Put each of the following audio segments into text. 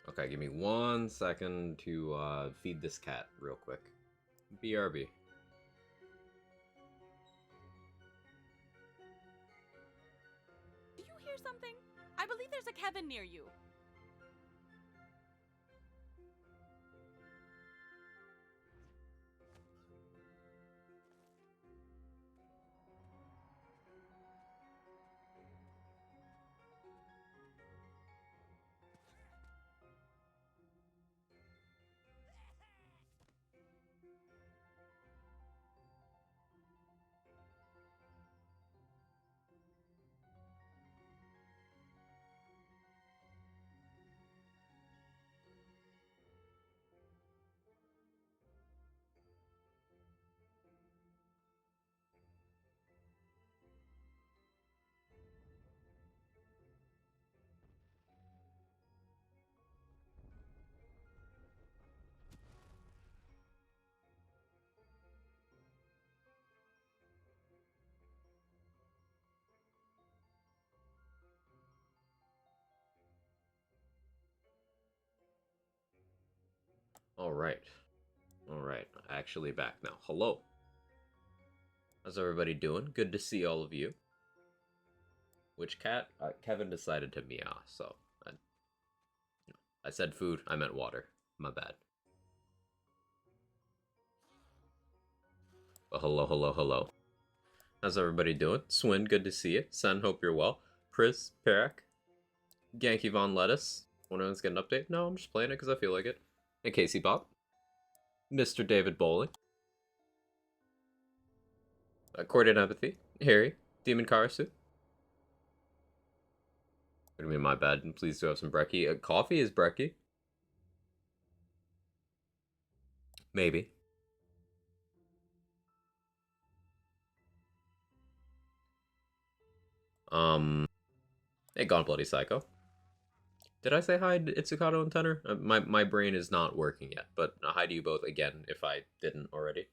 Okay, give me 1 second to feed this cat real quick. BRB. Do you hear something? I believe there's a Kevin near you. Alright. Alright, actually back now. Hello. How's everybody doing? Good to see all of you. Which cat? Kevin decided to meow, so... I said food, I meant water. My bad. Well, hello, hello, hello. How's everybody doing? Swin, good to see you. Sen, hope you're well. Pris, Perak, Genki Von Lettuce. Anyone's get an update? No, I'm just playing it because I feel like it. And Casey Bob. Mr. David Bowling. Cordon Empathy. Harry. Demon Karasu. What do you mean, my bad? And please do have some brekkie. Coffee is brekkie. Maybe. Hey, Gone Bloody Psycho. Did I say hi to Itsukato and Tenor? My brain is not working yet, but hi to you both again if I didn't already.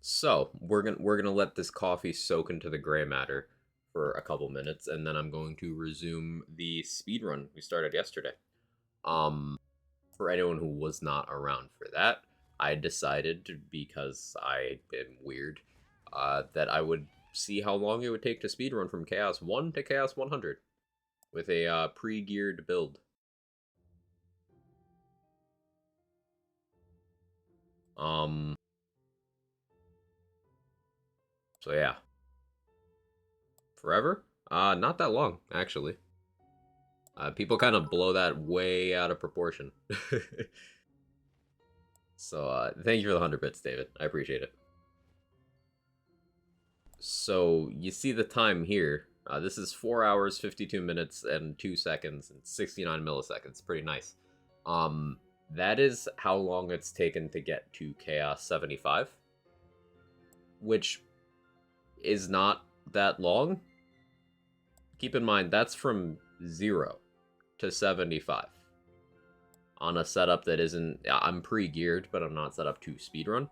So we're gonna let this coffee soak into the gray matter for a couple minutes, and then I'm going to resume the speedrun we started yesterday. For anyone who was not around for that, I decided, because I am weird, that I would see how long it would take to speedrun from Chaos 1 to Chaos 100 with a pre-geared build. So yeah. Forever? Not that long, actually. People kind of blow that way out of proportion. So, thank you for the 100 bits, David. I appreciate it. So, you see the time here. This is 4 hours, 52 minutes, and 2 seconds, and 69 milliseconds. Pretty nice. That is how long it's taken to get to Chaos 75. Which is not that long. Keep in mind, that's from 0 to 75 on a setup that isn't. I'm pre-geared, but I'm not set up to speedrun.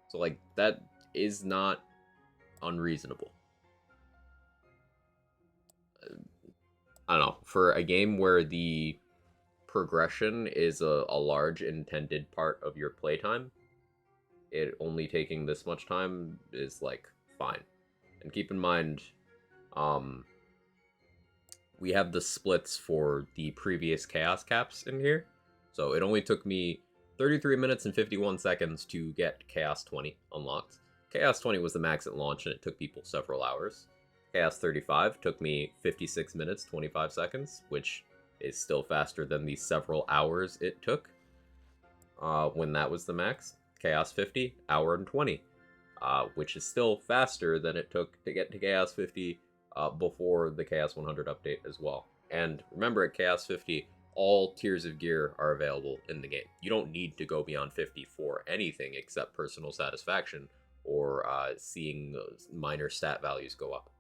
So, like, that is not unreasonable. I don't know. For a game where the progression is a large intended part of your playtime, it only taking this much time is, like, fine. And keep in mind, we have the splits for the previous chaos caps in here. So it only took me 33 minutes and 51 seconds to get Chaos 20 unlocked. Chaos 20 was the max at launch, and it took people several hours. Chaos 35 took me 56 minutes, 25 seconds, which is still faster than the several hours it took when that was the max. Chaos 50, hour and 20, which is still faster than it took to get to Chaos 50 before the Chaos 100 update as well. And remember, at Chaos 50, all tiers of gear are available in the game. You don't need to go beyond 50 for anything except personal satisfaction or seeing minor stat values go up.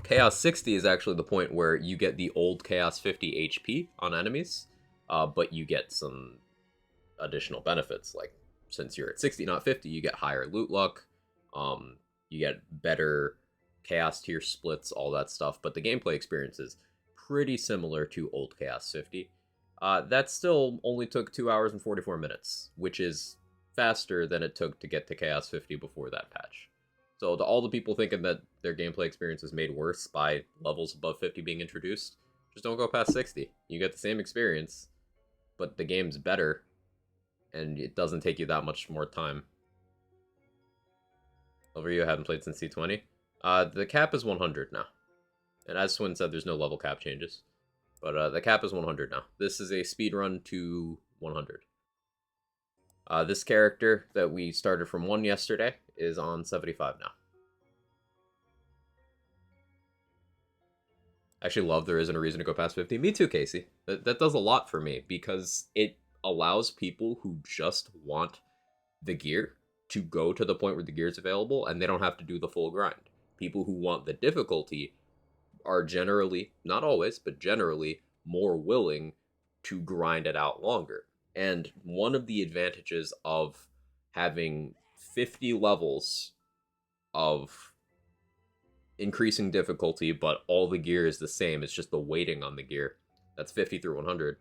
Chaos 60 is actually the point where you get the old Chaos 50 HP on enemies, but you get some additional benefits. Like, since you're at 60, not 50, you get higher loot luck, you get better Chaos tier splits, all that stuff, but the gameplay experience is pretty similar to old Chaos 50. That still only took 2 hours and 44 minutes, which is faster than it took to get to Chaos 50 before that patch. So to all the people thinking that their gameplay experience is made worse by levels above 50 being introduced, just don't go past 60. You get the same experience, but the game's better, and it doesn't take you that much more time. Over you haven't played since C20? The cap is 100 now. And as Swin said, there's no level cap changes. But the cap is 100 now. This is a speedrun to 100. This character that we started from 1 yesterday is on 75 now. I actually love there isn't a reason to go past 50. Me too, Casey. That does a lot for me because it allows people who just want the gear to go to the point where the gear is available and they don't have to do the full grind. People who want the difficulty are generally, not always, but generally more willing to grind it out longer. And one of the advantages of having 50 levels of increasing difficulty, but all the gear is the same, it's just the weighting on the gear, that's 50 through 100,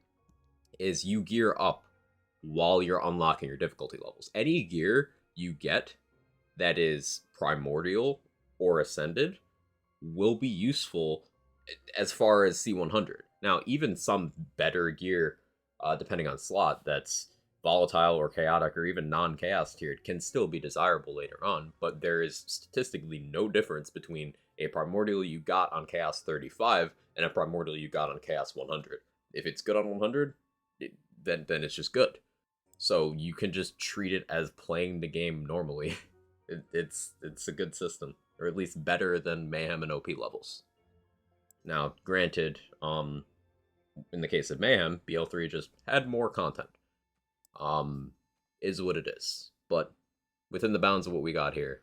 is you gear up while you're unlocking your difficulty levels. Any gear you get that is primordial or ascended will be useful as far as C100. Now, even some better gear, depending on slot, that's volatile or chaotic or even non-chaos tiered, can still be desirable later on, but there is statistically no difference between a primordial you got on Chaos 35 and a primordial you got on Chaos 100. If it's good on 100, then it's just good. So you can just treat it as playing the game normally. It's a good system, or at least better than Mayhem and OP levels. Now, granted, in the case of Mayhem, BL3 just had more content. Is what it is. But within the bounds of what we got here,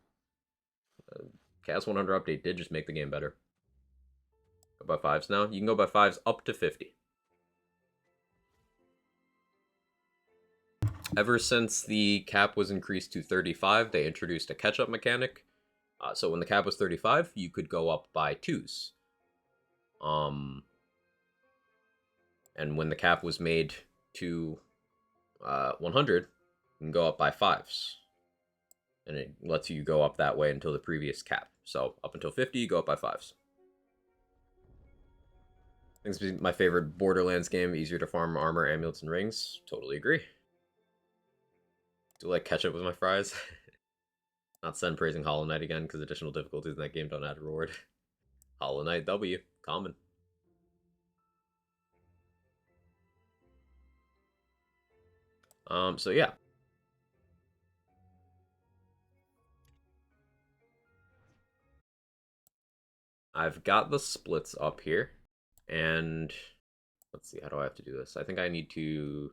Chaos 100 update did just make the game better. Go by 5s now. You can go by 5s up to 50. Ever since the cap was increased to 35, they introduced a catch-up mechanic. So when the cap was 35, you could go up by 2s. And when the cap was made to 100, you can go up by 5s. And it lets you go up that way until the previous cap. So up until 50, you go up by 5s. I think it's my favorite Borderlands game. Easier to farm armor, amulets, and rings. Totally agree. Do like ketchup with my fries? Not Sen praising Hollow Knight again, because additional difficulties in that game don't add a reward. Hollow Knight W. Common. So yeah. I've got the splits up here. And let's see, how do I have to do this? I think I need to...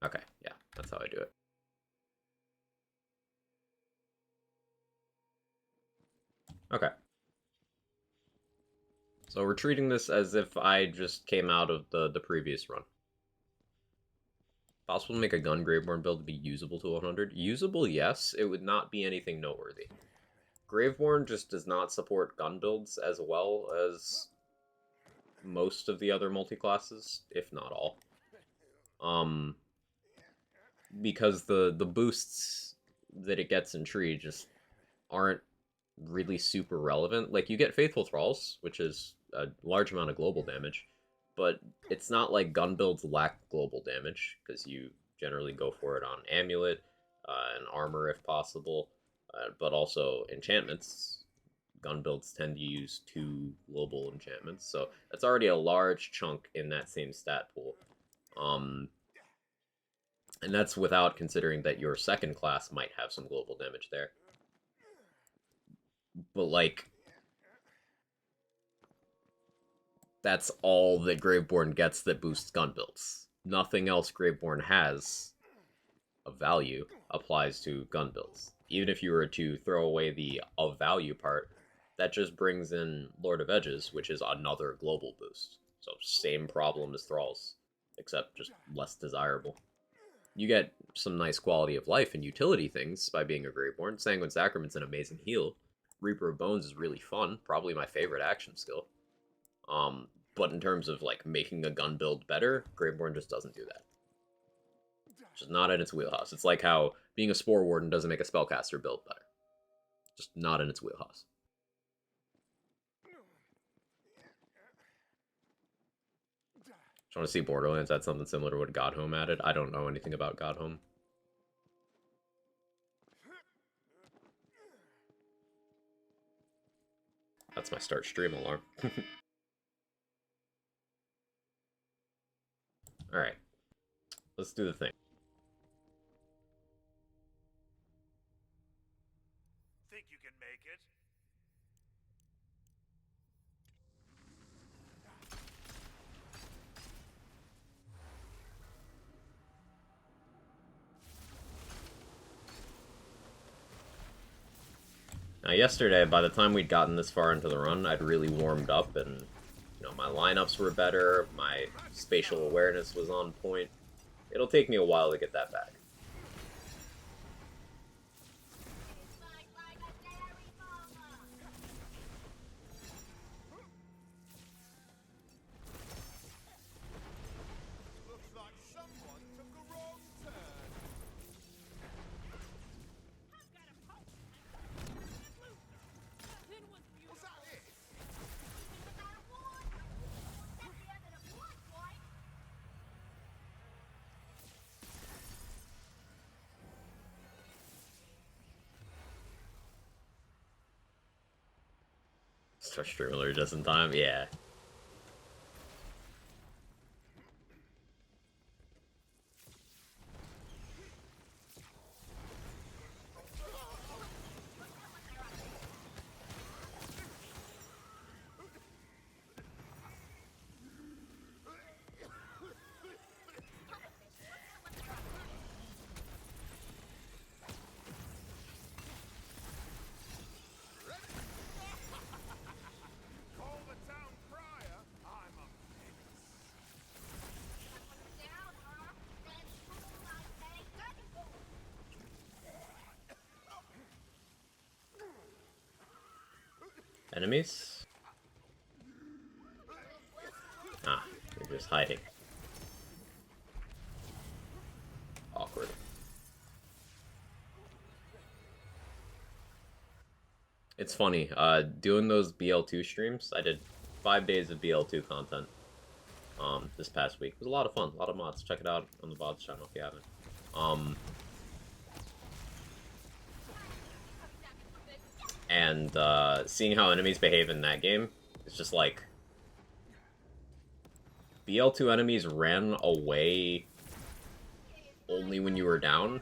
Okay, yeah, that's how I do it. Okay. So we're treating this as if I just came out of the previous run. Possible to make a gun Graveborn build to be usable to 100? Usable, yes. It would not be anything noteworthy. Graveborn just does not support gun builds as well as most of the other multi-classes, if not all. Because the boosts that it gets in Tree just aren't really super relevant. Like, you get Faithful Thralls, which is a large amount of global damage, but it's not like gun builds lack global damage, because you generally go for it on Amulet, and Armor if possible, but also enchantments. Gun builds tend to use 2 global enchantments, so that's already a large chunk in that same stat pool. And that's without considering that your second class might have some global damage there. But, like, that's all that Graveborn gets that boosts gun builds. Nothing else Graveborn has of value applies to gun builds. Even if you were to throw away the of value part, that just brings in Lord of Edges, which is another global boost. So same problem as Thralls, except just less desirable. You get some nice quality of life and utility things by being a Graveborn. Sanguine Sacrament's an amazing heal. Reaper of Bones is really fun, probably my favorite action skill. But in terms of, like, making a gun build better, Graveborn just doesn't do that. Just not in its wheelhouse. It's like how being a Spore Warden doesn't make a Spellcaster build better. Just not in its wheelhouse. Just want to see Borderlands add something similar to what Godhome added. I don't know anything about Godhome. That's my start stream alarm. Alright. Let's do the thing. Think you can make it? Now, yesterday, by the time we'd gotten this far into the run, I'd really warmed up, and, you know, my lineups were better, my spatial awareness was on point. It'll take me a while to get that back. Looks like someone took a wrong turn. Was that it? Start streaming just in time, yeah. Call the town crier. I'm a prince. Enemies? Ah, they're just hiding. Awkward. It's funny, doing those BL2 streams, I did 5 days of BL2 content, this past week. It was a lot of fun, a lot of mods. Check it out on the VODs channel if you haven't. And seeing how enemies behave in that game, it's just like, BL2 enemies ran away only when you were down,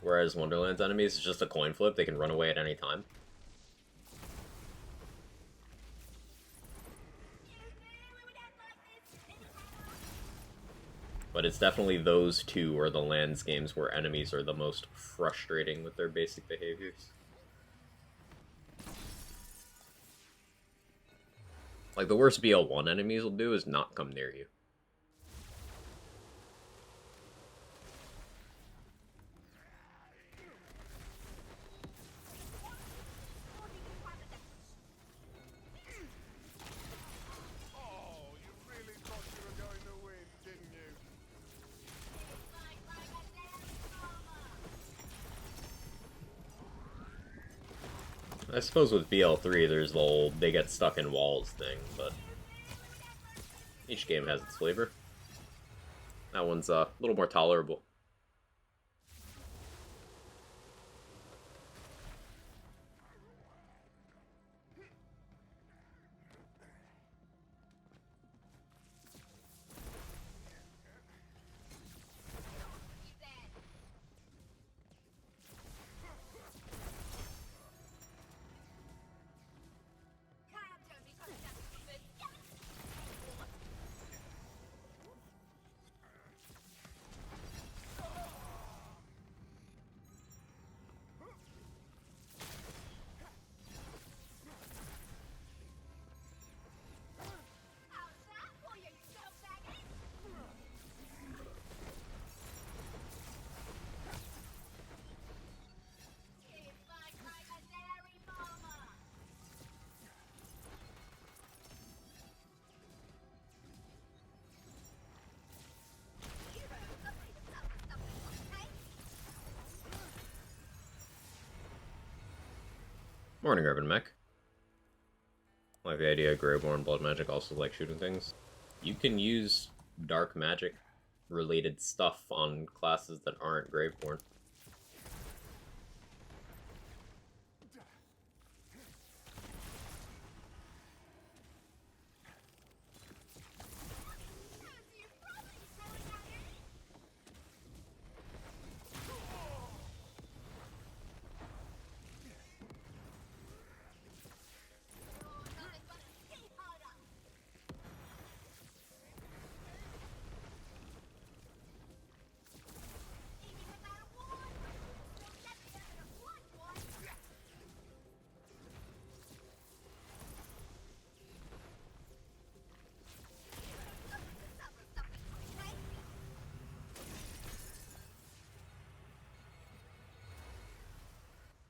whereas Wonderland's enemies is just a coin flip, they can run away at any time. But it's definitely those two are the lands games where enemies are the most frustrating with their basic behaviors. Like, the worst BL1 enemies will do is not come near you. Oh, you really thought you were going to win, didn't you? I suppose with BL3, there's the whole they get stuck in walls thing, but each game has its flavor. That one's a little more tolerable. Morning, Urban Mech. Like the idea of Greyborn Blood Magic also like shooting things. You can use dark magic related stuff on classes that aren't Graveborn.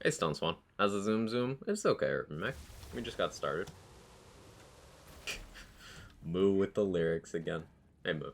Hey, Stone Swan. How's the zoom? It's okay, Urban Mech. We just got started. Moo with the lyrics again. Hey, Moo.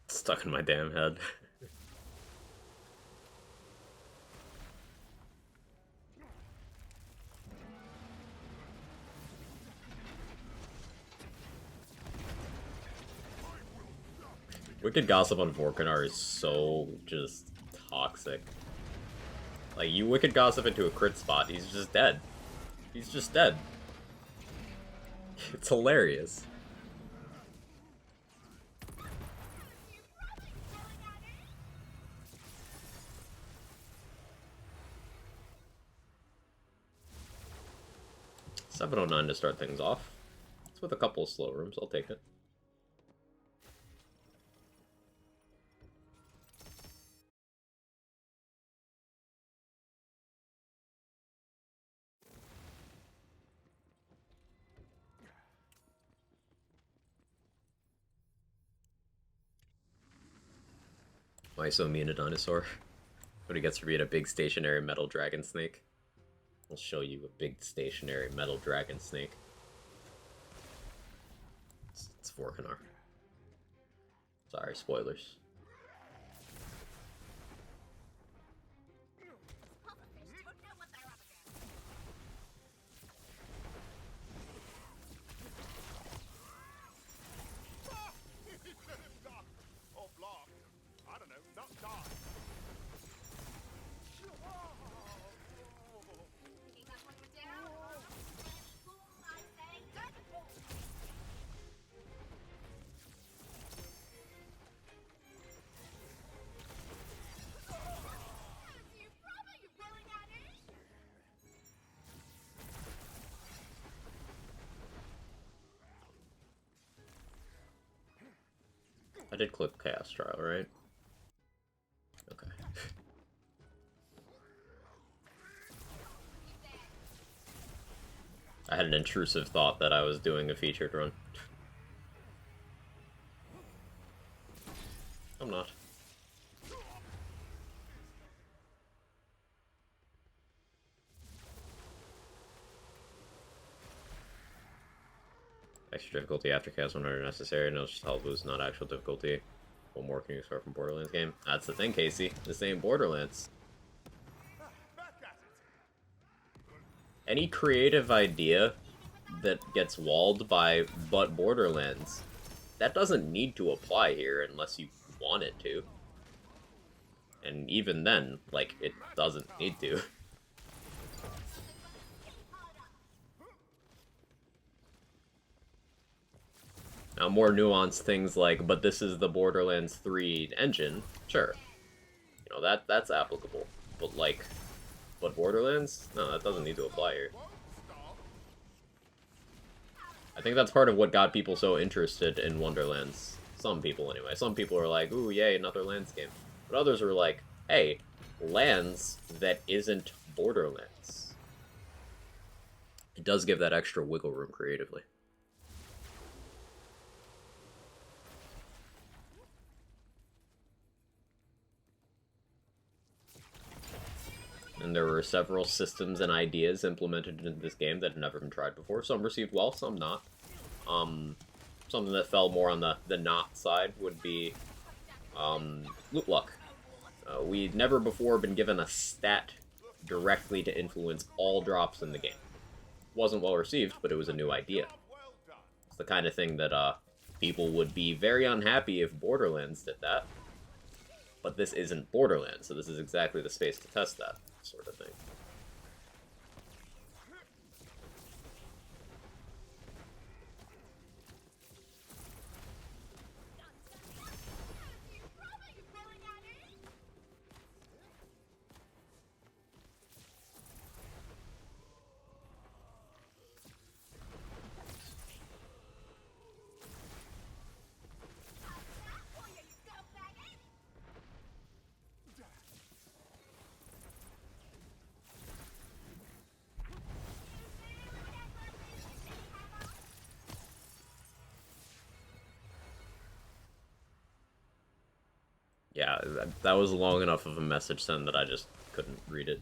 Stuck in my damn head. Wicked Gossip on Vorkanar is so just toxic. Like, you Wicked Gossip into a crit spot, he's just dead. He's just dead. It's hilarious. $709 to start things off. It's with a couple of slow rooms, I'll take it. Why so mean a dinosaur? What he gets for being a big stationary metal dragon snake. I'll show you a big stationary metal dragon snake. It's Vorkanar. Sorry, spoilers. Or block. I don't know, not die. I did click Chaos Trial, right? Okay. I had an intrusive thought that I was doing a featured run. I'm not. Extra difficulty after Chaos 100 necessary. No health boost, not actual difficulty. What more can you expect from Borderlands game? That's the thing, Casey. This ain't Borderlands. Back at it. Any creative idea that gets walled by but Borderlands, that doesn't need to apply here unless you want it to. And even then, like, it doesn't need to. Now, more nuanced things like, but this is the Borderlands 3 engine, sure. You know, that's applicable. But, like, but Borderlands? No, that doesn't need to apply here. Won't stop. I think that's part of what got people so interested in Wonderlands. Some people, anyway. Some people are like, ooh, yay, another Lands game. But others are like, hey, Lands that isn't Borderlands. It does give that extra wiggle room creatively. And there were several systems and ideas implemented into this game that had never been tried before. Some received well, some not. Something that fell more on the not side would be loot luck. We'd never before been given a stat directly to influence all drops in the game. Wasn't well received, but it was a new idea. Well done. It's the kind of thing that people would be very unhappy if Borderlands did that. But this isn't Borderlands, so this is exactly the space to test that sort of thing. Yeah, that was long enough of a message send that I just couldn't read it.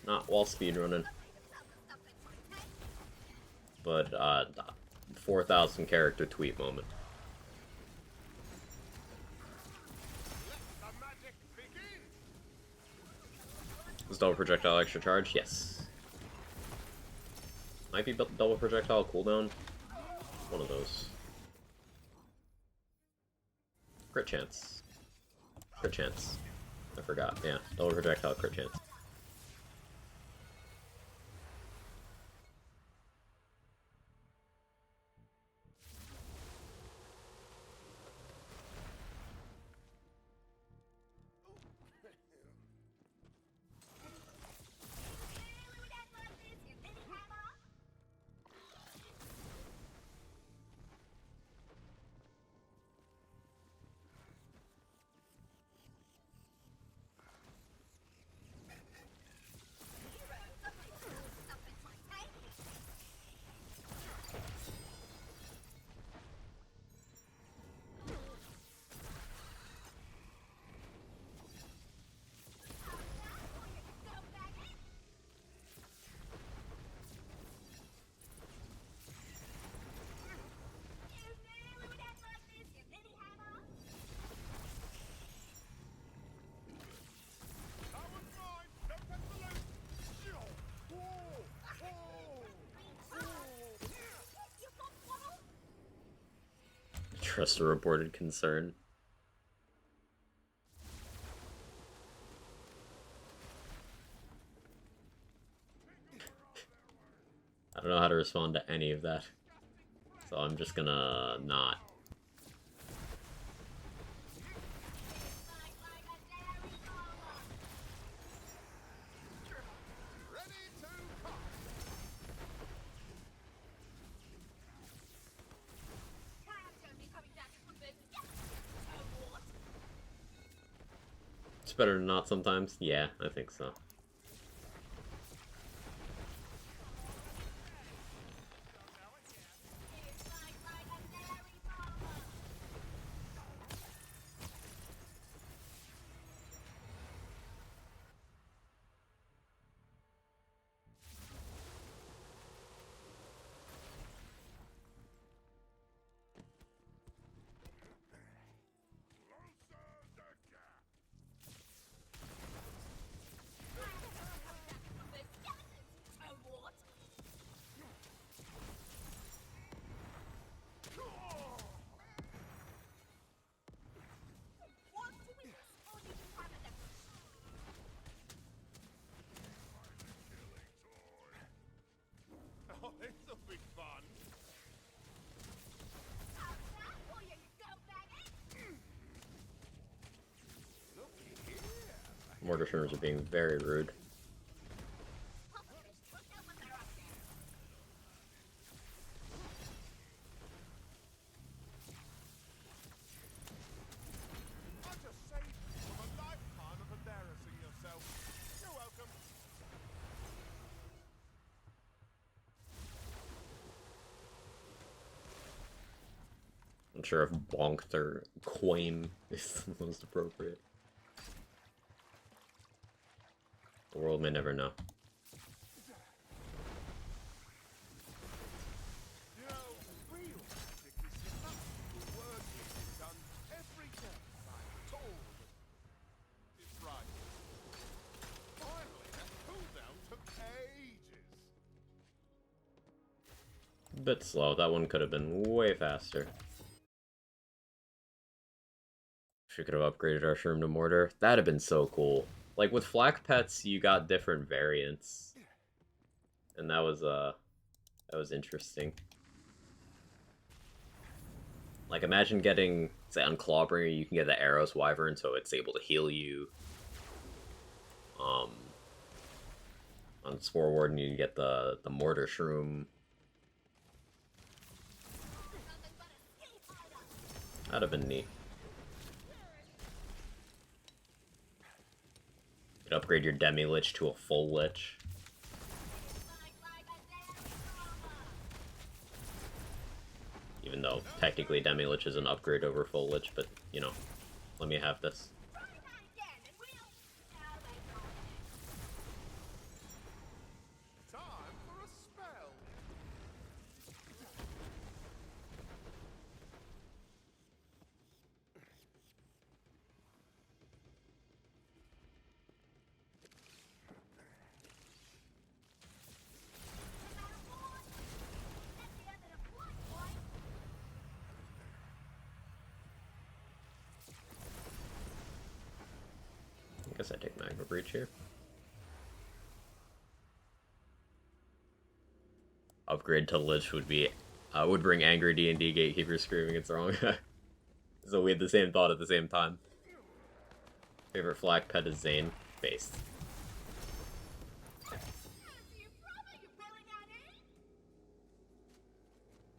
Not while speedrunning. But, 4,000 character tweet moment. The magic begins. Is double projectile extra charge? Yes. Might be double projectile cooldown. One of those. Crit chance. Crit chance. I forgot. Yeah, double projectile crit chance. Trust a reported concern. I don't know how to respond to any of that. So I'm just gonna not. Ready to pop. It's better than not sometimes. Yeah, I think so. Oh, this'll be fun. Looky here. Mortar shrimmers are being very rude. I just saved you from a lifetime of embarrassing yourself. You're welcome. I'm sure if bonked or quaim is the most appropriate. The world may never know. You know, real magic is the magical word being done every day. I'm told. It's right. Finally, that cooldown took ages. A bit slow. That one could have been way faster. We could have upgraded our shroom to mortar. That'd have been so cool. Like with flak pets, you got different variants, and that was interesting. Like imagine getting, say, on Clawbringer, you can get the Arrows Wyvern, so it's able to heal you. On Spore Warden, you get the mortar shroom. That'd have been neat. You could upgrade your Demi Lich to a full Lich. Even though technically Demi Lich is an upgrade over full Lich, but you know, let me have this. Time for a spell. I guess I take Magma Breach here. Upgrade to Lich would bring angry D&D gatekeeper screaming it's wrong. So we had the same thought at the same time. Favorite flag pet is Zane. Based.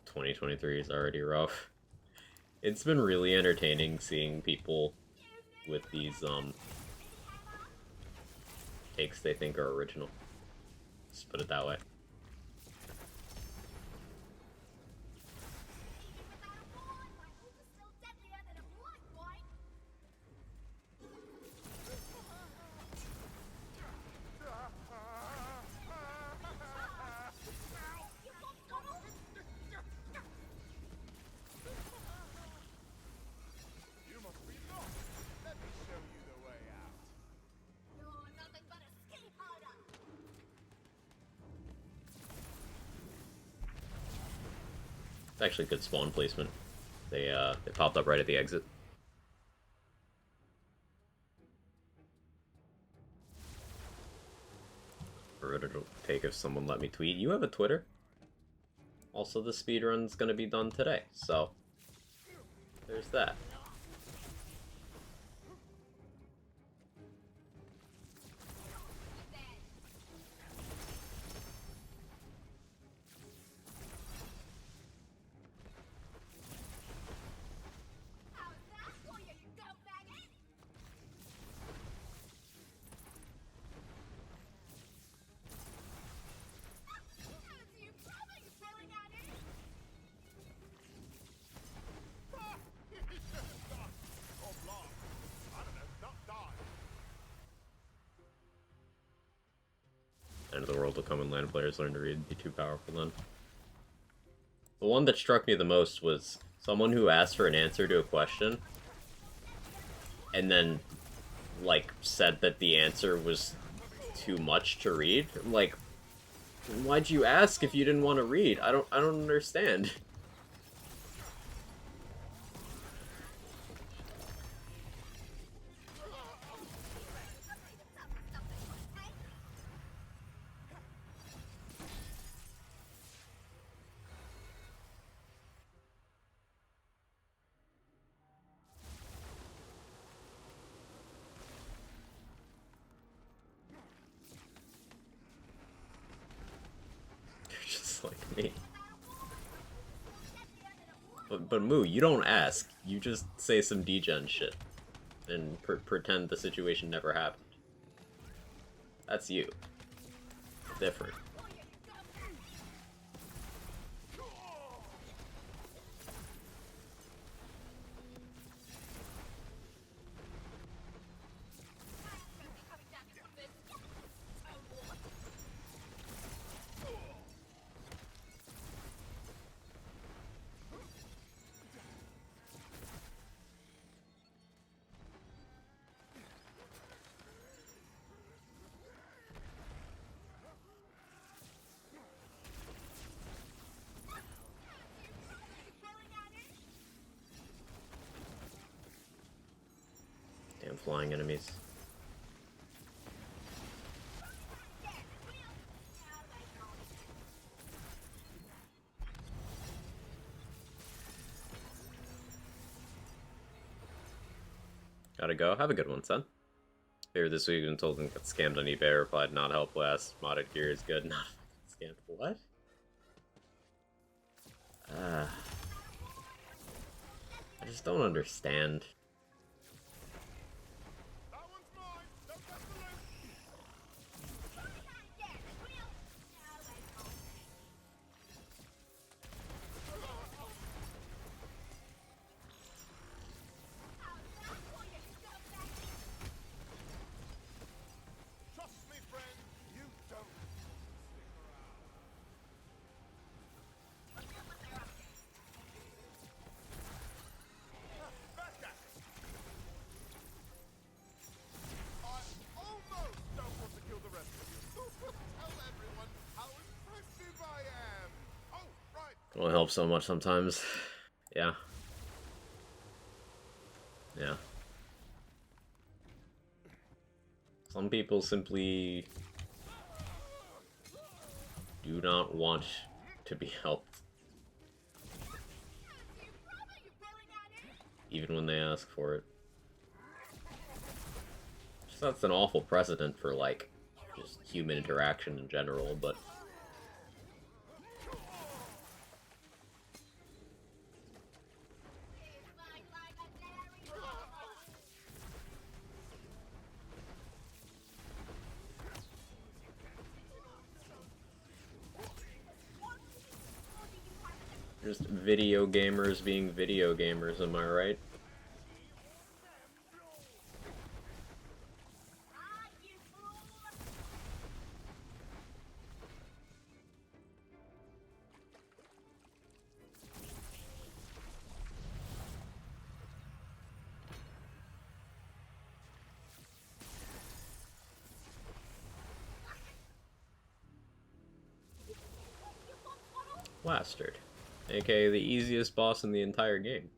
2023 is already rough. It's been really entertaining seeing people with these takes they think are original. Just put it that way. You must be lost. Let me show you the way out. It's actually good spawn placement. They popped up right at the exit. Or it'll take if someone let me tweet. You have a Twitter? Also, the speedrun's gonna be done today, so there's that. End of the world will come and land players learn to read, be too powerful then. The one that struck me the most was someone who asked for an answer to a question and then, like, said that the answer was too much to read. Like, why'd you ask if you didn't want to read? I don't understand. Just like me. But Moo, you don't ask. You just say some degen shit. And pretend the situation never happened. That's you. Different. Damn flying enemies. Gotta go. Have a good one, son. Here this week been told and got scammed on eBay. Replied, not helpless. Modded gear is good. Not scammed. What? I just don't understand. That one's mine. Don't touch the loot. Trust me, friend. You don't stick around. Back at it. I almost don't want to kill the rest of you. Tell everyone how impressive I am. Oh, right. It only helps so much sometimes. Yeah. Yeah. Some people simply do not want to be helped. Even when they ask for it. Just that's an awful precedent for, like, just human interaction in general, but... just video gamers being video gamers, am I right? Blastard. AKA the easiest boss in the entire game.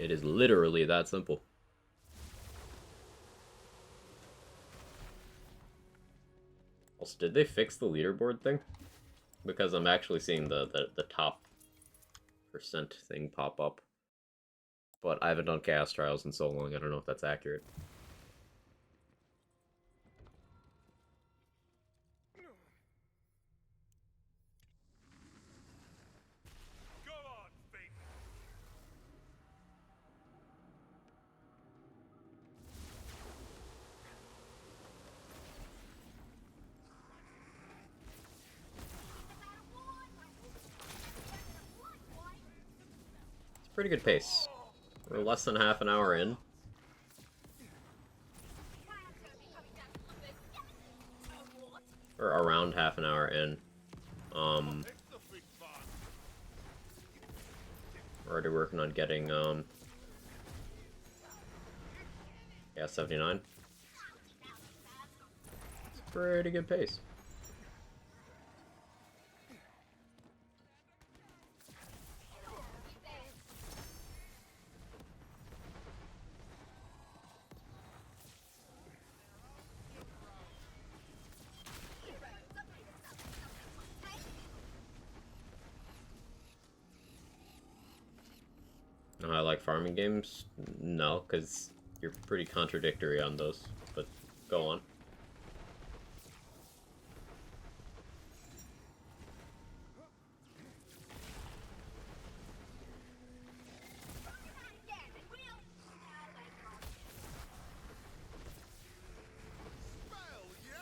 It is literally that simple. Also, did they fix the leaderboard thing? Because I'm actually seeing the top percent thing pop up. But I haven't done Chaos Trials in so long, I don't know if that's accurate. Go on, Fink. It's a pretty good pace. We're less than half an hour in. Or around half an hour in. We're already working on getting, yeah, 79. It's a pretty good pace. I like farming games? No, because you're pretty contradictory on those, but go on. Well, yeah.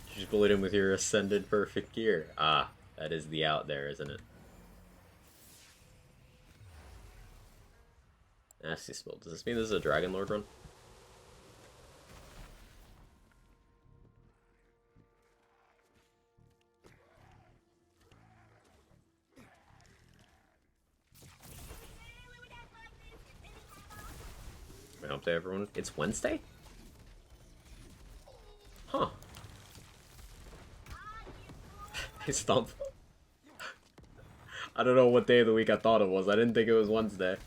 You just bullied him with your Ascended Perfect Gear. Ah, that is the out there, isn't it? Nasty Spill. Does this mean this is a Dragon Lord run? My hump day, everyone. It's Wednesday? Huh. I stump. I don't know what day of the week I thought it was. I didn't think it was Wednesday.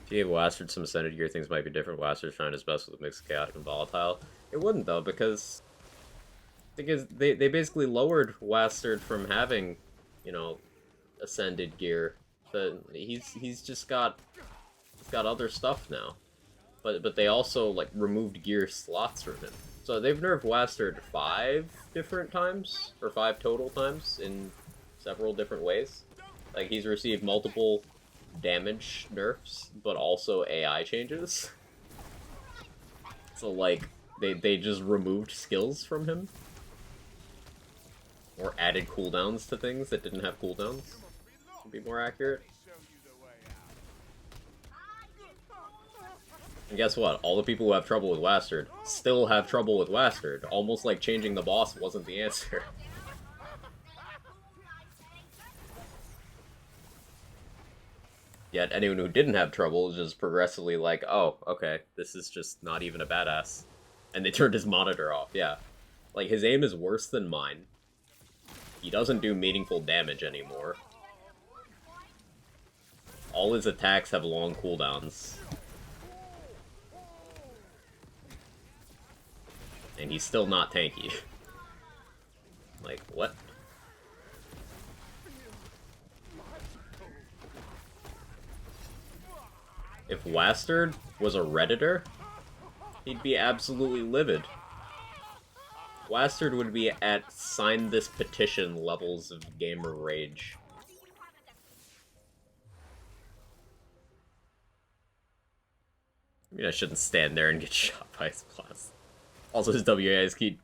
If you gave Wastard some Ascended Gear, things might be different. Wastard's trying his best with mixed chaotic and volatile. It wouldn't though, because they basically lowered Wastard from having, you know, Ascended Gear. He's just got other stuff now. But they also like removed gear slots from him. So they've nerfed Wastard 5 different times, or 5 total times in several different ways. Like he's received multiple damage nerfs, but also AI changes. So like they just removed skills from him. Or added cooldowns to things that didn't have cooldowns, to be more accurate. And guess what? All the people who have trouble with Wastard still have trouble with Wastard. Almost like changing the boss wasn't the answer. Yet anyone who didn't have trouble is just progressively like, oh, okay, this is just not even a badass. And they turned his monitor off, yeah. Like, his aim is worse than mine. He doesn't do meaningful damage anymore. All his attacks have long cooldowns. And he's still not tanky. Like, what? If Wastard was a Redditor, he'd be absolutely livid. Wastard would be at sign this petition levels of gamer rage. I mean, I shouldn't stand there and get shot by his blast. Also, his WAS key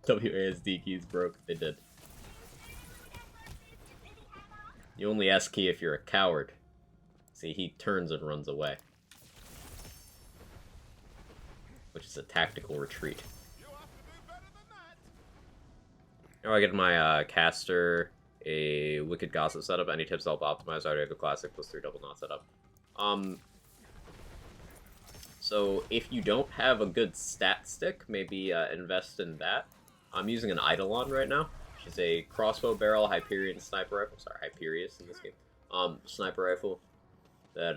WASD keys broke. They did. You only S key if you're a coward. See, he turns and runs away. Which is a tactical retreat. You have to do better than that. Now I get my caster, a Wicked Gossip setup. Any tips to help optimize Audio Classic +3 double knot setup? So if you don't have a good stat stick, maybe invest in that. I'm using an Eidolon right now, which is a crossbow barrel Hyperion sniper rifle. Sorry, Hyperius in this game. Sniper rifle that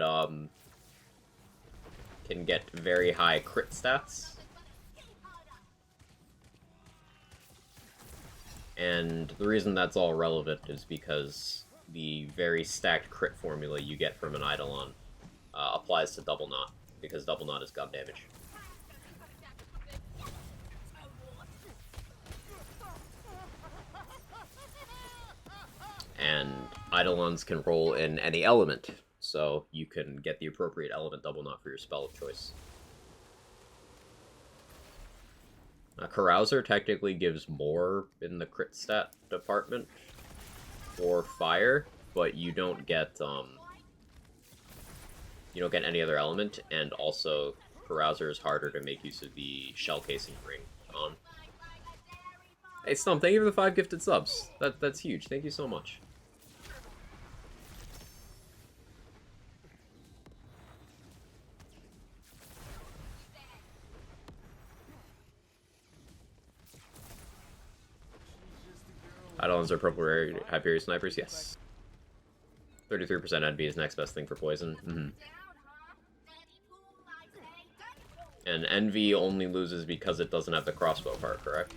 can get very high crit stats. And the reason that's all relevant is because the very stacked crit formula you get from an Eidolon applies to double knot, because double knot is gun damage. And Eidolons can roll in any element, so you can get the appropriate element double knot for your spell of choice. Carouser technically gives more in the crit stat department for fire, but you don't get any other element, and also Carouser is harder to make use of the shell casing ring on. Hey Stump, thank you for the 5 gifted subs. That's huge. Thank you so much. Eidolons are purple rare Hyperion snipers, yes. 33% NV is next best thing for poison. And NV only loses because it doesn't have the crossbow part, correct?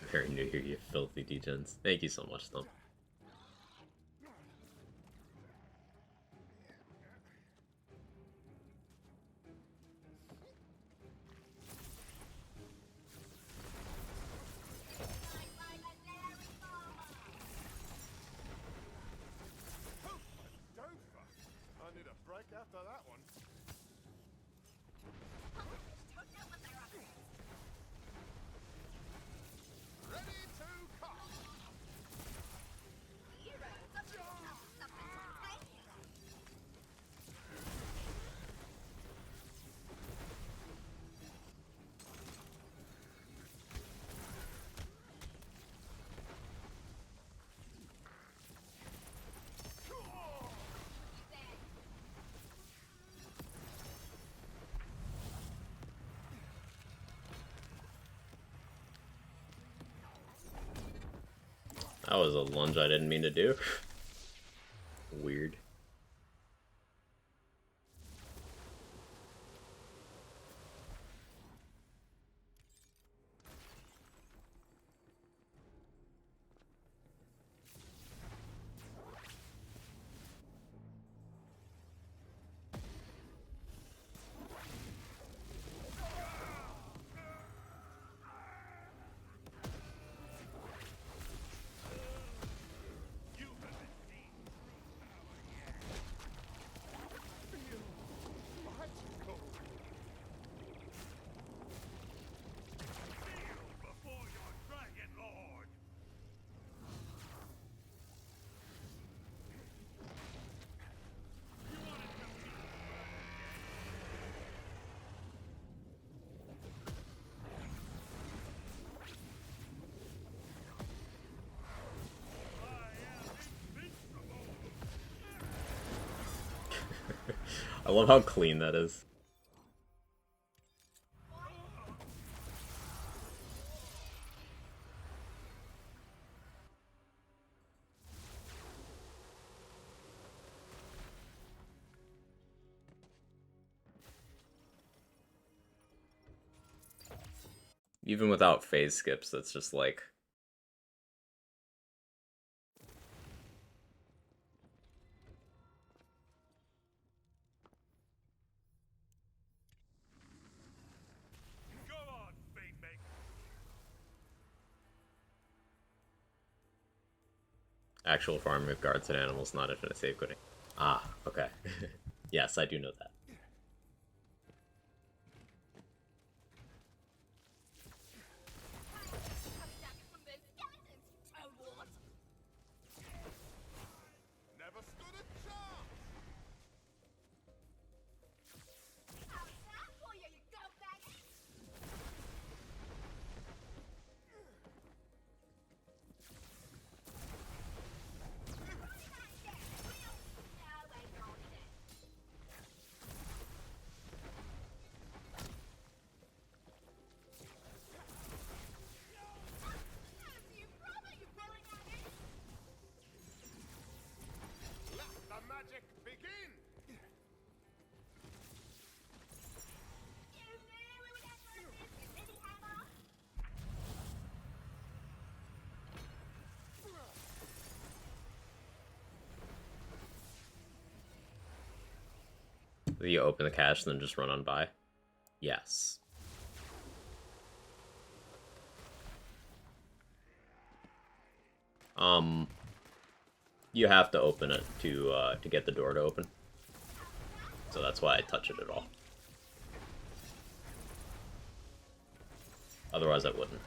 Very new here, you filthy degens. Thank you so much, Stump. I need a break after that one. Ready to cock. That was a lunge I didn't mean to do. Weird. I love how clean that is. Even without phase skips, that's just like... Go on, Beatnik. Actual farming of guards and animals, not infinite safeguarding. Ah, okay. Yes, I do know that. Never stood a chance. Let the magic begin. Do you open the cache and then just run on by? Yes. You have to open it to get the door to open. So that's why I touch it at all. Otherwise I wouldn't.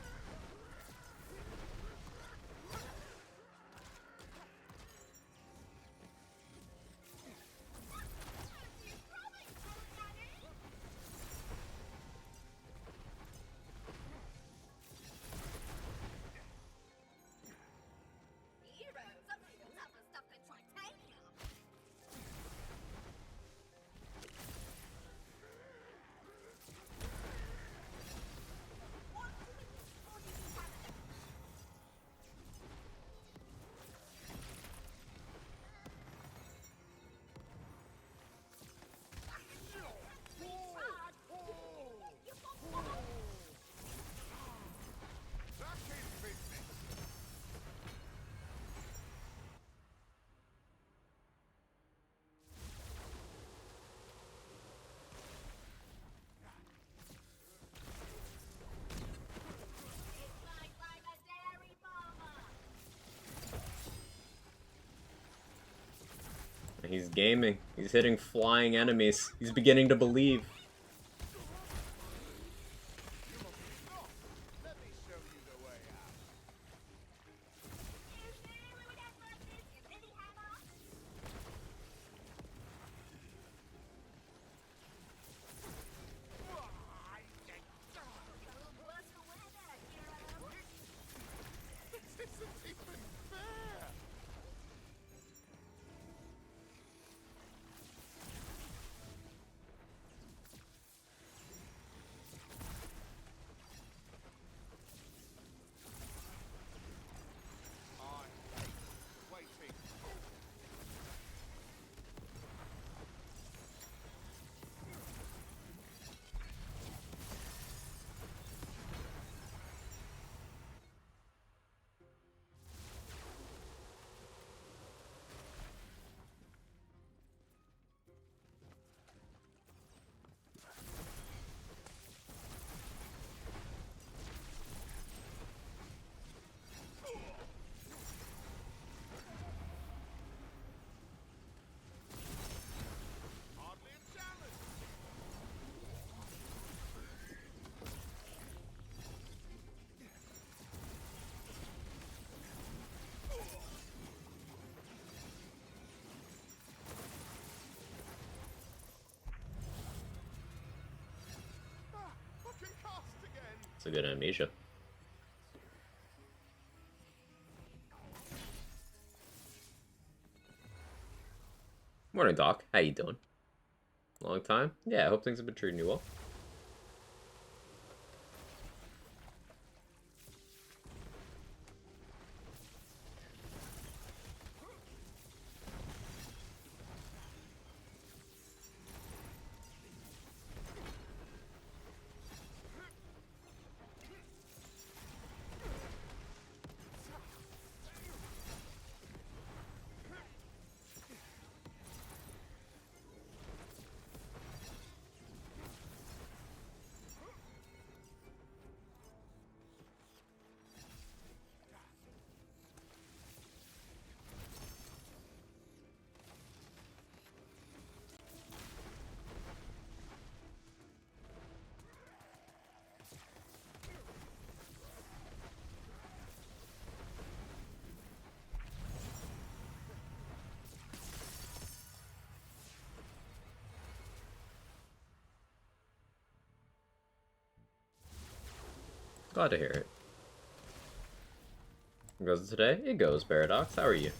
That is business. He's gaming. He's hitting flying enemies. He's beginning to believe. You must stop. Let me show you the way out. This isn't even fair. I hate waiting. Hardly a challenge. I can cast again. It's a good amnesia. Morning, Doc. How you doing? Long time? Yeah, I hope things have been treating you well. Glad to hear it. How goes it today? It goes, Paradox. How are you?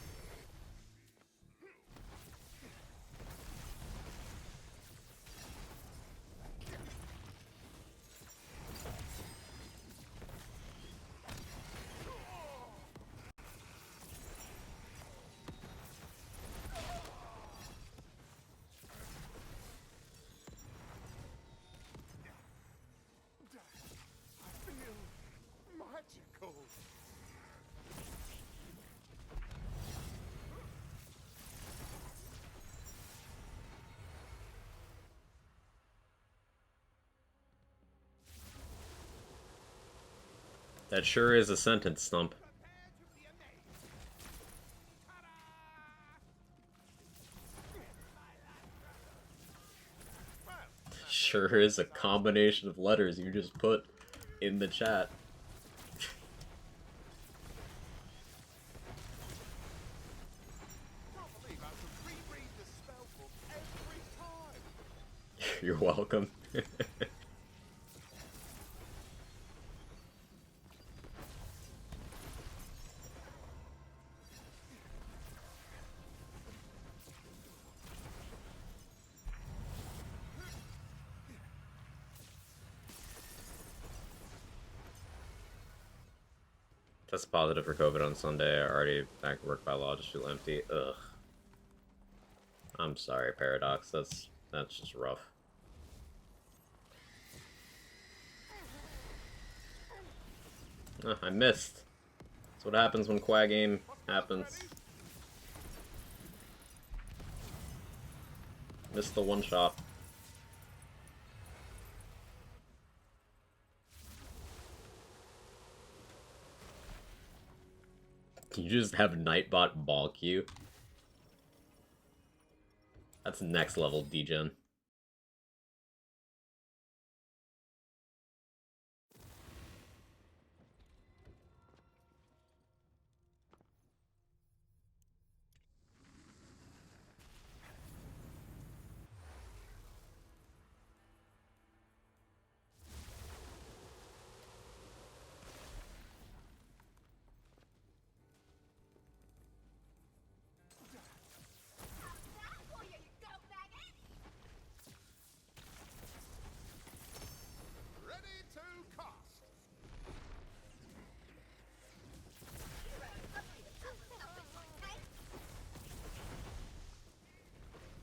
I feel magical. That sure is a sentence, Stump. Prepare to be amazed. Ta-da! Well, Sure is a combination of letters you just put in the chat. can't believe I have to reread the spell book every time. You're welcome. Test positive for COVID on Sunday. Already back to work by law, just feel empty. Ugh. I'm sorry, Paradox. That's just rough. I missed. That's what happens when Quag Aim happens. Missed the one shot. Can you just have Nightbot balk you? That's next level degen. Ready to cast.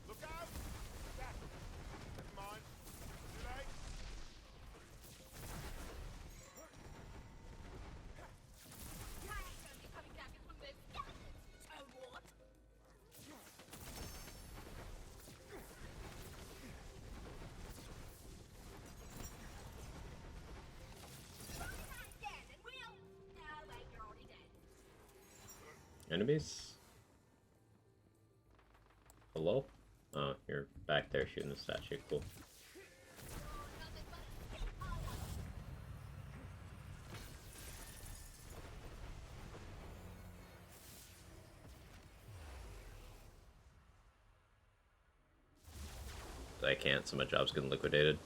Look out! Never mind. Too late. Enemies? Hello? Oh, you're back there shooting the statue. Cool. I can't, so my job's getting liquidated.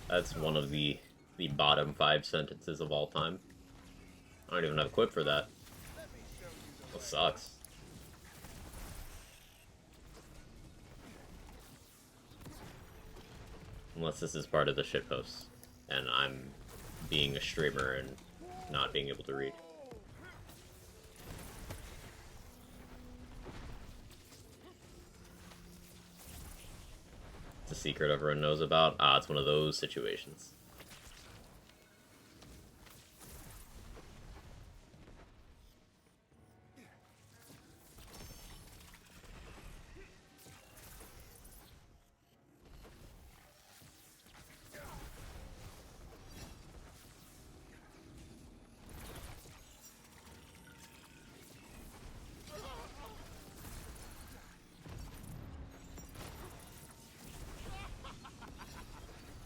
That's one of the bottom 5 sentences of all time. I don't even have a quip for that. That sucks. Unless this is part of the shitpost, and I'm being a streamer and not being able to read. It's a secret everyone knows about. Ah, it's one of those situations.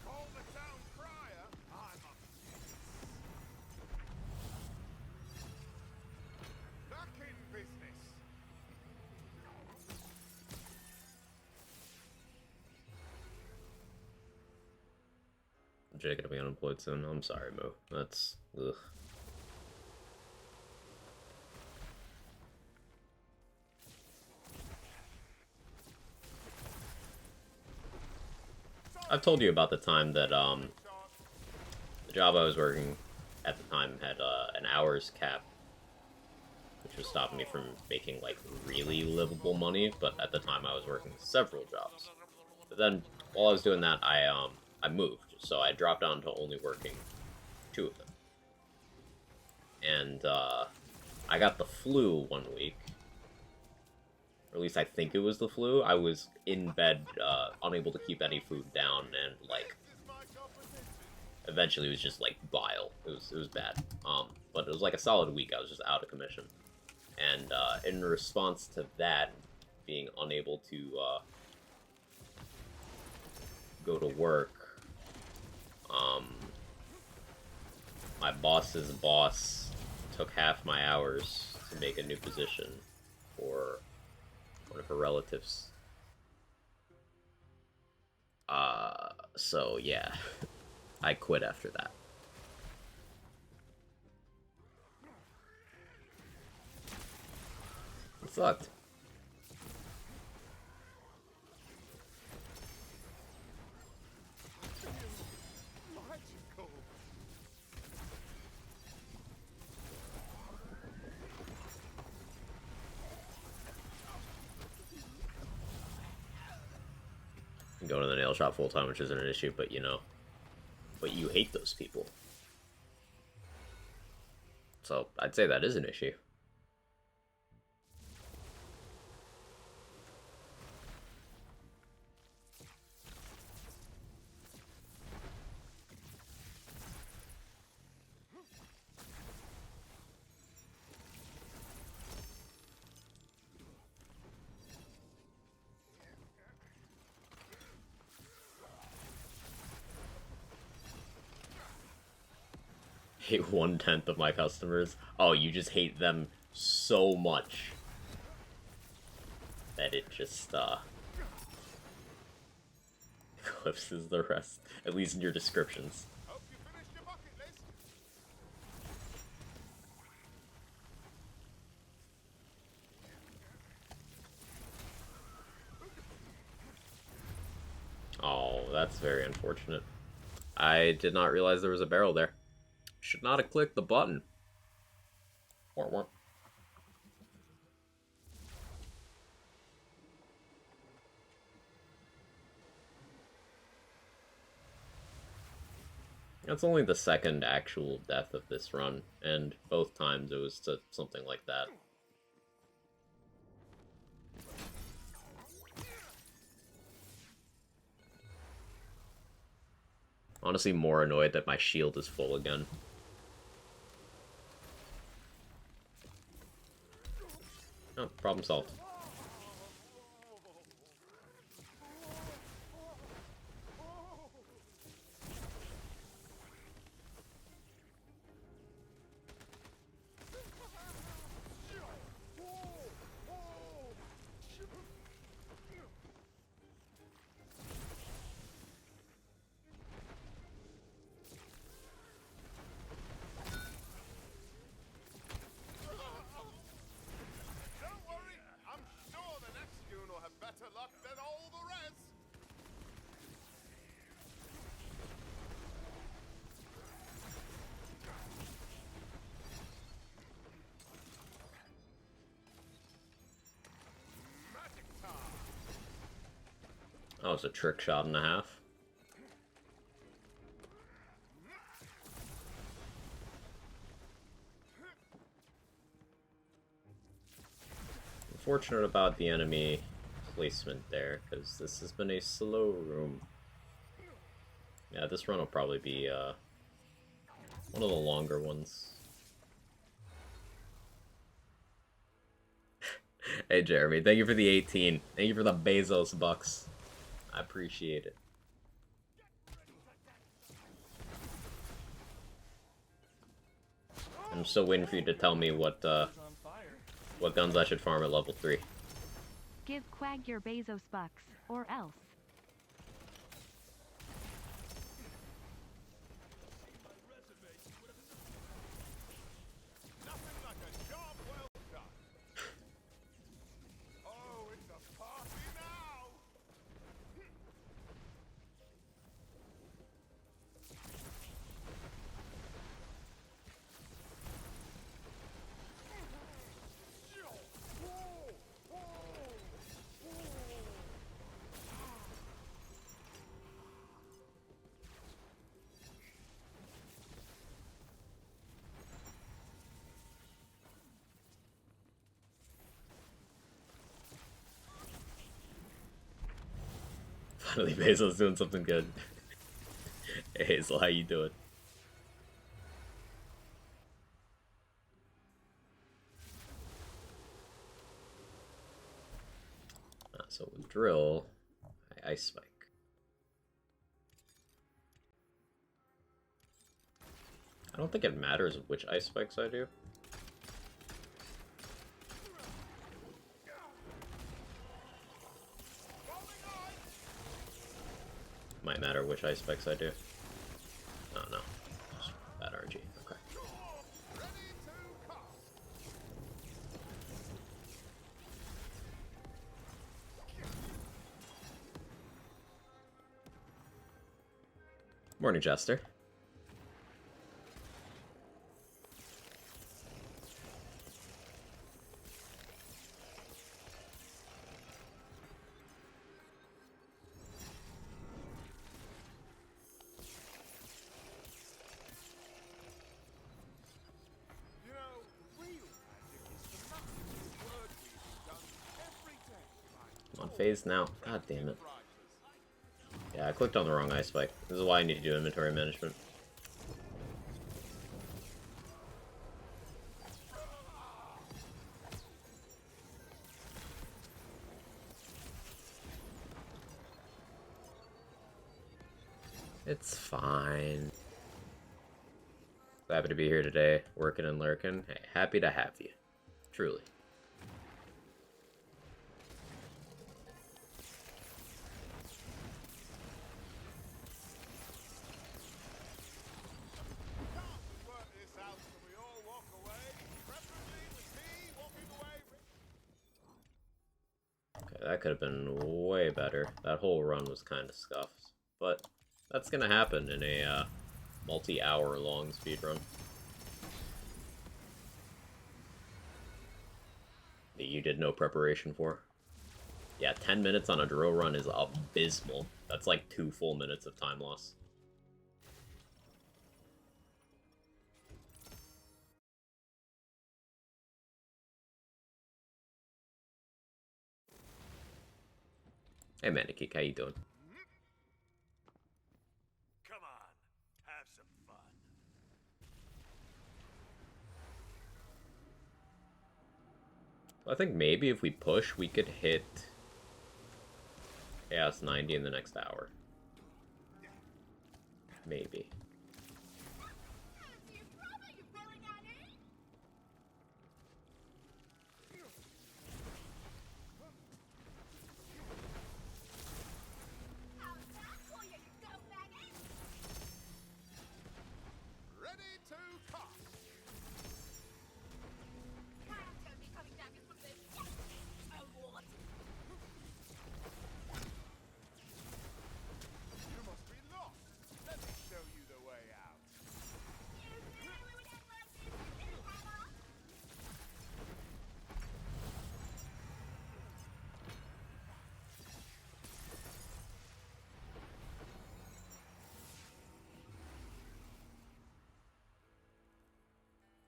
Call the town crier. Jay gonna be unemployed soon. I'm sorry, Mo. That's ugh. I've told you about the time that the job I was working at the time had an hours cap, which was stopping me from making like really livable money. But at the time, I was working several jobs. But then while I was doing that, I moved, so I dropped down to only working 2 of them. And I got the flu one week. Or at least I think it was the flu. I was in bed, unable to keep any food down, and like eventually it was just like bile. It was bad. But it was like a solid week. I was just out of commission, and in response to that, being unable to go to work, my boss's boss took half my hours to make a new position for one of her relatives. So yeah, I quit after that. It sucked. Magical. Going to the nail shop full time, which isn't an issue, but you know, but you hate those people. So I'd say that is an issue. Hate 1/10 of my customers. Oh, you just hate them so much that it just eclipses the rest, at least in your descriptions. Hope you finished your bucket list. Oh, that's very unfortunate. I did not realize there was a barrel there. Should not have clicked the button. Womp womp. That's only the second actual death of this run, and both times it was to something like that. Honestly, more annoyed that my shield is full again. Oh, problem solved. Don't worry, I'm sure the next goon will have better luck than all the rest. Magic time. That was a trick shot and a half. Unfortunate about the enemy placement there, because this has been a slow room. Yeah, this run will probably be one of the longer ones. Hey Jeremy, thank you for the 18. Thank you for the Bezos bucks. I appreciate it. I'm still waiting for you to tell me what guns I should farm at level 3. Give Quag your Bezos bucks, or else. Finally, Basil's doing something good. Hey, Hazel, how you doing? So with drill, I ice spike. I don't think it matters which ice spikes I do. Might matter which ice spikes I do. Oh no, just bad RNG. Okay. Morning, Jester. I'm on phase now. God damn it. Yeah, I clicked on the wrong ice spike. This is why I need to do inventory management. It's fine. Happy to be here today, working and lurking. Hey, happy to have you. Truly. Okay, that could have been way better. That whole run was kind of scuffed. But that's gonna happen in a multi-hour long speedrun. That you did no preparation for. Yeah, 10 minutes on a drill run is abysmal. That's like 2 full minutes of time loss. Hey, Mandakeek, how you doing? Come on, have some fun. I think maybe if we push, we could hit Chaos 90 in the next hour. Maybe. Ready to cock. You must be lost. Let me show you the way out.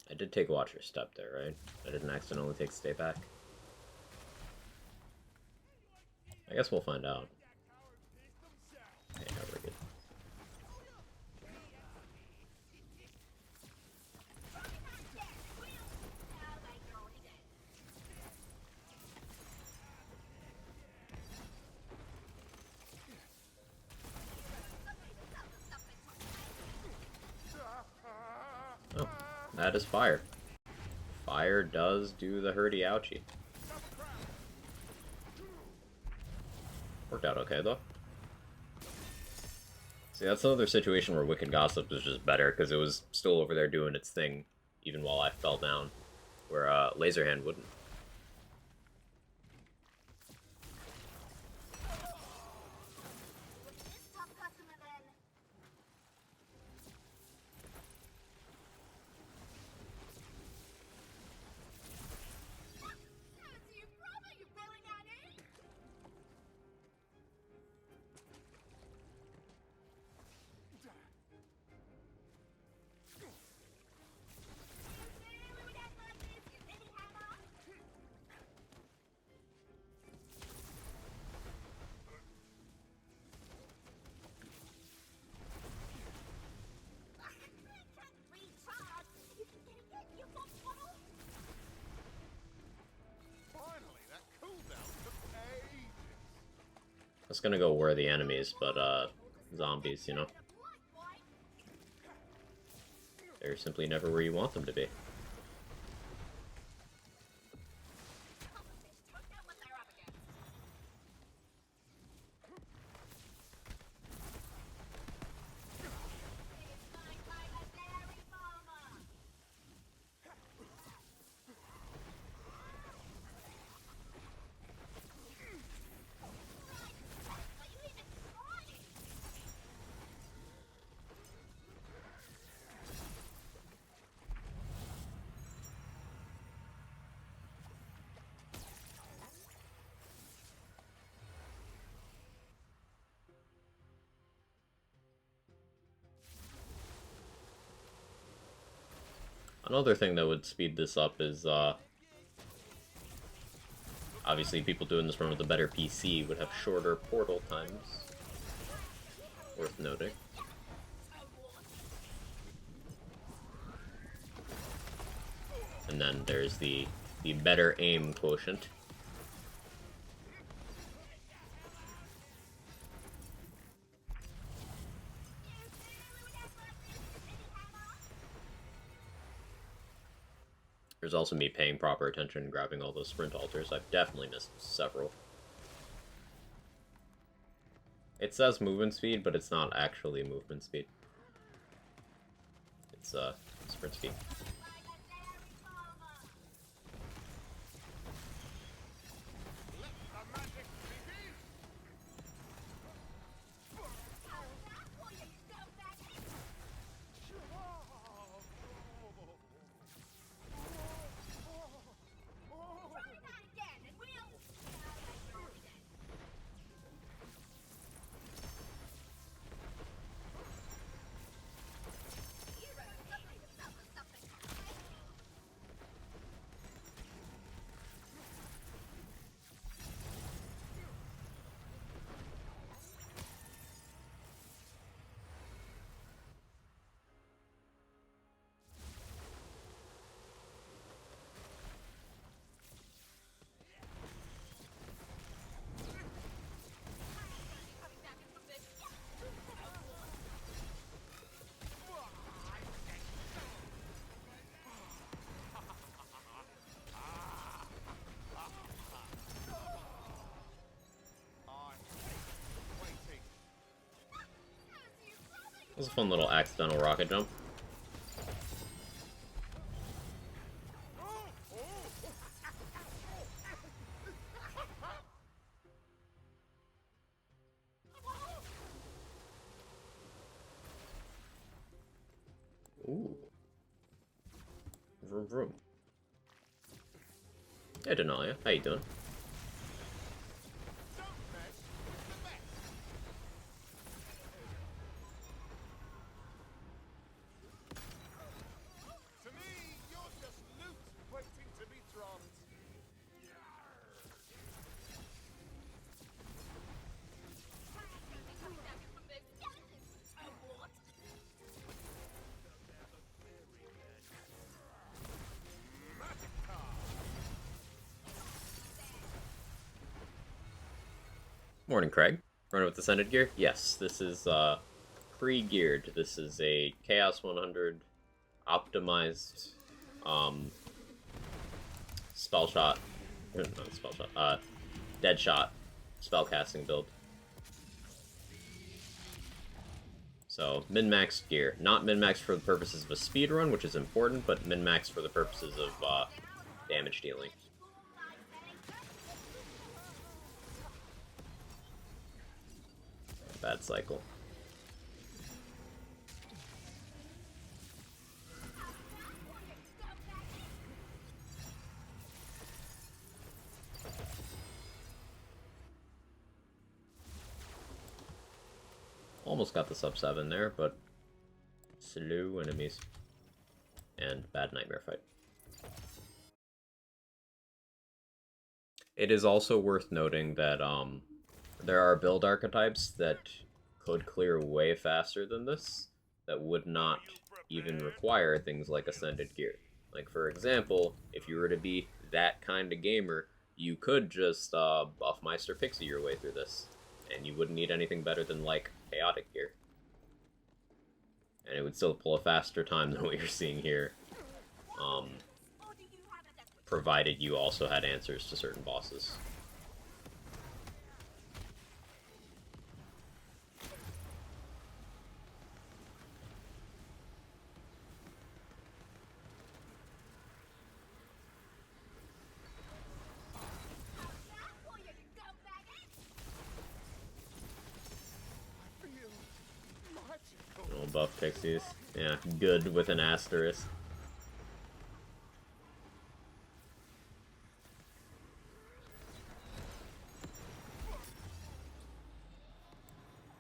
I did take Watcher Step there, right? I didn't accidentally take Stay Back. I guess we'll find out. Okay, no, we're good. Oh, that is fire. Fire does do the hurdy ouchie. Worked out okay, though. See, that's another situation where Wicked Gossip is just better, because it was still over there doing its thing, even while I fell down, where Laserhand wouldn't. was gonna go where the enemies, but zombies, you know. They're simply never where you want them to be. Another thing that would speed this up is, obviously people doing this run with a better PC would have shorter portal times. Worth noting. And then there's the better aim quotient. There's also me paying proper attention and grabbing all those sprint altars. I've definitely missed several. It says movement speed, but it's not actually movement speed. It's sprint speed. That was a fun little accidental rocket jump. Ooh. Vroom vroom. Hey Denalia, how you doing? To me, you're just loot waiting to be dropped. Morning, Craig. Running with Ascended gear? Yes, this is pre-geared. This is a Chaos 100 optimized spell shot. Not spell shot. Dead shot spellcasting build. So min-max gear, not min-max for the purposes of a speed run, which is important, but min-max for the purposes of damage dealing. Bad cycle. Almost got the sub 7 there, but slow enemies. And bad nightmare fight. It is also worth noting that there are build archetypes that could clear way faster than this, that would not even require things like Ascended gear. Like, for example, if you were to be that kind of gamer, you could just Buffmeister Pixie your way through this. and you wouldn't need anything better than, like, chaotic gear. And it would still pull a faster time than what you're seeing here. Provided you also had answers to certain bosses. Little buff pixies. Yeah, good with an asterisk.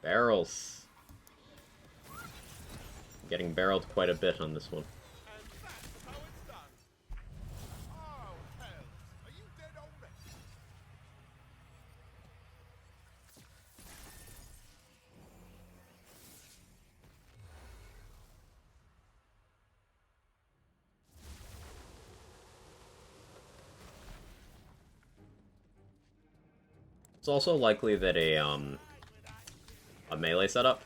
Barrels. Getting barreled quite a bit on this one. And that's how it's done. Oh, hell. Are you dead already? It's also likely that a melee setup,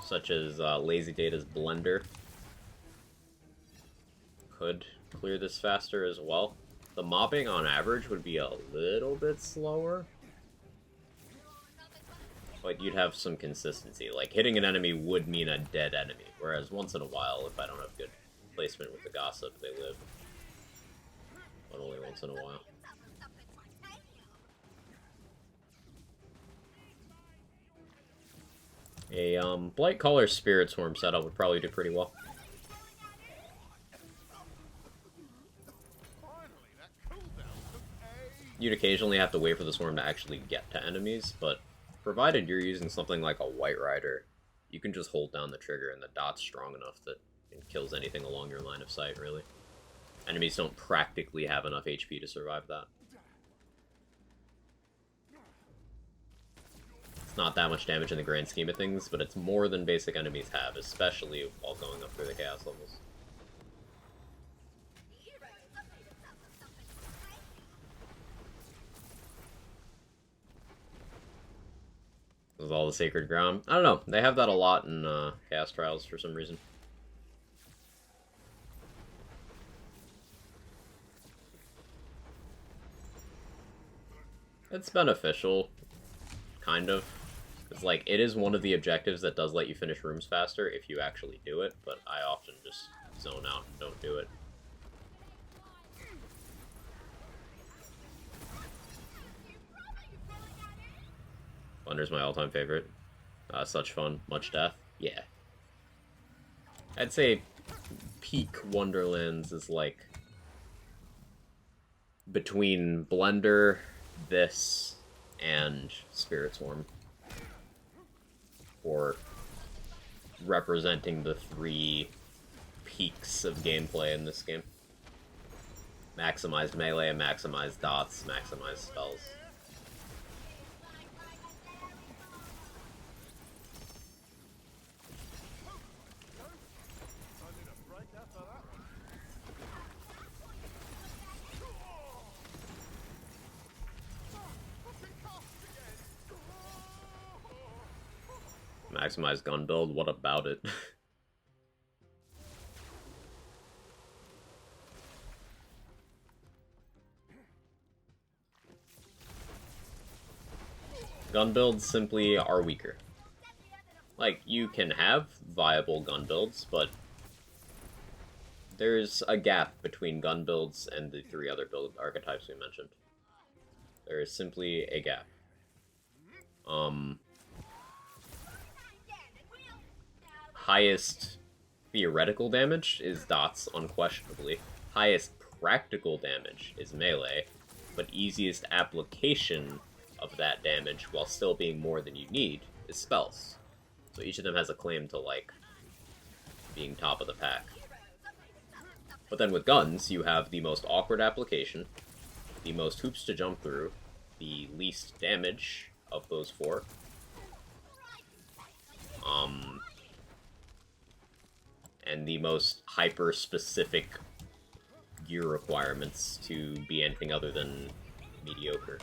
such as Lazy Data's Blender, could clear this faster as well. The mobbing on average would be a little bit slower, but you'd have some consistency. Like, hitting an enemy would mean a dead enemy, whereas once in a while, if I don't have good placement with the Gossip, they live. But only once in a while. A Blight Caller Spirit Swarm setup would probably do pretty well. You'd occasionally have to wait for the swarm to actually get to enemies, but provided you're using something like a White Rider, you can just hold down the trigger and the dot's strong enough that it kills anything along your line of sight, really. Enemies don't practically have enough HP to survive that. It's not that much damage in the grand scheme of things, but it's more than basic enemies have, especially while going up through the chaos levels. With all the sacred ground. I don't know, they have that a lot in Chaos Trials for some reason. It's beneficial, kind of. It's like, it is one of the objectives that does let you finish rooms faster if you actually do it, but I often just zone out and don't do it. Blunder's my all-time favorite. Such fun. Much death. Yeah. I'd say peak Wonderlands is like between Blender, this, and Spirit Swarm. Or representing the three peaks of gameplay in this game. Maximized melee, maximized dots, maximized spells. Maximized gun build, what about it? Gun builds simply are weaker. Like, you can have viable gun builds, but there's a gap between gun builds and the three other build archetypes we mentioned. There is simply a gap. Highest theoretical damage is dots, unquestionably. Highest practical damage is melee, but easiest application of that damage, while still being more than you need, is spells. So each of them has a claim to, like, being top of the pack. But then with guns, you have the most awkward application, the most hoops to jump through, the least damage of those four. And the most hyper-specific gear requirements to be anything other than mediocre.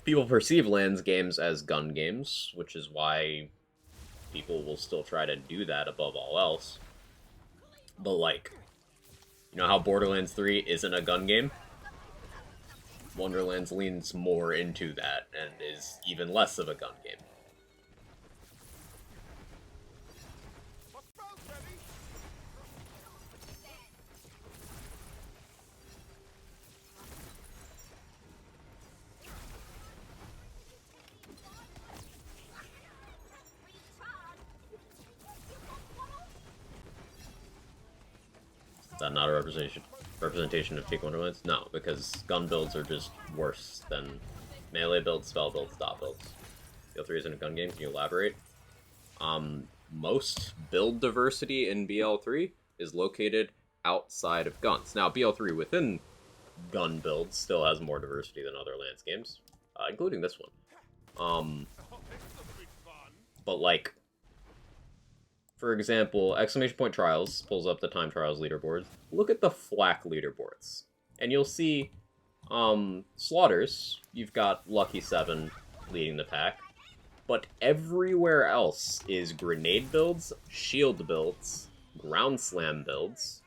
people perceive lands games as gun games, which is why people will still try to do that above all else. But, like, you know how Borderlands 3 isn't a gun game? Wonderlands leans more into that and is even less of a gun game. Is that not a representation of Peak Wonderlands? No, because gun builds are just worse than melee builds, spell builds, dot builds. BL3 isn't a gun game. Can you elaborate? Most build diversity in BL3 is located outside of guns. Now, BL3 within gun builds still has more diversity than other Lance games, including this one. But, like, for example, exclamation point trials pulls up the time trials leaderboards. Look at the flak leaderboards, and you'll see slaughters. You've got Lucky 7 leading the pack, but everywhere else is grenade builds, shield builds, ground slam builds,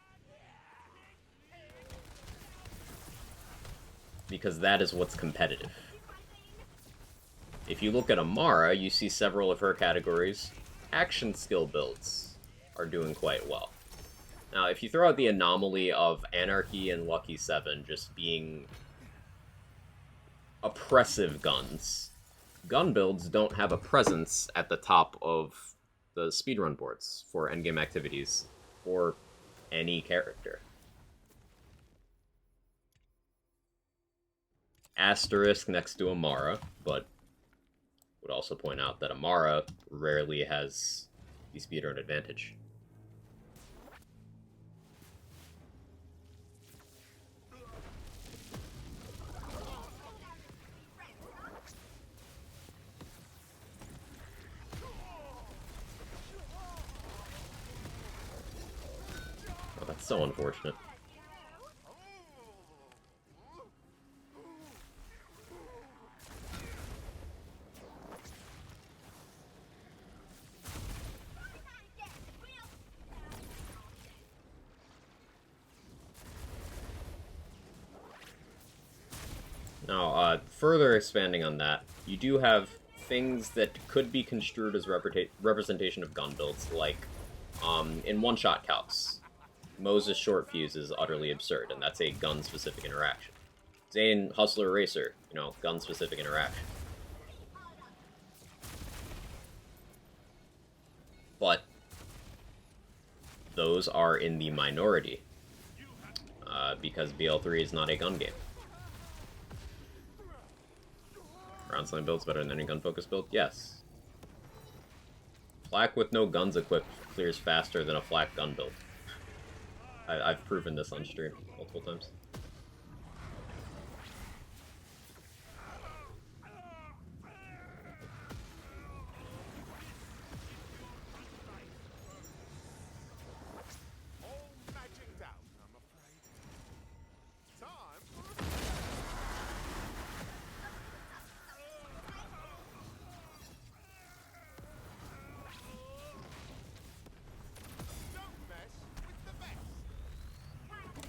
because that is what's competitive. If you look at Amara, you see several of her categories. Action skill builds are doing quite well. Now, if you throw out the anomaly of Anarchy and Lucky 7 just being oppressive guns, gun builds don't have a presence at the top of the speedrun boards for endgame activities for any character. Asterisk next to Amara, but would also point out that Amara rarely has the speedrun advantage. Oh, that's so unfortunate. Now, further expanding on that, you do have things that could be construed as representation of gun builds, like, in one-shot calcs. Moses' short fuse is utterly absurd, and that's a gun-specific interaction. Zane, Hustler, Racer, you know, gun-specific interaction. But those are in the minority, because BL3 is not a gun game. Ground slam build's better than any gun-focused build? Yes. Flak with no guns equipped clears faster than a flak gun build. I've proven this on stream multiple times.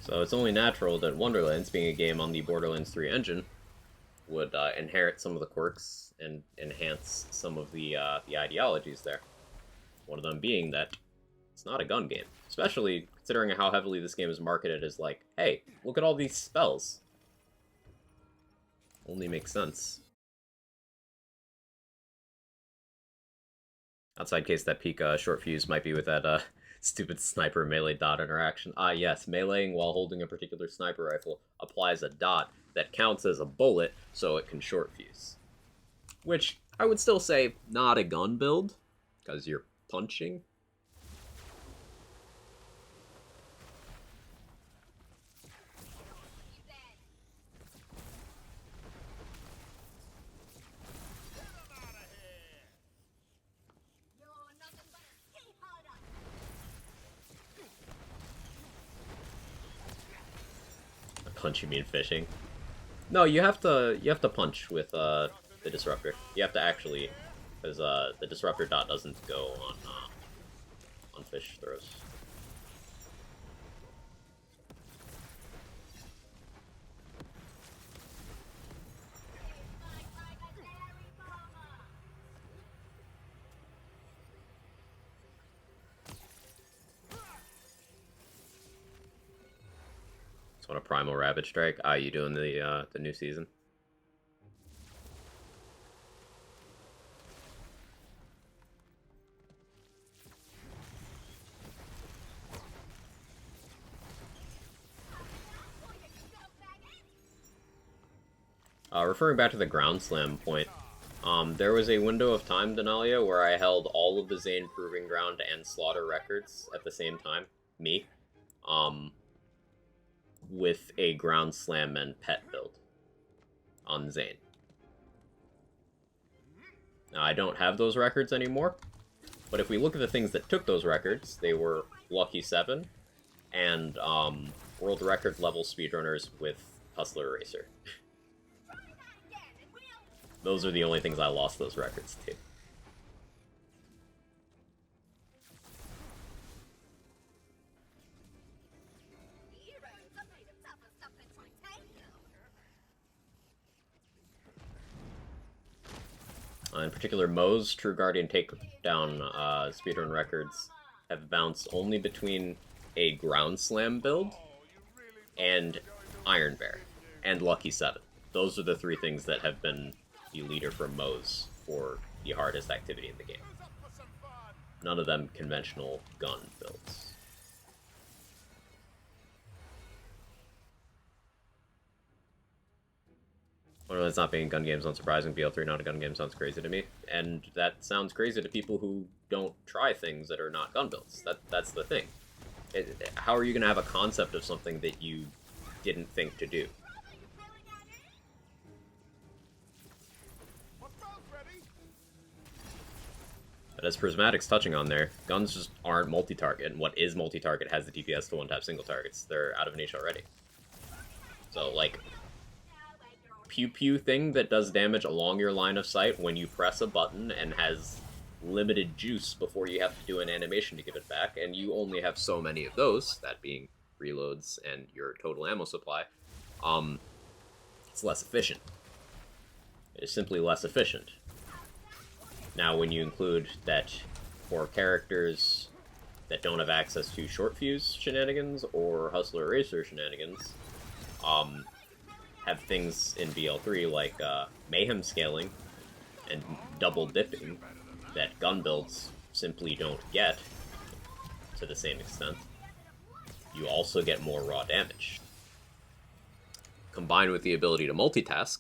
So it's only natural that Wonderlands, being a game on the Borderlands 3 engine, would inherit some of the quirks and enhance some of the ideologies there. One of them being that it's not a gun game, especially considering how heavily this game is marketed as like, hey, look at all these spells. Only makes sense. Outside case that peak short fuse might be with that stupid sniper melee dot interaction. Ah yes, meleeing while holding a particular sniper rifle applies a dot that counts as a bullet, so it can short fuse. Which, I would still say, not a gun build, because you're punching. Punch you mean fishing? No, you have to punch with the disruptor. You have to actually, because the disruptor dot doesn't go on fish throws. Just want a primal rabbit strike. Ah, you doing the new season? Referring back to the ground slam point, there was a window of time, Denalia, where I held all of the Zane Proving Ground and Slaughter records at the same time. Me. With a ground slam and pet build on Zane. Now, I don't have those records anymore, but if we look at the things that took those records, they were Lucky 7 and world record level speedrunners with Hustler Racer. Those are the only things I lost those records to. In particular, Moe's True Guardian Takedown speedrun records have bounced only between a Ground Slam build and Iron Bear and Lucky 7. Those are the three things that have been the leader for Moe's for the hardest activity in the game. None of them conventional gun builds. One of it's not being gun games unsurprising. BL3 not a gun game sounds crazy to me, and that sounds crazy to people who don't try things that are not gun builds. That's the thing. How are you going to have a concept of something that you didn't think to do? But as Prismatic's touching on there, guns just aren't multi-target, and what is multi-target has the DPS to one-tap single targets. They're out of niche already. So, like, pew-pew thing that does damage along your line of sight when you press a button and has limited juice before you have to do an animation to give it back, and you only have so many of those, that being reloads and your total ammo supply, it's less efficient. It is simply less efficient. Now, when you include that for characters that don't have access to short fuse shenanigans or Hustler Racer shenanigans, have things in BL3 like mayhem scaling and double dipping that gun builds simply don't get to the same extent. You also get more raw damage. Combined with the ability to multitask,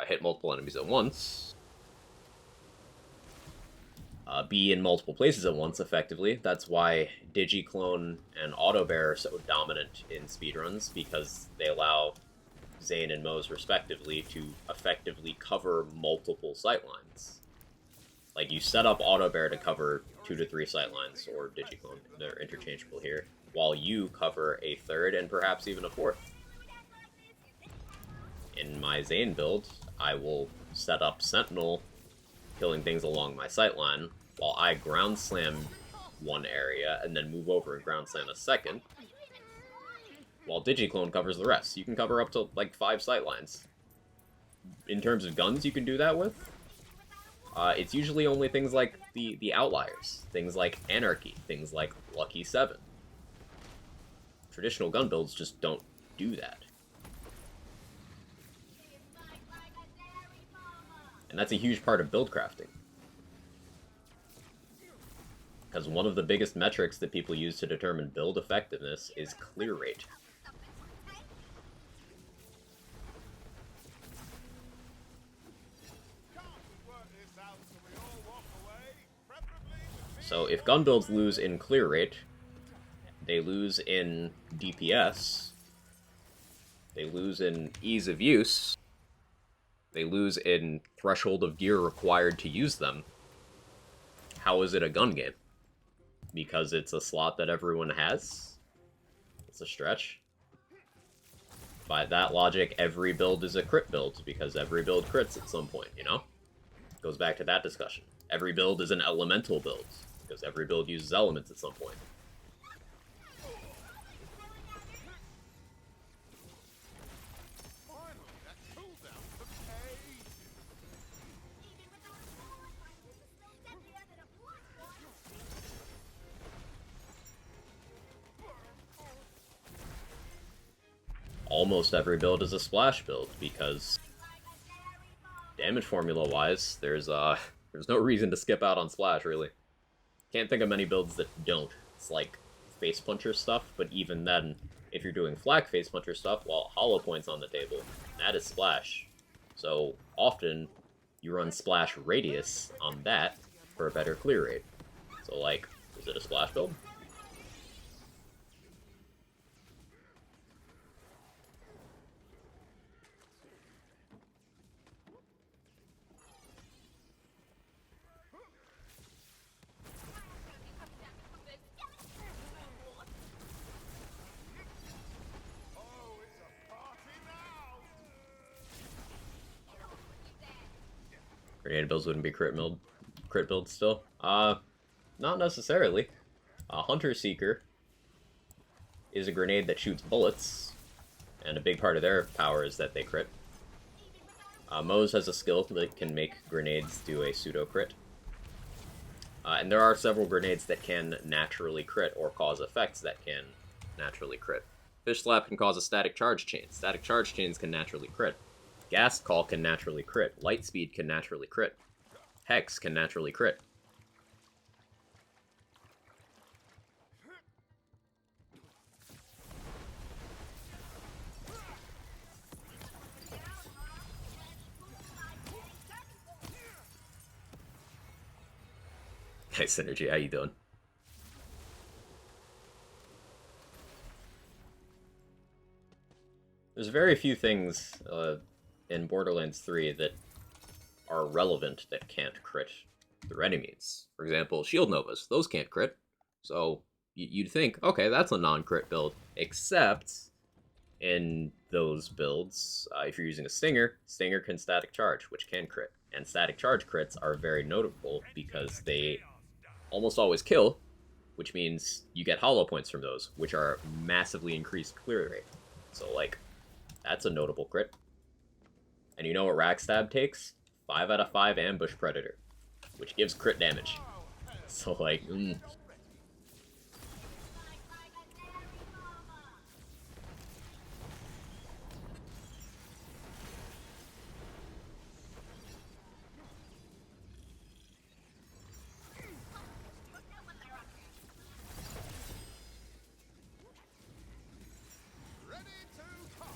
hit multiple enemies at once, be in multiple places at once effectively. That's why Digiclone and Autobear are so dominant in speedruns, because they allow Zane and Moe's respectively to effectively cover multiple sightlines. Like, you set up Autobear to cover 2 to 3 sightlines, or Digiclone, they're interchangeable here, while you cover a third and perhaps even a fourth. In my Zane build, I will set up Sentinel, killing things along my sightline, while I ground slam one area and then move over and ground slam a second, while Digiclone covers the rest. You can cover up to, like, 5 sightlines. In terms of guns you can do that with, it's usually only things like the outliers. Things like Anarchy, things like Lucky 7. Traditional gun builds just don't do that. And that's a huge part of build crafting. Because one of the biggest metrics that people use to determine build effectiveness is clear rate. So if gun builds lose in clear rate, they lose in DPS, they lose in ease of use, they lose in threshold of gear required to use them, how is it a gun game? Because it's a slot that everyone has? It's a stretch. by that logic, every build is a crit build, because every build crits at some point, you know? Goes back to that discussion. Every build is an elemental build, because every build uses elements at some point. Finally, that cooldown took ages. Almost every build is a splash build, because damage formula-wise, there's no reason to skip out on splash, really. Can't think of many builds that don't. It's like face puncher stuff, but even then, if you're doing flak face puncher stuff while hollow point's on the table, that is splash. So often, you run splash radius on that for a better clear rate. So like, is it a splash build? Oh, it's a party now! Grenade builds wouldn't be crit builds still? Not necessarily. Hunter Seeker is a grenade that shoots bullets, and a big part of their power is that they crit. Moze has a skill that can make grenades do a pseudo-crit. And there are several grenades that can naturally crit, or cause effects that can naturally crit. Fish Slap can cause a static charge chain. Static charge chains can naturally crit. Gas Call can naturally crit. Lightspeed can naturally crit. Hex can naturally crit. Hey, Synergy, how you doing? There's very few things in Borderlands 3 that are relevant that can't crit their enemies. For example, Shield Novas. Those can't crit. So you'd think, okay, that's a non-crit build. Except in those builds, if you're using a Stinger, Stinger can static charge, which can crit. And static charge crits are very notable because they almost always kill, which means you get hollow points from those, which are massively increased clear rate. So, like, that's a notable crit. And you know what Rackstab takes? 5 out of 5 Ambush Predator, which gives crit damage. So, like, Ready to pop!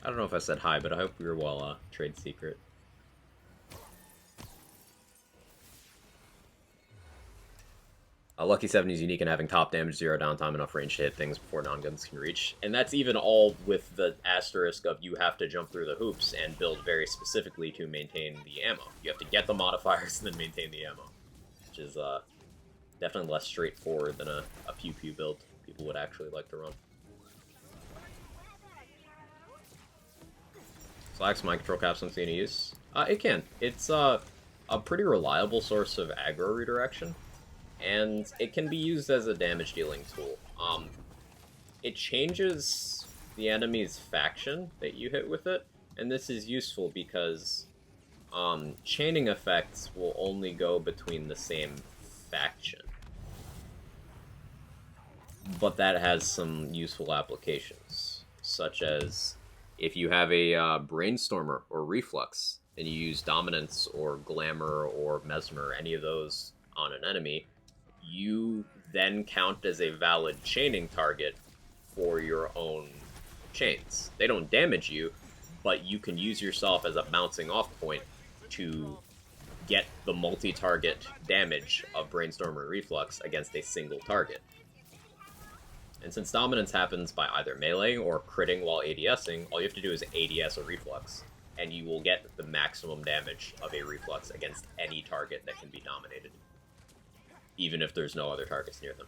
I don't know if I said hi, but I hope we were well, trade secret. Lucky 70 is unique in having top damage, 0 downtime, enough range to hit things before non-guns can reach. And that's even all with the asterisk of you have to jump through the hoops and build very specifically to maintain the ammo. You have to get the modifiers and then maintain the ammo. Which is definitely less straightforward than a pew-pew build people would actually like to run. Slack's mind control cap something to use? It can. It's a pretty reliable source of aggro redirection. And it can be used as a damage dealing tool. It changes the enemy's faction that you hit with it, and this is useful because chaining effects will only go between the same faction. But that has some useful applications, such as if you have a Brainstormer or Reflux, and you use Dominance or Glamour or Mesmer, any of those on an enemy, you then count as a valid chaining target for your own chains. They don't damage you, but you can use yourself as a bouncing off point to get the multi-target damage of Brainstorm or Reflux against a single target. And since dominance happens by either melee or critting while ADSing, all you have to do is ADS a reflux, and you will get the maximum damage of a reflux against any target that can be dominated, even if there's no other targets near them.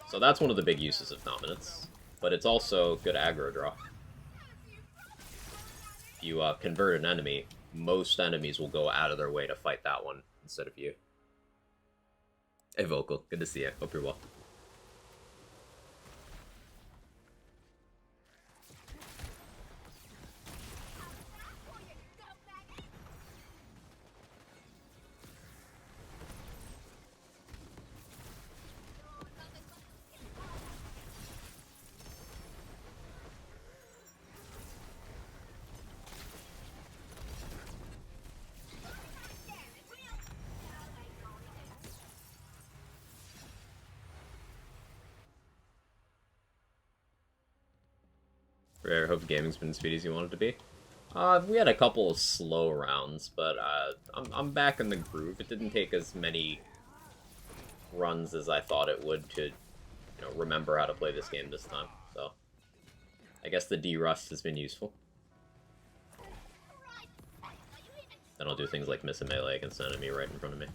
So that's one of the big uses of dominance, but it's also good aggro draw. If you convert an enemy, most enemies will go out of their way to fight that one instead of you. Hey Vocal, good to see you. Hope you're well. Rare, hope gaming's been as speedy as you want it to be. We had a couple of slow rounds, but I'm back in the groove. It didn't take as many runs as I thought it would to, remember how to play this game this time. So, I guess the D-Rust has been useful. Then I'll do things like miss a melee against an enemy right in front of me.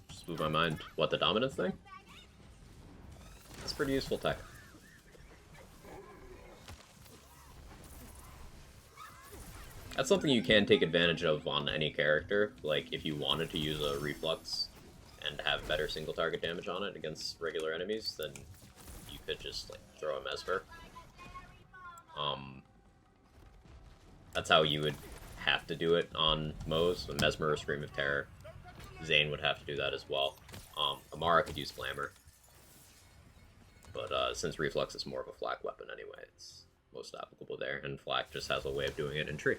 Just blew my mind. What, the dominance thing? It's pretty useful tech. That's something you can take advantage of on any character. Like, if you wanted to use a reflux and have better single target damage on it against regular enemies, then you could just, like, throw a Mesmer. That's how you would have to do it on Moe's. A Mesmer or Scream of Terror. Zane would have to do that as well. Amara could use Glamour. But since Reflux is more of a flak weapon anyway, it's most applicable there, and flak just has a way of doing it in Tree.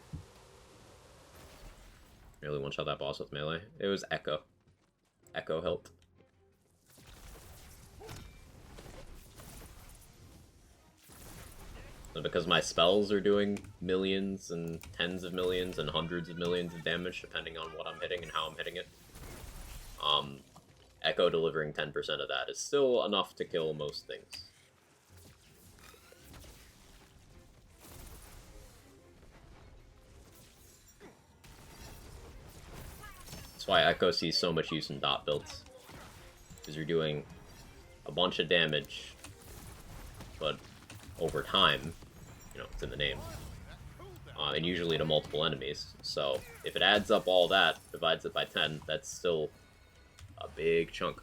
Nearly one-shot that boss with melee. It was Echo. Echo helped. So because my spells are doing millions and tens of millions and hundreds of millions of damage, depending on what I'm hitting and how I'm hitting it, Echo delivering 10% of that is still enough to kill most things. That's why Echo sees so much use in dot builds. Because you're doing a bunch of damage, but over time, it's in the name, and usually to multiple enemies. So if it adds up all that, divides it by 10, that's still a big chunk.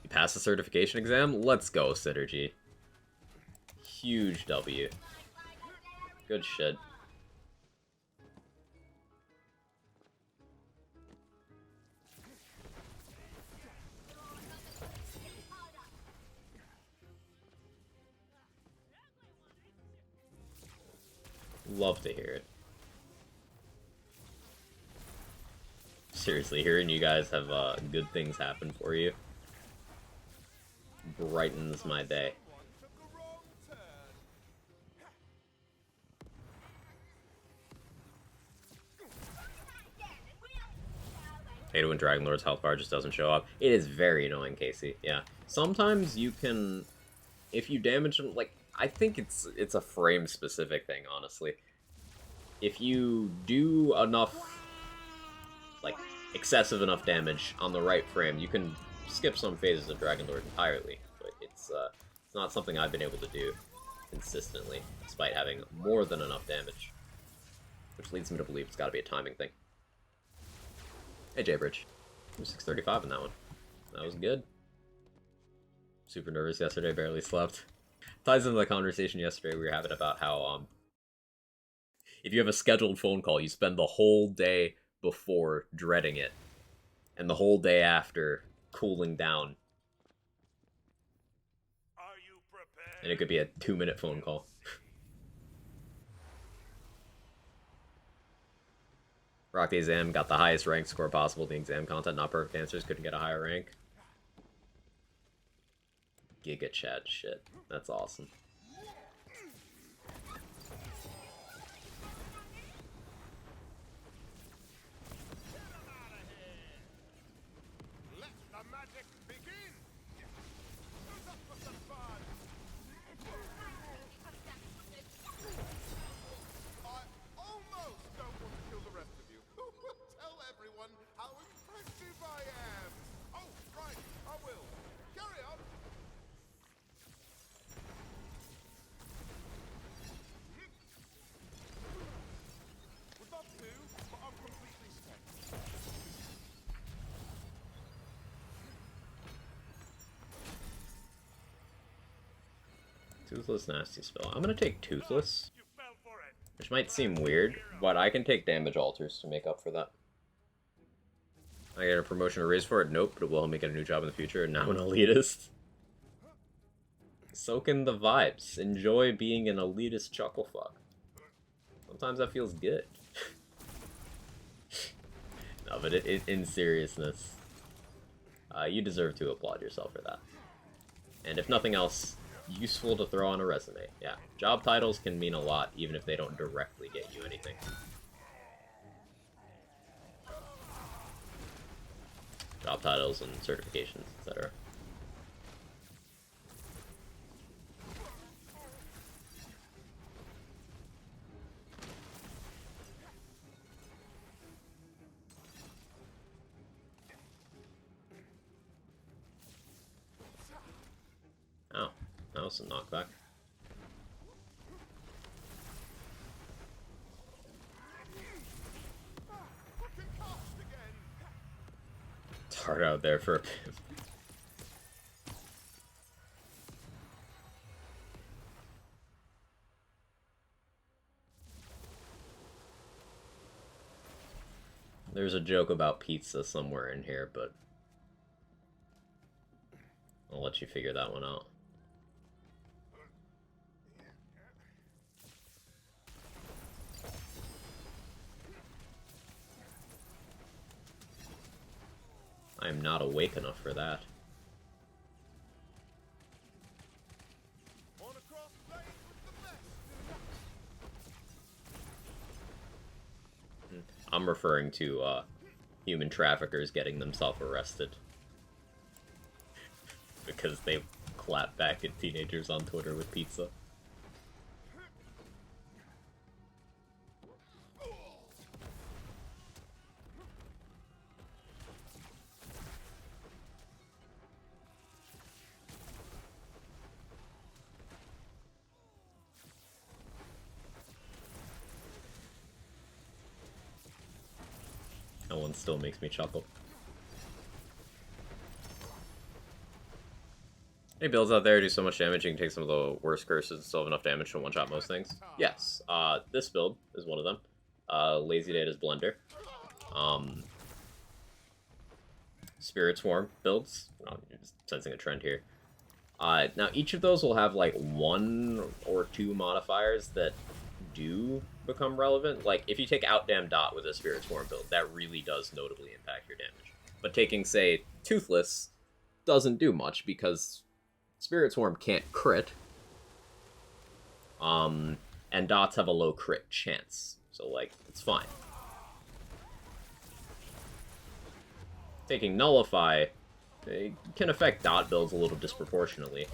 You pass the certification exam? Let's go, Synergy. Huge W. Good shit. Love to hear it. Seriously, hearing you guys have good things happen for you brightens my day. I hate it when Dragon Lord's health bar just doesn't show up. It is very annoying, Casey. Yeah. Sometimes you can, if you damage them, like, I think it's a frame-specific thing, honestly. If you do enough, like, excessive enough damage on the right frame, you can skip some phases of Dragon Lord entirely. But it's not something I've been able to do consistently, despite having more than enough damage. Which leads me to believe it's gotta be a timing thing. Hey, J-Bridge. 635 in that one. That was good. Super nervous yesterday, barely slept. Ties into the conversation yesterday we were having about how, if you have a scheduled phone call, you spend the whole day before dreading it, and the whole day after cooling down. Are you prepared? And it could be a 2-minute phone call. Rock the exam, got the highest rank score possible in the exam content, not perfect answers, couldn't get a higher rank. Giga Chad shit. That's awesome. Toothless Nasty Spell. I'm gonna take Toothless, You fell for it. which might seem weird, but I can take damage alters to make up for that. I get a promotion or raise for it? Nope, but it will help me get a new job in the future, and now an elitist. Soak in the vibes. Enjoy being an elitist chucklefuck. Sometimes that feels good. No, but in seriousness, you deserve to applaud yourself for that. And if nothing else, useful to throw on a resume. Yeah, job titles can mean a lot, even if they don't directly get you anything. Job titles and certifications, etc. Oh, that was some knockback. It's hard out there for a pimp. There's a joke about pizza somewhere in here, but I'll let you figure that one out. I am not awake enough for that. On across blade with the best. I'm referring to human traffickers getting themselves arrested because they clap back at teenagers on Twitter with pizza. That one still makes me chuckle. Any builds out there do so much damage you can take some of the worst curses and still have enough damage to one-shot most things? Yes. This build is one of them. Lazy Data's Blender. Spirit Swarm builds. Oh, you're just sensing a trend here. Now, each of those will have, like, 1 or 2 modifiers that do become relevant. Like, if you take out Damn Dot with a Spirit Swarm build, that really does notably impact your damage. But taking, say, Toothless doesn't do much because Spirit Swarm can't crit. And dots have a low crit chance. So, like, it's fine. Taking Nullify, it can affect dot builds a little disproportionately.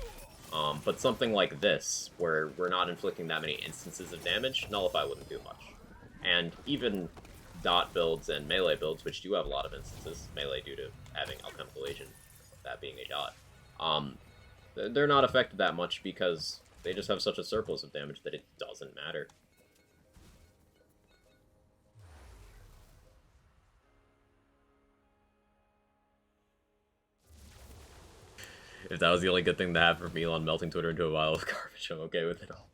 But something like this, where we're not inflicting that many instances of damage, Nullify wouldn't do much. And even dot builds and melee builds, which do have a lot of instances, melee due to having alchemical agent, that being a dot, they're not affected that much because they just have such a surplus of damage that it doesn't matter. If that was the only good thing to have for Elon melting Twitter into a pile of garbage, I'm okay with it all.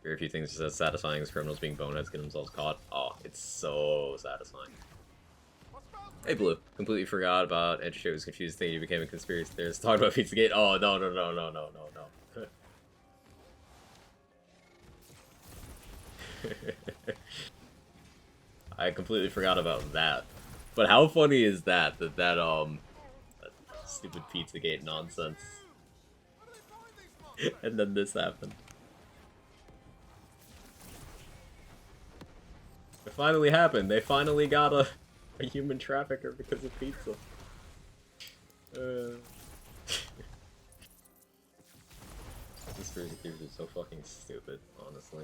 Very few things as satisfying as criminals being boneheads get themselves caught. Oh, it's so satisfying. Hey Blue, completely forgot about Edge was confused thinking you became a conspiracy theorist. Talk about Pizzagate. Oh, no. I completely forgot about that. But how funny is that that stupid Pizzagate nonsense. And then this happened. It finally happened. They finally got a human trafficker because of pizza. Conspiracy theories are so fucking stupid, honestly.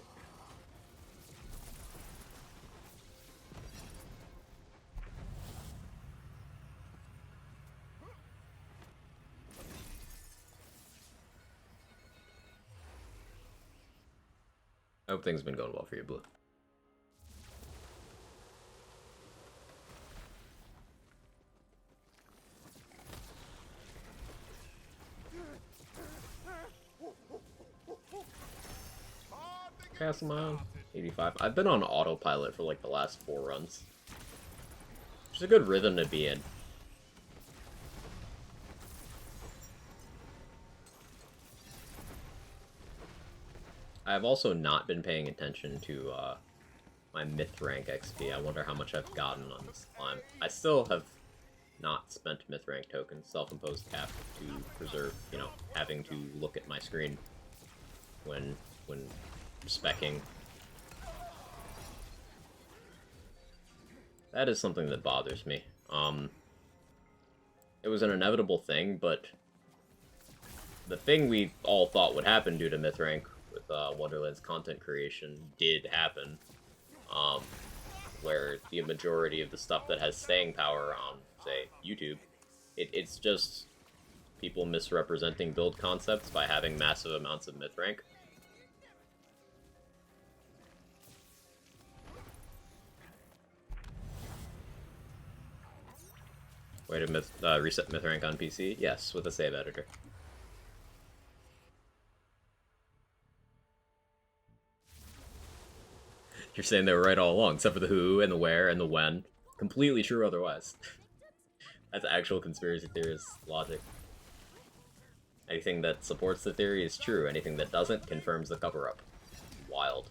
I hope things have been going well for you, Blue. castle am I on? 85. I've been on autopilot for like the last 4 runs. Which is a good rhythm to be in. I've also not been paying attention to my myth rank XP. I wonder how much I've gotten on this climb. I still have not spent myth rank tokens, self-imposed cap, to preserve, you know, having to look at my screen when speccing. That is something that bothers me. It was an inevitable thing, but the thing we all thought would happen due to myth rank with Wonderland's content creation did happen, where the majority of the stuff that has staying power on, say, YouTube, it's just people misrepresenting build concepts by having massive amounts of myth rank. Way to reset myth rank on PC? Yes, with a save editor. You're saying they were right all along, except for the who and the where and the when. Completely true otherwise. That's actual conspiracy theorist logic. Anything that supports the theory is true. Anything that doesn't confirms the cover-up. Wild.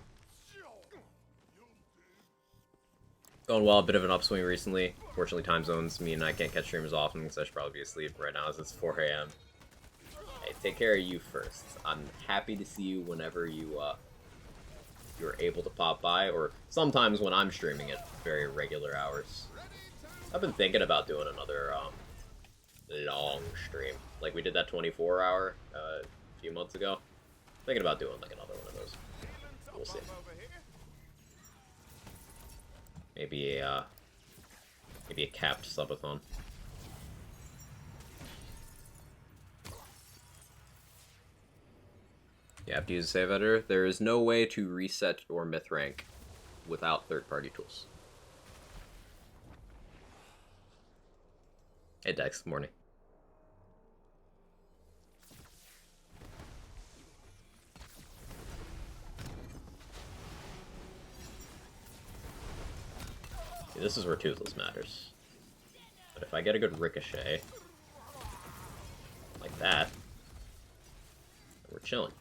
Going well, a bit of an upswing recently. Fortunately, time zones mean I can't catch streams often, because I should probably be asleep right now as it's 4 AM. Hey, take care of you first. I'm happy to see you whenever you're able to pop by, or sometimes when I'm streaming at very regular hours. I've been thinking about doing another long stream. Like we did that 24-hour a few months ago. Thinking about doing like another one of those. We'll see. Maybe a capped subathon. You have to use a save editor. There is no way to reset your myth rank without third-party tools. Hey Dex, good morning. See, this is where Toothless matters. But if I get a good ricochet, like that, we're chilling.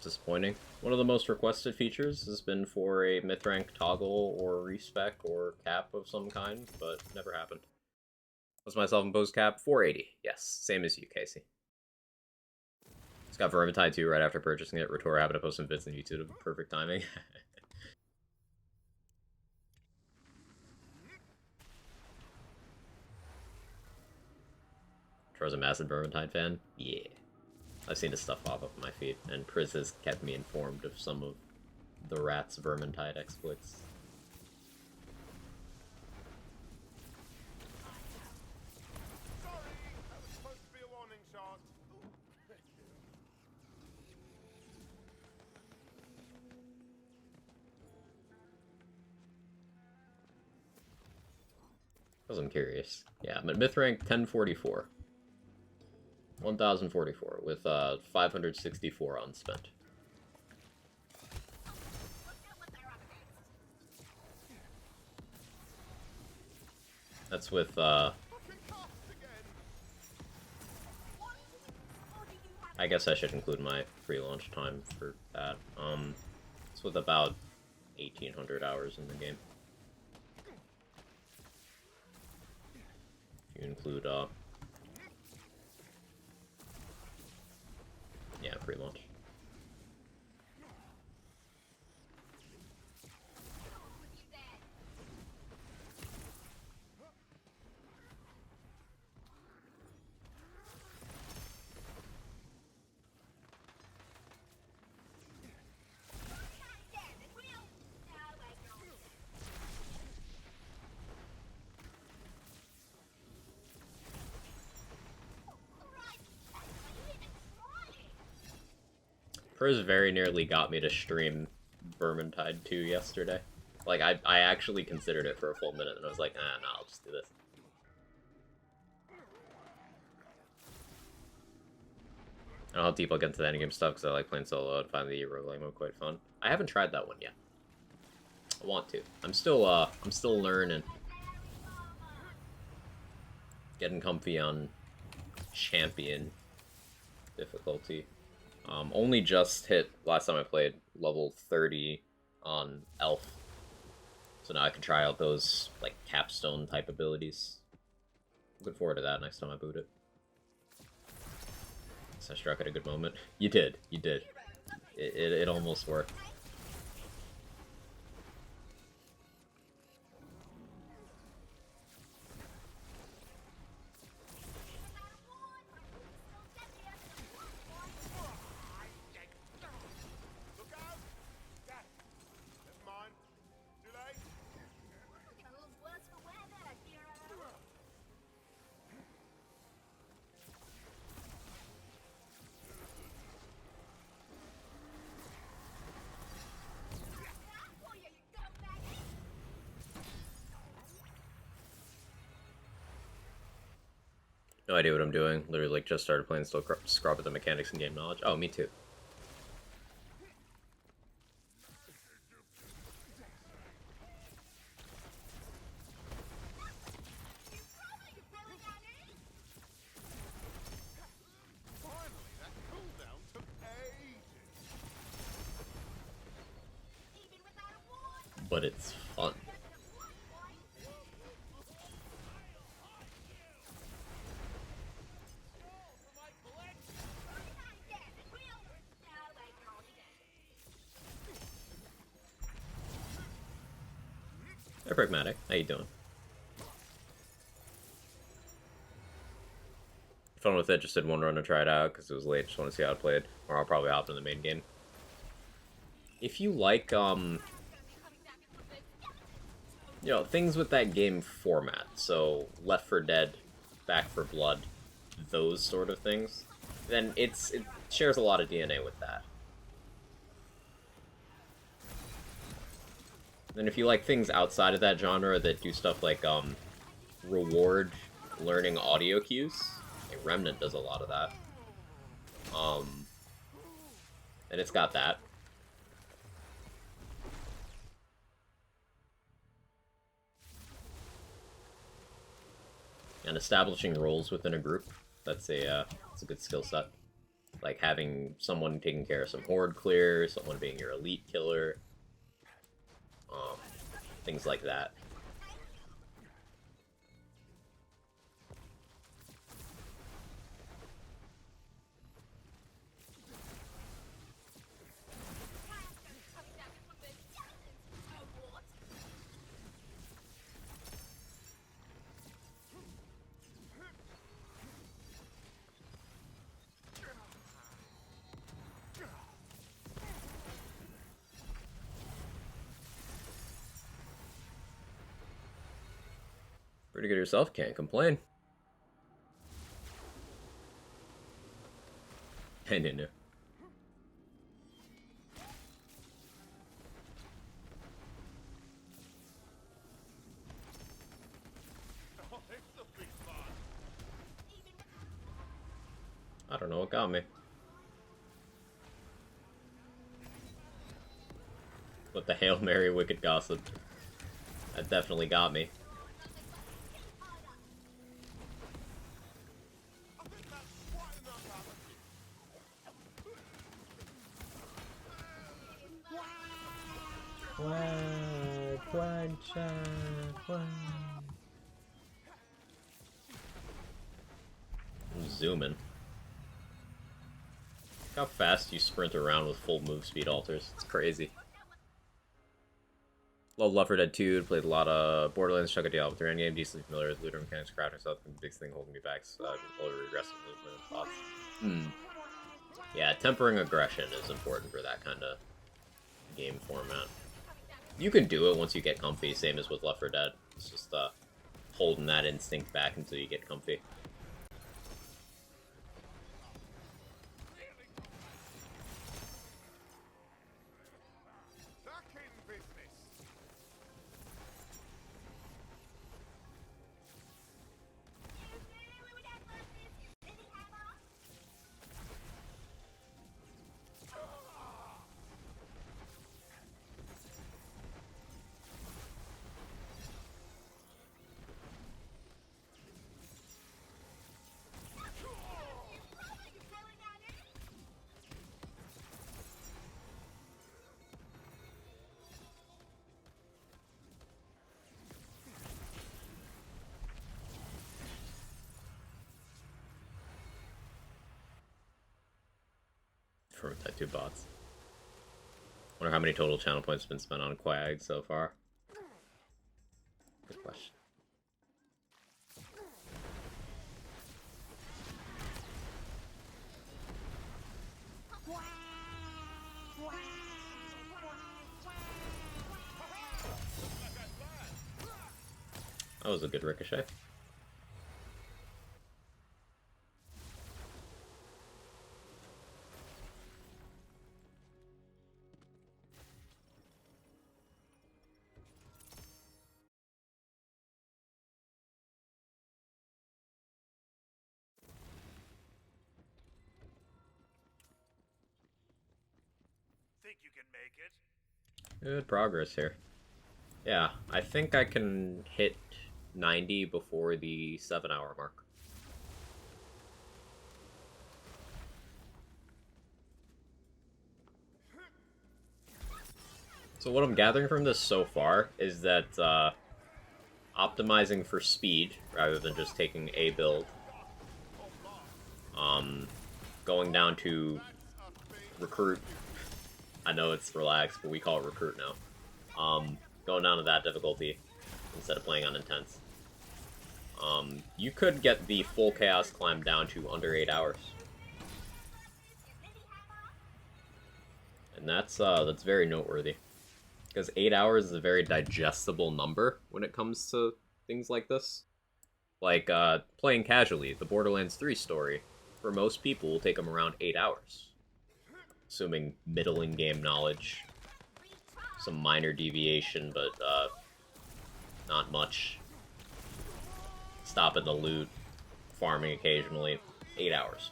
Disappointing. One of the most requested features has been for a myth rank toggle or respec or cap of some kind, but never happened. What's my self-imposed cap? 480. Yes, same as you, Casey. It's got Vermintide 2 right after purchasing it. Retor happened to post some bits on YouTube of perfect timing. Troy's a massive Vermintide fan? Yeah. I've seen his stuff pop up on my feed, and Priz has kept me informed of some of the rat's Vermintide exploits. Sorry, that was supposed to be a warning shot. Because I'm curious. Yeah, but myth rank 1044. 1044 with 564 unspent. That's with I guess I should include my pre-launch time for that. It's with about 1800 hours in the game. If you include yeah, pre-launch. Pers very nearly got me to stream Vermintide 2 yesterday. Like, I actually considered it for a full minute, and I was like, ah, no, I'll just do this. I don't know how deep I'll get into the endgame stuff, because I like playing solo and find the roguelike mode quite fun. I haven't tried that one yet. I want to. I'm still learning. Getting comfy on champion difficulty. Only just hit, last time I played, level 30 on Elf. So now I can try out those, like, capstone type abilities. Looking forward to that next time I boot it. So I struck at a good moment. You did. You did. It almost worked. Look out! Dad, never mind. Too late. No idea what I'm doing. Literally, like, just started playing, still scrub at the mechanics and game knowledge. Oh, me too. Finally, that cooldown took ages. But it's fun. Hey, Pragmatic. How you doing? Fun with it. Just did one run to try it out because it was late. Just want to see how it played. Or I'll probably hop in the main game. If you like, you know, things with that game format, so Left 4 Dead, Back 4 Blood, those sort of things, then it shares a lot of DNA with that. Then if you like things outside of that genre that do stuff like reward learning audio cues, like Remnant does a lot of that. And it's got that. And establishing roles within a group, that's it's a good skill set. Like having someone taking care of some horde clear, someone being your elite killer, things like that. Pretty good yourself, can't complain. I knew. Oh, this'll be fun. I don't know what got me. But the Hail Mary Wicked Gossip, that definitely got me. I think that's quite enough out of I'm zooming. Look how fast you sprint around with full move speed alters. It's crazy. Love Left 4 Dead 2, played a lot of Borderlands, Chuck a Diablo 3 endgame, decently familiar with looter mechanics, crafting stuff, and the biggest thing holding me back is over aggressive movement and thoughts. Yeah, tempering aggression is important for that kind of game format. You can do it once you get comfy, same as with Left 4 Dead. It's just holding that instinct back until you get comfy. from Type 2 bots. Wonder how many total channel points have been spent on Quag so far. Good question. That was a good ricochet. Think you can make it? Good progress here. Yeah, I think I can hit 90 before the 7-hour mark. So what I'm gathering from this so far is that optimizing for speed rather than just taking a build, going down to recruit. I know it's relaxed, but we call it recruit now. Going down to that difficulty instead of playing on intense. You could get the full chaos climb down to under 8 hours. And that's very noteworthy. Because 8 hours is a very digestible number when it comes to things like this. Like, playing casually, the Borderlands 3 story, for most people, will take them around 8 hours. Assuming middling game knowledge, some minor deviation, but, not much. Stop at the loot, farming occasionally, 8 hours.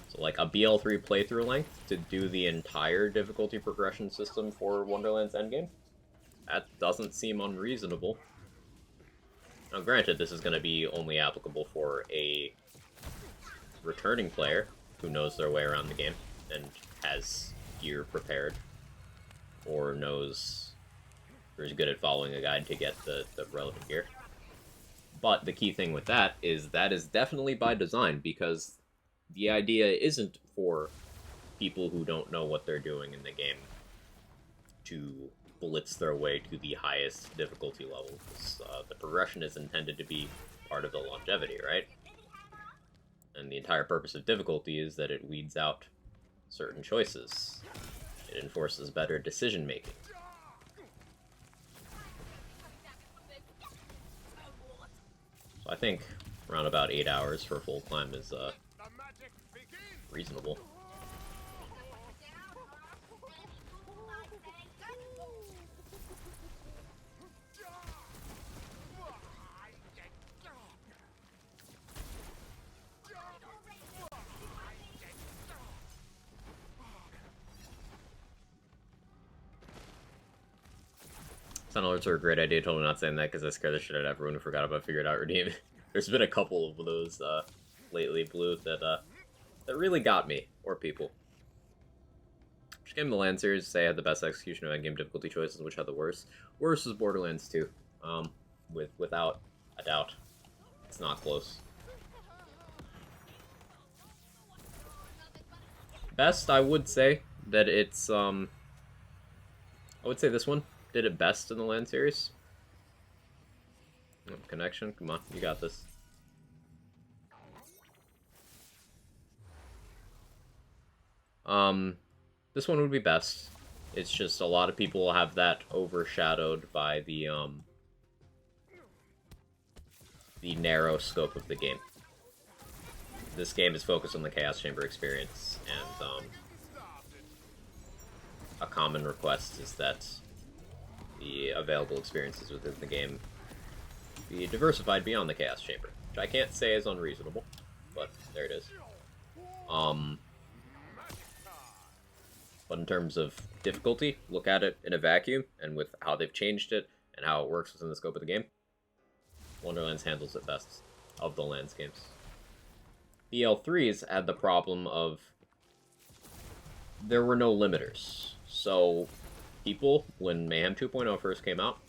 So like a BL3 playthrough length to do the entire difficulty progression system for Wonderland's Endgame? That doesn't seem unreasonable. Now granted, this is going to be only applicable for a returning player who knows their way around the game and has gear prepared, or knows, or is good at following a guide to get the relevant gear. But the key thing with that is definitely by design, because the idea isn't for people who don't know what they're doing in the game to blitz their way to the highest difficulty levels. The progression is intended to be part of the longevity, right? And the entire purpose of difficulty is that it weeds out certain choices. It enforces better decision-making. So I think around about 8 hours for a full climb is reasonable. Sun alerts are a great idea. Totally not saying that because I scared the shit out of everyone who forgot about Figured Out Redeem. There's been a couple of those lately, Blue, that really got me, or people. Which game in the Land series say had the best execution of endgame difficulty choices, which had the worst? Worst was Borderlands 2. Without a doubt. It's not close. Best, I would say that it's, I would say this one did it best in the Land series. Oh, connection, come on, you got this. This one would be best. It's just a lot of people have that overshadowed by the narrow scope of the game. This game is focused on the Chaos Chamber experience, and a common request is that the available experiences within the game be diversified beyond the Chaos Chamber, which I can't say is unreasonable, but there it is. But in terms of difficulty, look at it in a vacuum, and with how they've changed it, and how it works within the scope of the game, Wonderlands handles it best of the Lands games. BL3s had the problem of there were no limiters. So people, when Mayhem 2.0 first came out,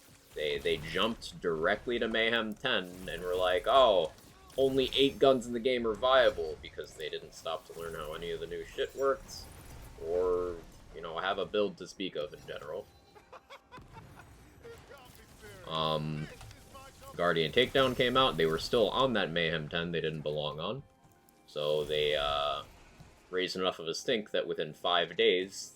They jumped directly to Mayhem 10 and were like, oh, only 8 guns in the game are viable, because they didn't stop to learn how any of the new shit worked, or, you know, have a build to speak of in general. Guardian Takedown came out, they were still on that Mayhem 10 they didn't belong on, so they, raised enough of a stink that within 5 days,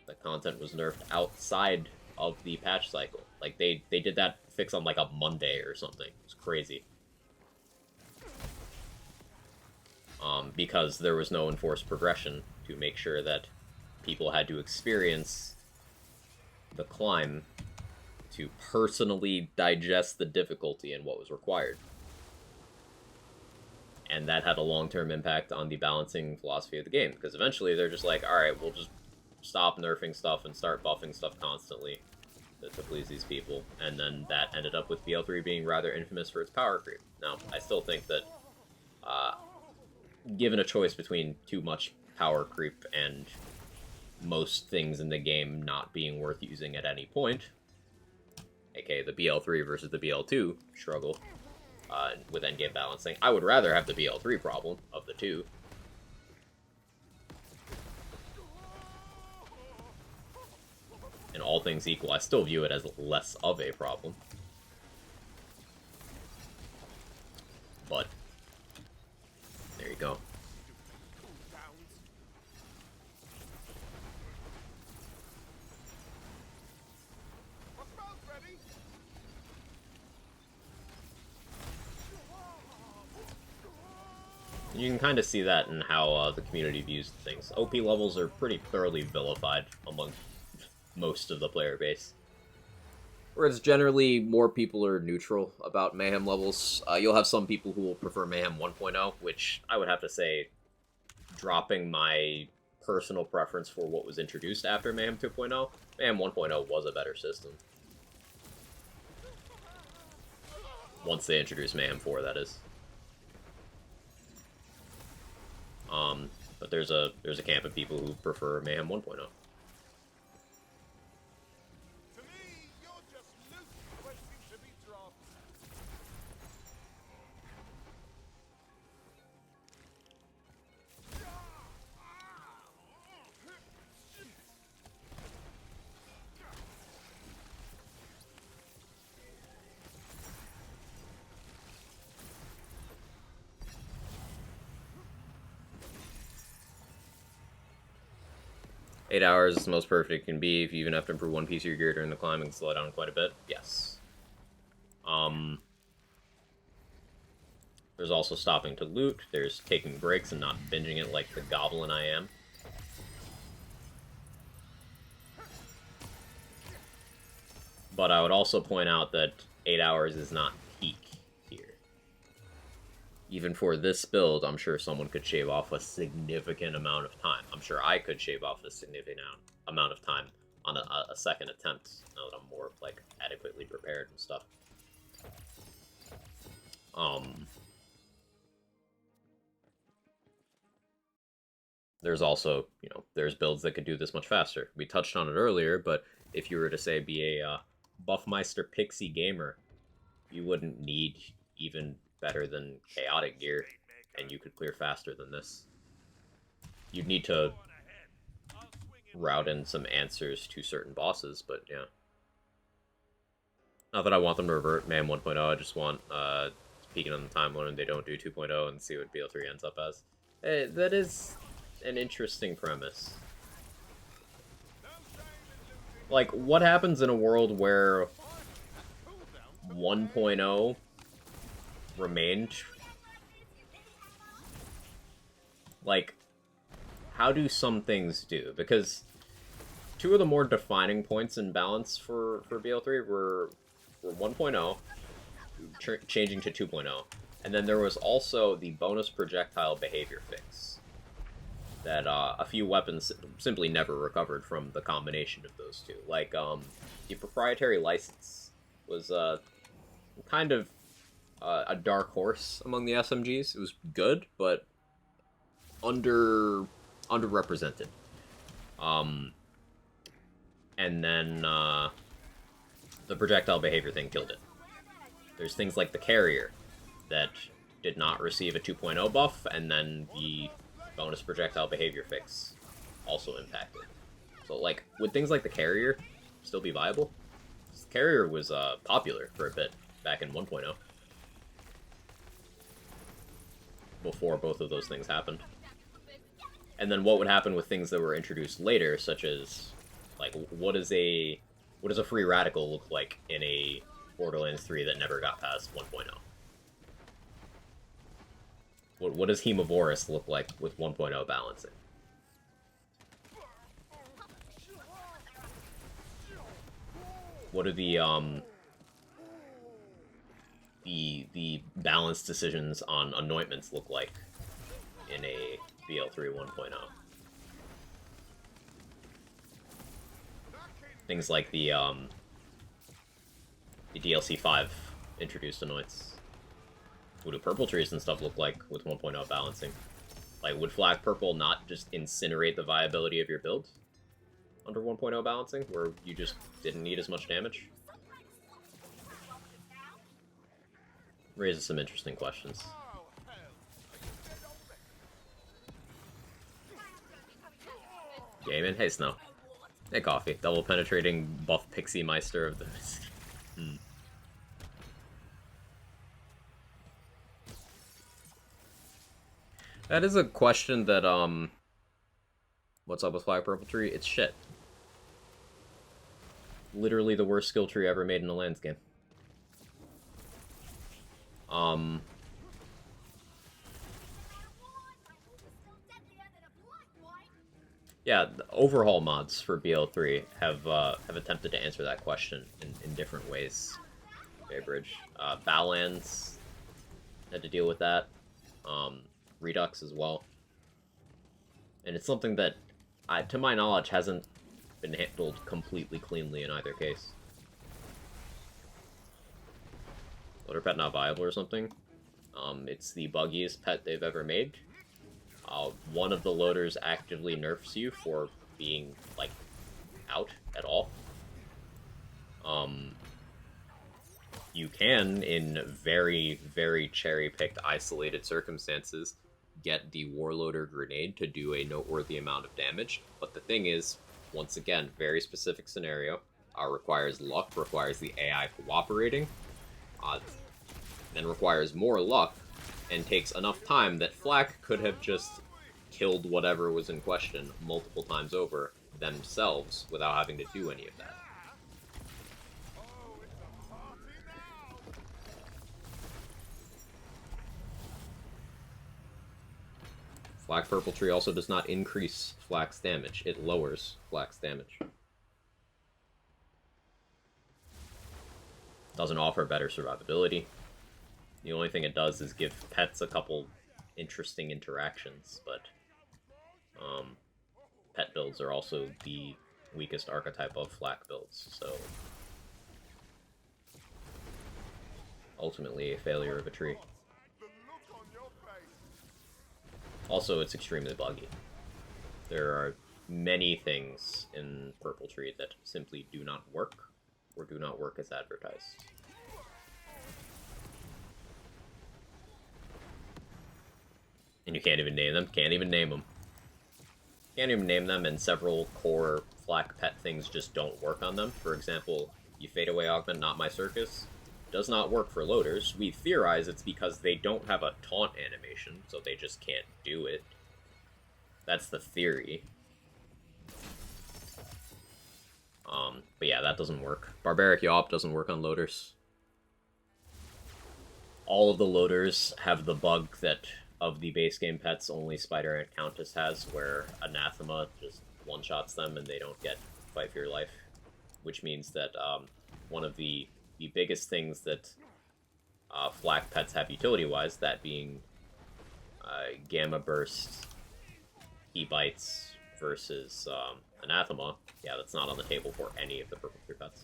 the content was nerfed outside of the patch cycle. Like, they did that fix on, like, a Monday or something. It was crazy. Because there was no enforced progression to make sure that people had to experience the climb to personally digest the difficulty and what was required. And that had a long-term impact on the balancing philosophy of the game, because eventually they're just like, alright, we'll just stop nerfing stuff and start buffing stuff constantly to please these people, and then that ended up with BL3 being rather infamous for its power creep. Now, I still think that, given a choice between too much power creep and most things in the game not being worth using at any point, aka the BL3 versus the BL2 struggle, with endgame balancing, I would rather have the BL3 problem of the two. And all things equal, I still view it as less of a problem. But, there you go. You can kind of see that in how the community views things. OP levels are pretty thoroughly vilified among most of the player base. Whereas generally, more people are neutral about Mayhem levels. You'll have some people who will prefer Mayhem 1.0, which I would have to say, dropping my personal preference for what was introduced after Mayhem 2.0, Mayhem 1.0 was a better system. Once they introduced Mayhem 4, that is. But there's a camp of people who prefer Mayhem 1.0. To me, you're just loot waiting to be dropped. Eight hours is the most perfect it can be. If you even have to improve one piece of your gear during the climb and slow down quite a bit, yes. There's also stopping to loot. There's taking breaks and not binging it like the goblin I am. But I would also point out that 8 hours is not peak here. Even for this build, I'm sure someone could shave off a significant amount of time. I'm sure I could shave off a significant amount of time on a second attempt, now that I'm more, like, adequately prepared and stuff. There's also, you know, there's builds that could do this much faster. We touched on it earlier, but if you were to, say, be a Buffmeister Pixie gamer, you wouldn't need even better than chaotic gear, and you could clear faster than this. You'd need to route in some answers to certain bosses, but yeah. Not that I want them to revert Mayhem 1.0, I just want peeking on the timeline and they don't do 2.0 and see what BL3 ends up as. That is an interesting premise. Like, what happens in a world where 1.0 remained? Like, how do some things do? Because two of the more defining points in balance for BL3 were 1.0, changing to 2.0, and then there was also the bonus projectile behavior fix that a few weapons simply never recovered from the combination of those two. Like, the proprietary license was kind of a dark horse among the SMGs. It was good, but underrepresented. And then the projectile behavior thing killed it. There's things like the carrier that did not receive a 2.0 buff, and then the bonus projectile behavior fix also impacted. So, like, would things like the carrier still be viable? The carrier was popular for a bit back in 1.0. Before both of those things happened. And then what would happen with things that were introduced later, such as, like, what does a free radical look like in a Borderlands 3 that never got past 1.0? What does Hemovorus look like with 1.0 balancing? What are the balance decisions on anointments look like in a BL3 1.0? Things like the DLC 5 introduced anoints. What do purple trees and stuff look like with 1.0 balancing? Like, would Flag Purple not just incinerate the viability of your build under 1.0 balancing, where you just didn't need as much damage? Raises some interesting questions. Gaming? Hey, Snow. Hey, Coffee. Double penetrating buff Pixie Meister of the... That is a question that, what's up with Flag Purple Tree? It's shit. Literally the worst skill tree ever made in a Lands game. Yeah, the overhaul mods for BL3 have attempted to answer that question in different ways. Baybridge. Ballands had to deal with that. Redux as well. And it's something that, to my knowledge, hasn't been handled completely cleanly in either case. Loader pet not viable or something? It's the buggiest pet they've ever made. One of the loaders actively nerfs you for being, like, out at all. You can, in very, very cherry-picked, isolated circumstances, get the Warloader Grenade to do a noteworthy amount of damage. But the thing is, once again, very specific scenario, requires luck, requires the AI cooperating, then requires more luck, and takes enough time that Flak could have just killed whatever was in question multiple times over themselves without having to do any of that. Flak Purple Tree also does not increase Flak's damage, it lowers Flak's damage. Doesn't offer better survivability. The only thing it does is give pets a couple interesting interactions, but pet builds are also the weakest archetype of Flak builds, so ultimately a failure of a tree. Also, it's extremely buggy. There are many things in Purple Tree that simply do not work, or do not work as advertised. And you can't even name them. Can't even name them. Can't even name them, and several core Flak pet things just don't work on them. For example, you Fade Away Augment, Not My Circus, does not work for loaders. We theorize it's because they don't have a taunt animation, so they just can't do it. That's the theory. But yeah, that doesn't work. Barbaric Yawp doesn't work on loaders. All of the loaders have the bug that of the base game pets only Spider Ant Countess has, where Anathema just one-shots them and they don't get Fight for Your Life. Which means that one of the biggest things that Flak pets have utility-wise, that being Gamma Burst, E-Bites versus Anathema, yeah, that's not on the table for any of the Purple Tree pets.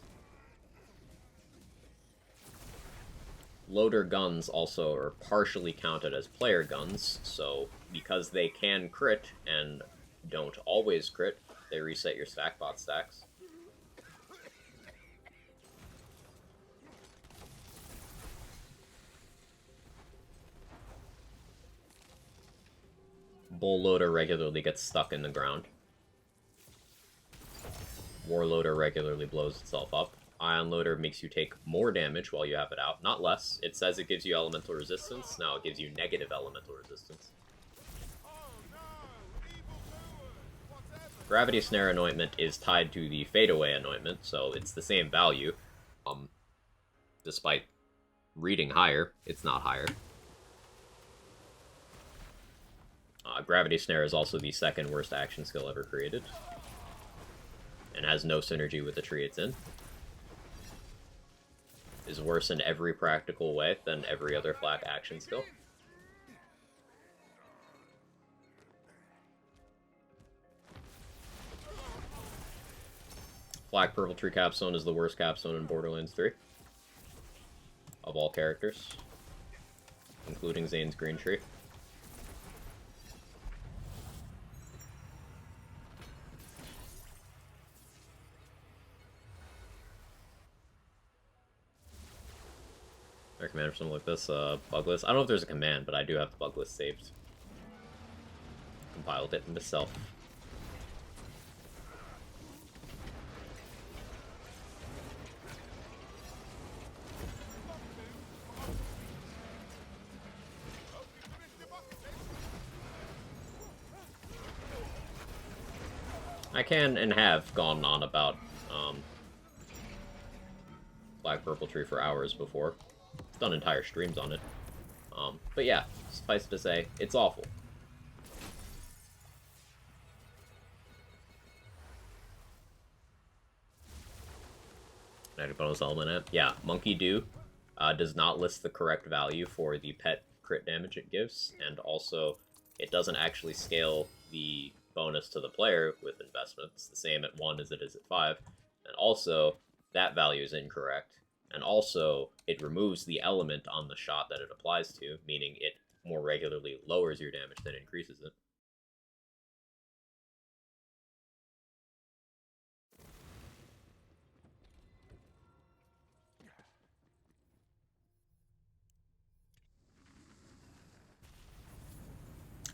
Loader guns also are partially counted as player guns, so because they can crit and don't always crit, they reset your stackbot stacks. Bull Loader regularly gets stuck in the ground. War Loader regularly blows itself up. Ion Loader makes you take more damage while you have it out, not less. It says it gives you elemental resistance. Now it gives you negative elemental resistance. Oh no! Evildoers! Whatever! Gravity Snare Anointment is tied to the Fade Away Anointment, so it's the same value. Despite reading higher, it's not higher. Gravity Snare is also the second worst action skill ever created, and has no synergy with the tree it's in. Is worse in every practical way than every other flak action skill. Flak Purple Tree Capstone is the worst capstone in Borderlands 3. Of all characters. Including Zane's Green Tree. Our command for something like this, bug list. I don't know if there's a command, but I do have the bug list saved. Compiled it myself. I can and have gone on about Black Purple Tree for hours before. I've done entire streams on it. But yeah, suffice to say, it's awful. Negative bonus element it. Yeah, Monkey Do does not list the correct value for the pet crit damage it gives, and also it doesn't actually scale the bonus to the player with investment. It's the same at 1 as it is at 5, and also that value is incorrect, and also it removes the element on the shot that it applies to, meaning it more regularly lowers your damage than increases it.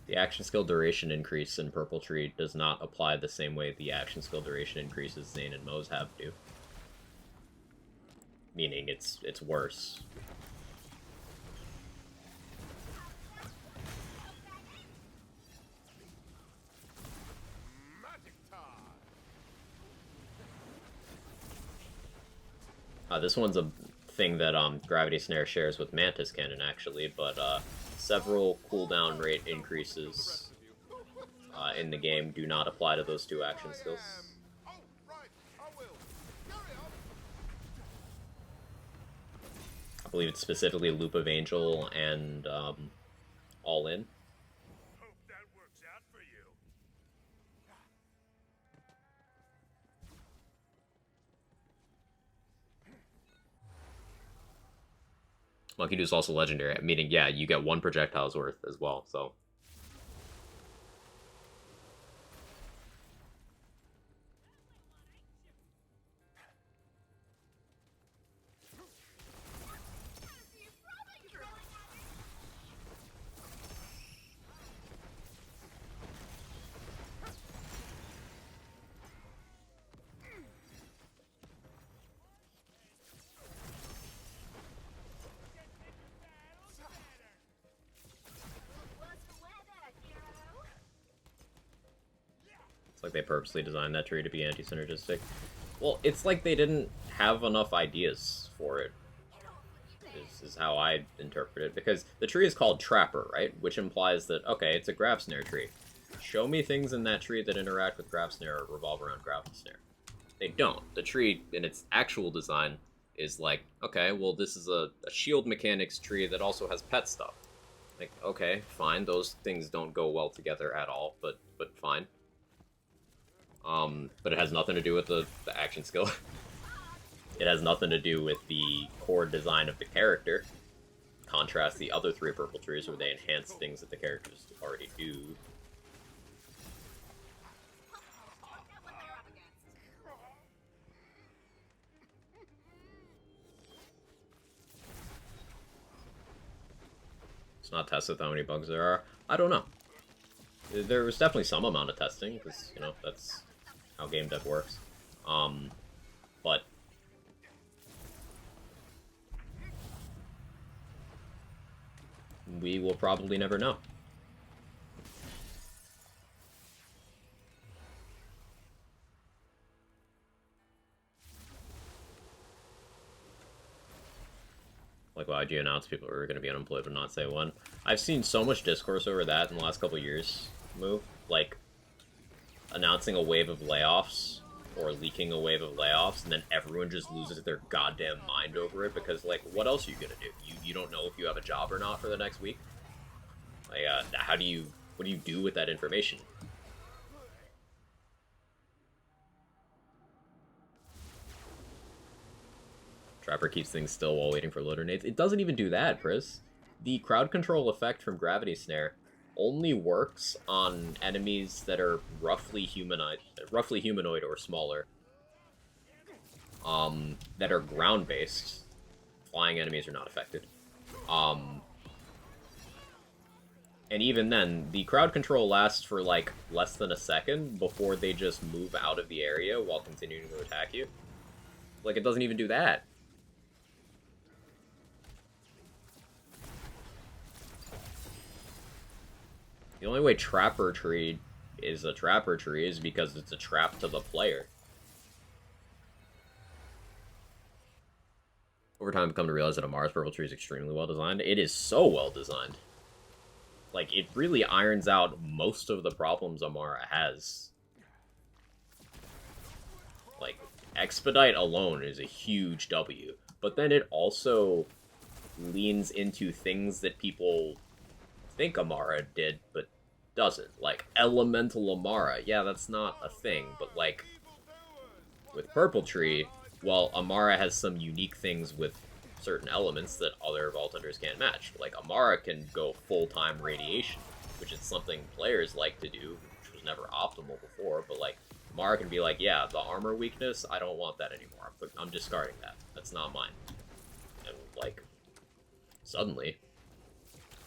The action skill duration increase in Purple Tree does not apply the same way the action skill duration increases Zane and Mo's have to. Meaning it's worse. Magic time! This one's a thing that Gravity Snare shares with Mantis Cannon, actually, but several cooldown rate increases in the game do not apply to those two action skills. Oh, right, I will. Carry on. I believe it's specifically Loop of Angel and All In. Hope that works out for you. Monkey Do is also legendary, meaning, yeah, you get 1 projectile's worth as well, so. It's like they purposely designed that tree to be anti-synergistic. Well, it's like they didn't have enough ideas for it, is how I interpret it. Because the tree is called Trapper, right? Which implies that, okay, it's a Grav Snare tree. Show me things in that tree that interact with Grav Snare or revolve around Grav Snare. They don't. The tree, in its actual design, is like, okay, well, this is a shield mechanics tree that also has pet stuff. Like, okay, fine, those things don't go well together at all, but fine. But it has nothing to do with the action skill. It has nothing to do with the core design of the character. Contrast the other 3 purple trees where they enhance things that the characters already do. It's not tested how many bugs there are. I don't know. There was definitely some amount of testing, because, you know, that's how game dev works. But we will probably never know. Like, why'd you announce people were going to be unemployed but not say when? I've seen so much discourse over that in the last couple of years, Move. Like, announcing a wave of layoffs, or leaking a wave of layoffs, and then everyone just loses their goddamn mind over it, because, like, what else are you gonna do? You don't know if you have a job or not for the next week? Like, what do you do with that information? Trapper keeps things still while waiting for loader nades. It doesn't even do that, Pris. The crowd control effect from Gravity Snare only works on enemies that are roughly humanoid or smaller. That are ground-based. Flying enemies are not affected. And even then, the crowd control lasts for, like, less than a second before they just move out of the area while continuing to attack you. Like, it doesn't even do that. The only way Trapper Tree is a Trapper Tree is because it's a trap to the player. Over time, I've come to realize that Amara's Purple Tree is extremely well designed. It is so well designed. Like, it really irons out most of the problems Amara has. Like, Expedite alone is a huge W, but then it also leans into things that people think Amara did, but doesn't. Like, Elemental Amara, yeah, that's not a thing, but, like, with Purple Tree, well, Amara has some unique things with certain elements that other Vault Hunters can't match. Like, Amara can go full-time radiation, which is something players like to do, which was never optimal before, but, like, Amara can be like, yeah, the armor weakness, I don't want that anymore. I'm discarding that. That's not mine. And, like, suddenly,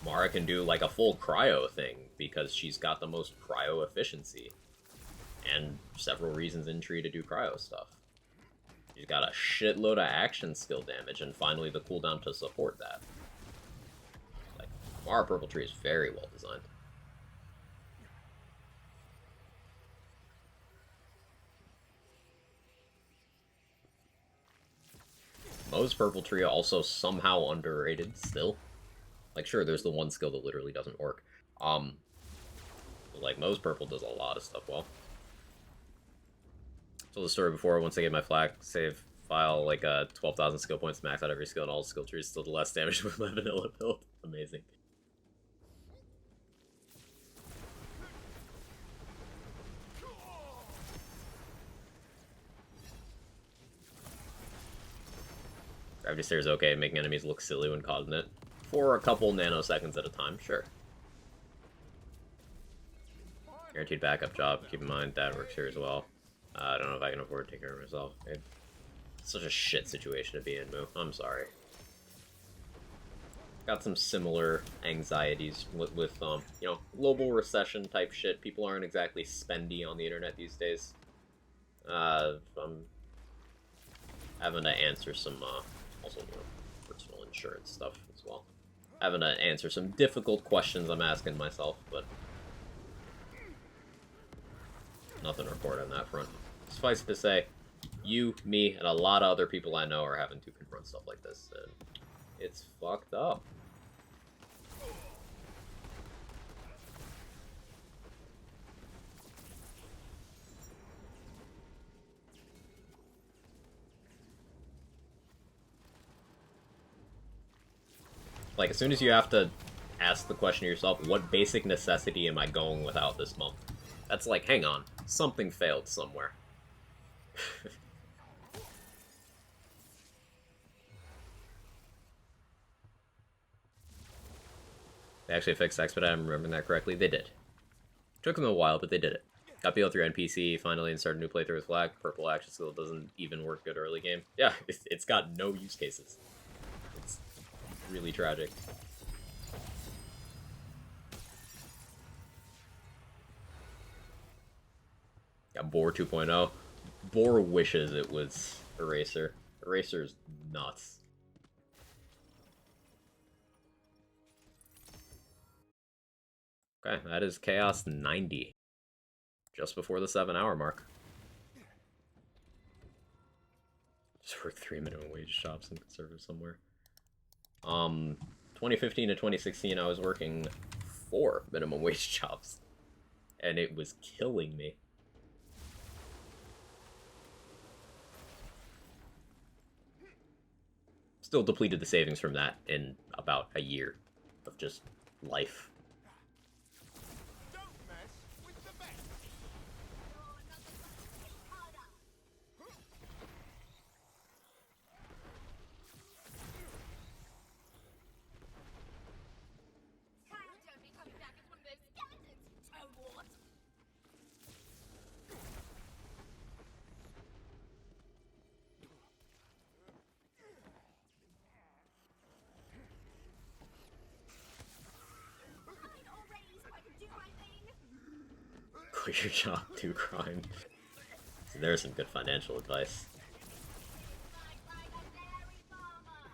Mara can do, like, a full cryo thing, because she's got the most cryo efficiency. And several reasons in Tree to do cryo stuff. She's got a shitload of action skill damage, and finally the cooldown to support that. Like, Mara Purple Tree is very well designed. Mo's Purple Tree also somehow underrated still. Like, sure, there's the one skill that literally doesn't work. But, like, Mo's Purple does a lot of stuff well. Told the story before, once I get my flag save file, like, 12,000 skill points max out every skill, and all skill trees still do less damage with my vanilla build. Amazing. Gravity Stare is okay, making enemies look silly when caught in it. For a couple nanoseconds at a time, sure. Guaranteed backup job, keep in mind, that works here as well. I don't know if I can afford to take care of myself. It's such a shit situation to be in, Moo. I'm sorry. Got some similar anxieties with you know, global recession type shit. People aren't exactly spendy on the internet these days. I'm having to answer some, also, you know, personal insurance stuff as well. Having to answer some difficult questions I'm asking myself, but nothing to report on that front. Suffice to say, you, me, and a lot of other people I know are having to confront stuff like this, and it's fucked up. Like, as soon as you have to ask the question to yourself, what basic necessity am I going without this month? That's like, hang on, something failed somewhere. They actually fixed Expedite, I'm remembering that correctly. They did. Took them a while, but they did it. Got BL3 NPC finally and started a new playthrough with Flag. Purple action skill doesn't even work good early game. Yeah, it's got no use cases. It's really tragic. Got Boar 2.0. Boar wishes it was Eraser. Eraser's nuts. Okay, that is Chaos 90. Just before the 7-hour mark. Just worked 3 minimum wage jobs in conservative somewhere. 2015 to 2016, I was working 4 minimum wage jobs. And it was killing me. Still depleted the savings from that in about a year of just life. Don't mess with the best. Don't be coming back as one of those skeletons, Toadwart. Fine already, so I can do my thing. Quit your job, do crime. So there's some good financial advice. Like a dairy farmer.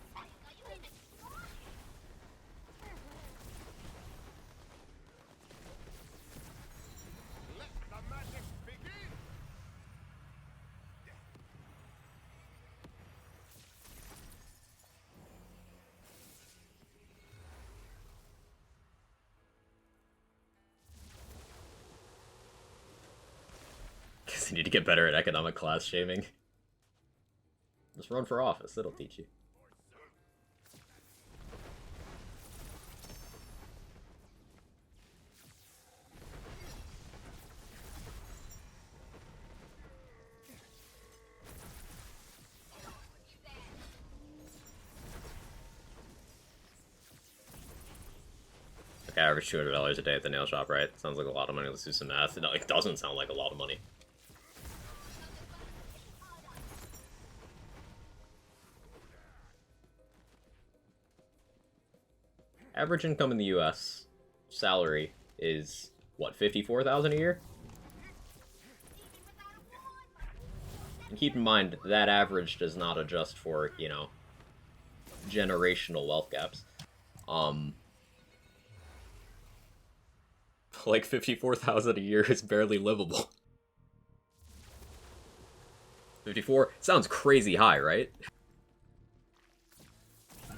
Right, are you even trying? Let the magic begin. Guess you need to get better at economic class shaming. Just run for office, it'll teach you. Okay, I average $200 a day at the nail shop, right? Sounds like a lot of money. Let's do some math. No, it doesn't sound like a lot of money. Average income in the US, salary, is, what, $54,000 a year? And keep in mind, that average does not adjust for, you know, generational wealth gaps. Like 54,000 a year is barely livable. 54 sounds crazy high, right?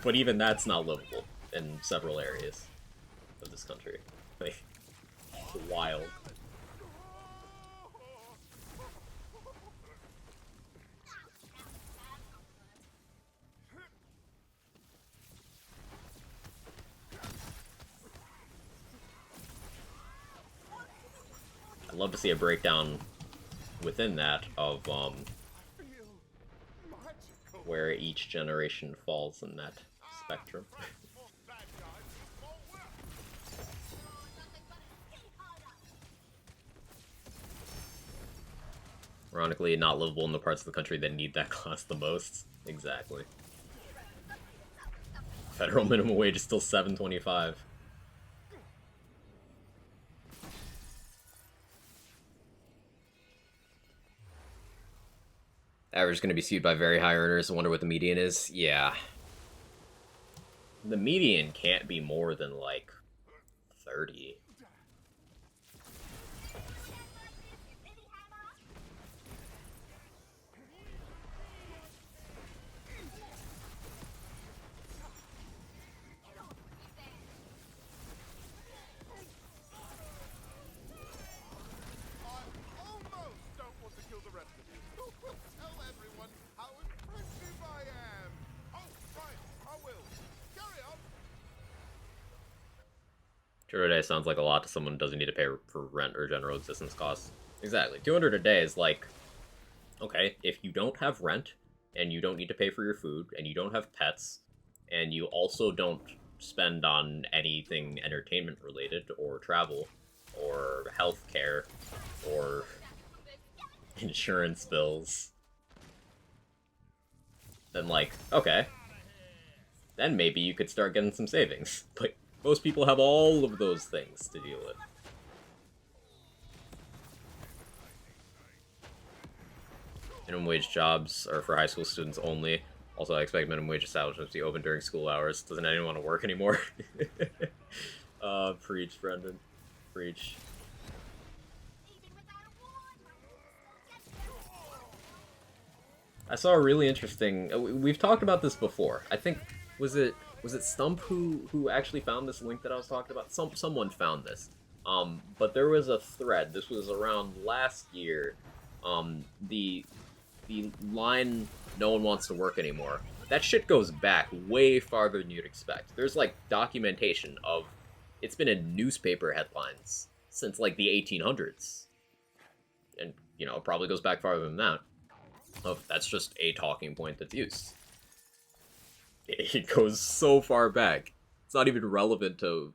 But even that's not livable in several areas of this country. Like, wild. I'd love to see a breakdown within that of Feel magical. where each generation falls in that spectrum. More bad guys, more work. Ironically, not livable in the parts of the country that need that class the most. Exactly. Federal minimum wage is still $7.25. Average is going to be skewed by very high earners. I wonder what the median is. Yeah. The median can't be more than, like, 30. I almost don't want to kill the rest of you. Tell everyone how impressive I am. Oh, right, I will. Carry on. $200 a day sounds like a lot to someone who doesn't need to pay for rent or general existence costs. Exactly. $200 a day is like, okay, if you don't have rent, and you don't need to pay for your food, and you don't have pets, and you also don't spend on anything entertainment related, or travel, or healthcare, or insurance bills, then, like, okay. Then maybe you could start getting some savings. But most people have all of those things to deal with. Minimum wage jobs are for high school students only. Also, I expect minimum wage establishments to be open during school hours. Doesn't anyone want to work anymore? Preach, Brendan. Preach. I saw a really interesting. We've talked about this before. I think was it Stump who actually found this link that I was talking about. Someone found this. But there was a thread. This was around last year. The line "No one wants to work anymore." That shit goes back way farther than you'd expect. There's like documentation of it's been in newspaper headlines since like the 1800s, and you know it probably goes back farther than that. That's just a talking point that's used. It goes so far back. It's not even relevant to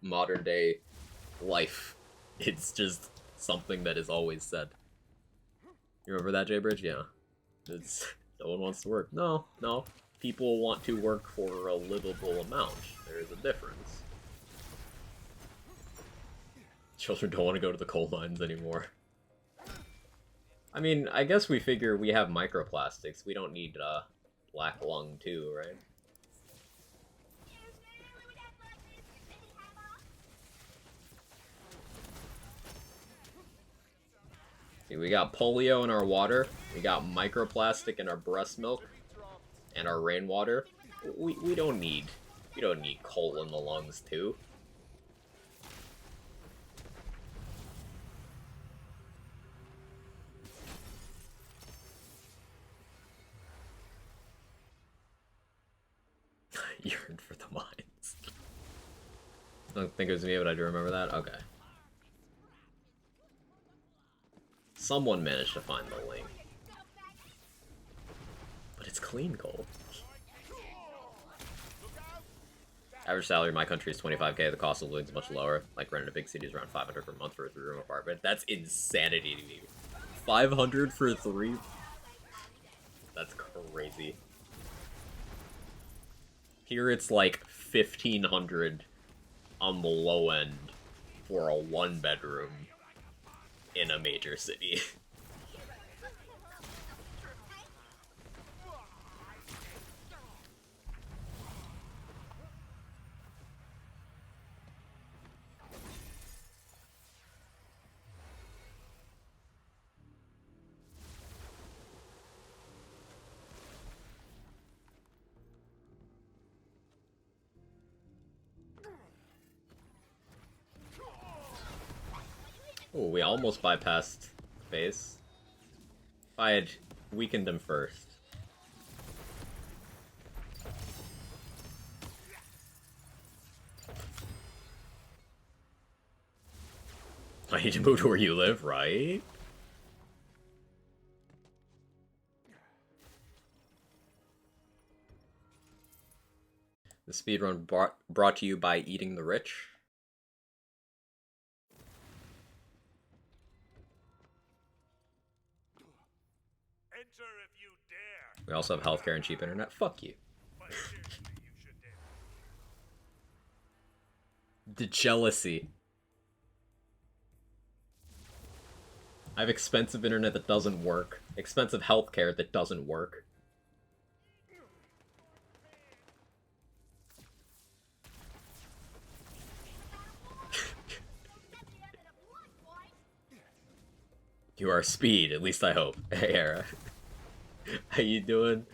modern day life. It's just something that is always said. You remember that, J-Bridge? Yeah. It's no one wants to work. No. People want to work for a livable amount. There's a difference. Children don't want to go to the coal mines anymore. I mean, I guess we figure we have microplastics. We don't need black lung too, right? See, we got polio in our water. We got microplastic in our breast milk and our rainwater. We don't need coal in the lungs too. Yearned for the mines. I don't think it was me, but I do remember that. Okay. Someone managed to find the link. But it's clean coal. Average salary in my country is 25K. The cost of living is much lower. Like renting a big city is around 500 per month for a 3-room apartment. That's insanity to me. 500 for 3? That's crazy. Here it's like 1,500 on the low end for a 1-bedroom in a major city. Oh, we almost bypassed phase. If I had weakened him first. I need to move to where you live, right? The speedrun brought to you by Eating the Rich. Enter if you dare. We also have healthcare and cheap internet. Fuck you. But seriously, you should dare. The jealousy. I have expensive internet that doesn't work. Expensive healthcare that doesn't work. You are speed, at least I hope. Hey, Era. How you doing?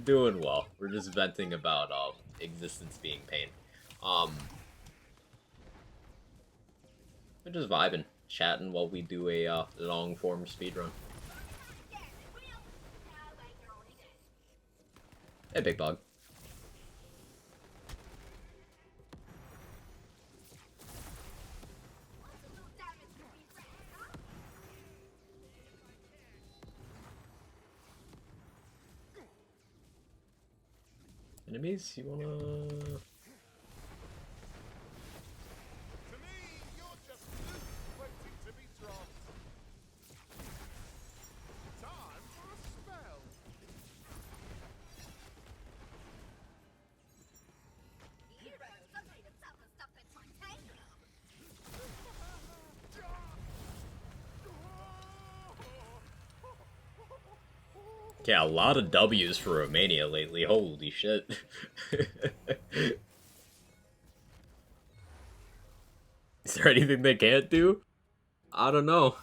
Doing well. We're just venting about existence being pain. We're just vibing, chatting while we do a long form speedrun. Hey, big bug. Enemies? You wanna... To me, you're just loot waiting to be dropped. Time for a spell. Yeah, a lot of W's for Romania lately. Holy shit. Is there anything they can't do? I don't know.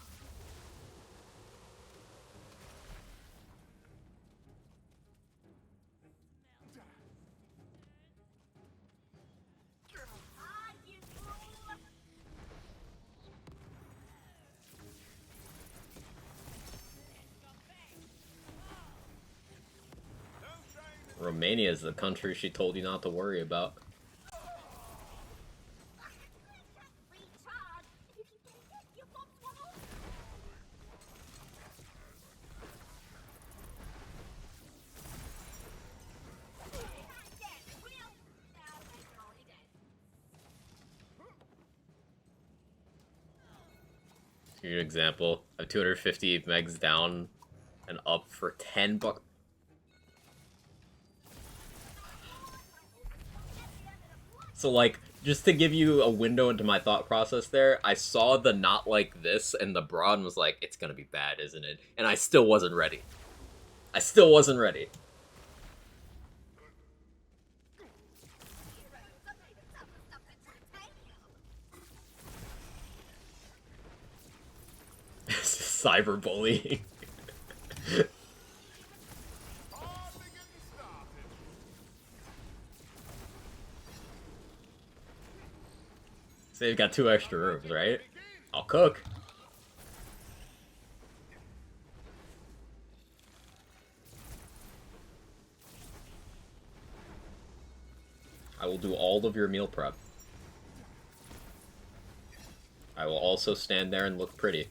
Romania is the country she told you not to worry about. To give you an example, I have 250 megs down and up for 10 bucks. So, like, just to give you a window into my thought process there, I saw the not like this, and the broad was like, it's gonna be bad, isn't it? And I still wasn't ready. I still wasn't ready. Cyberbullying. So they've got 2 extra rooms, right? I'll cook. I will do all of your meal prep. I will also stand there and look pretty.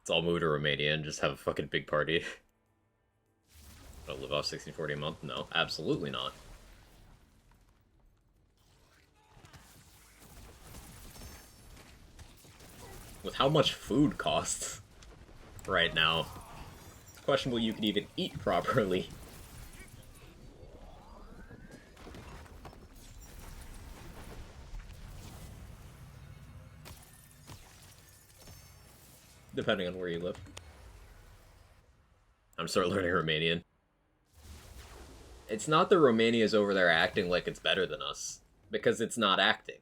Let's all move to Romania and just have a fucking big party. I'll live off 60-40 a month? No, absolutely not. With how much food costs right now, it's questionable you can even eat properly. Depending on where you live. I'm start learning Romanian. It's not that Romania's over there acting like it's better than us, because it's not acting.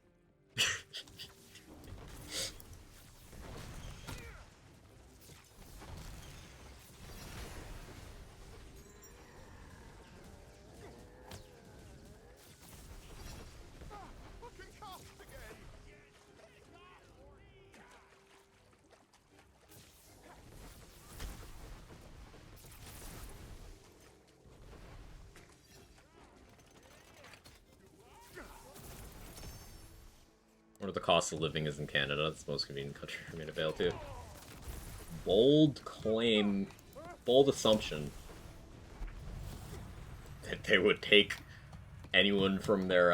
What the cost of living is in Canada. It's the most convenient country for me to bail to. Bold claim, bold assumption that they would take anyone from their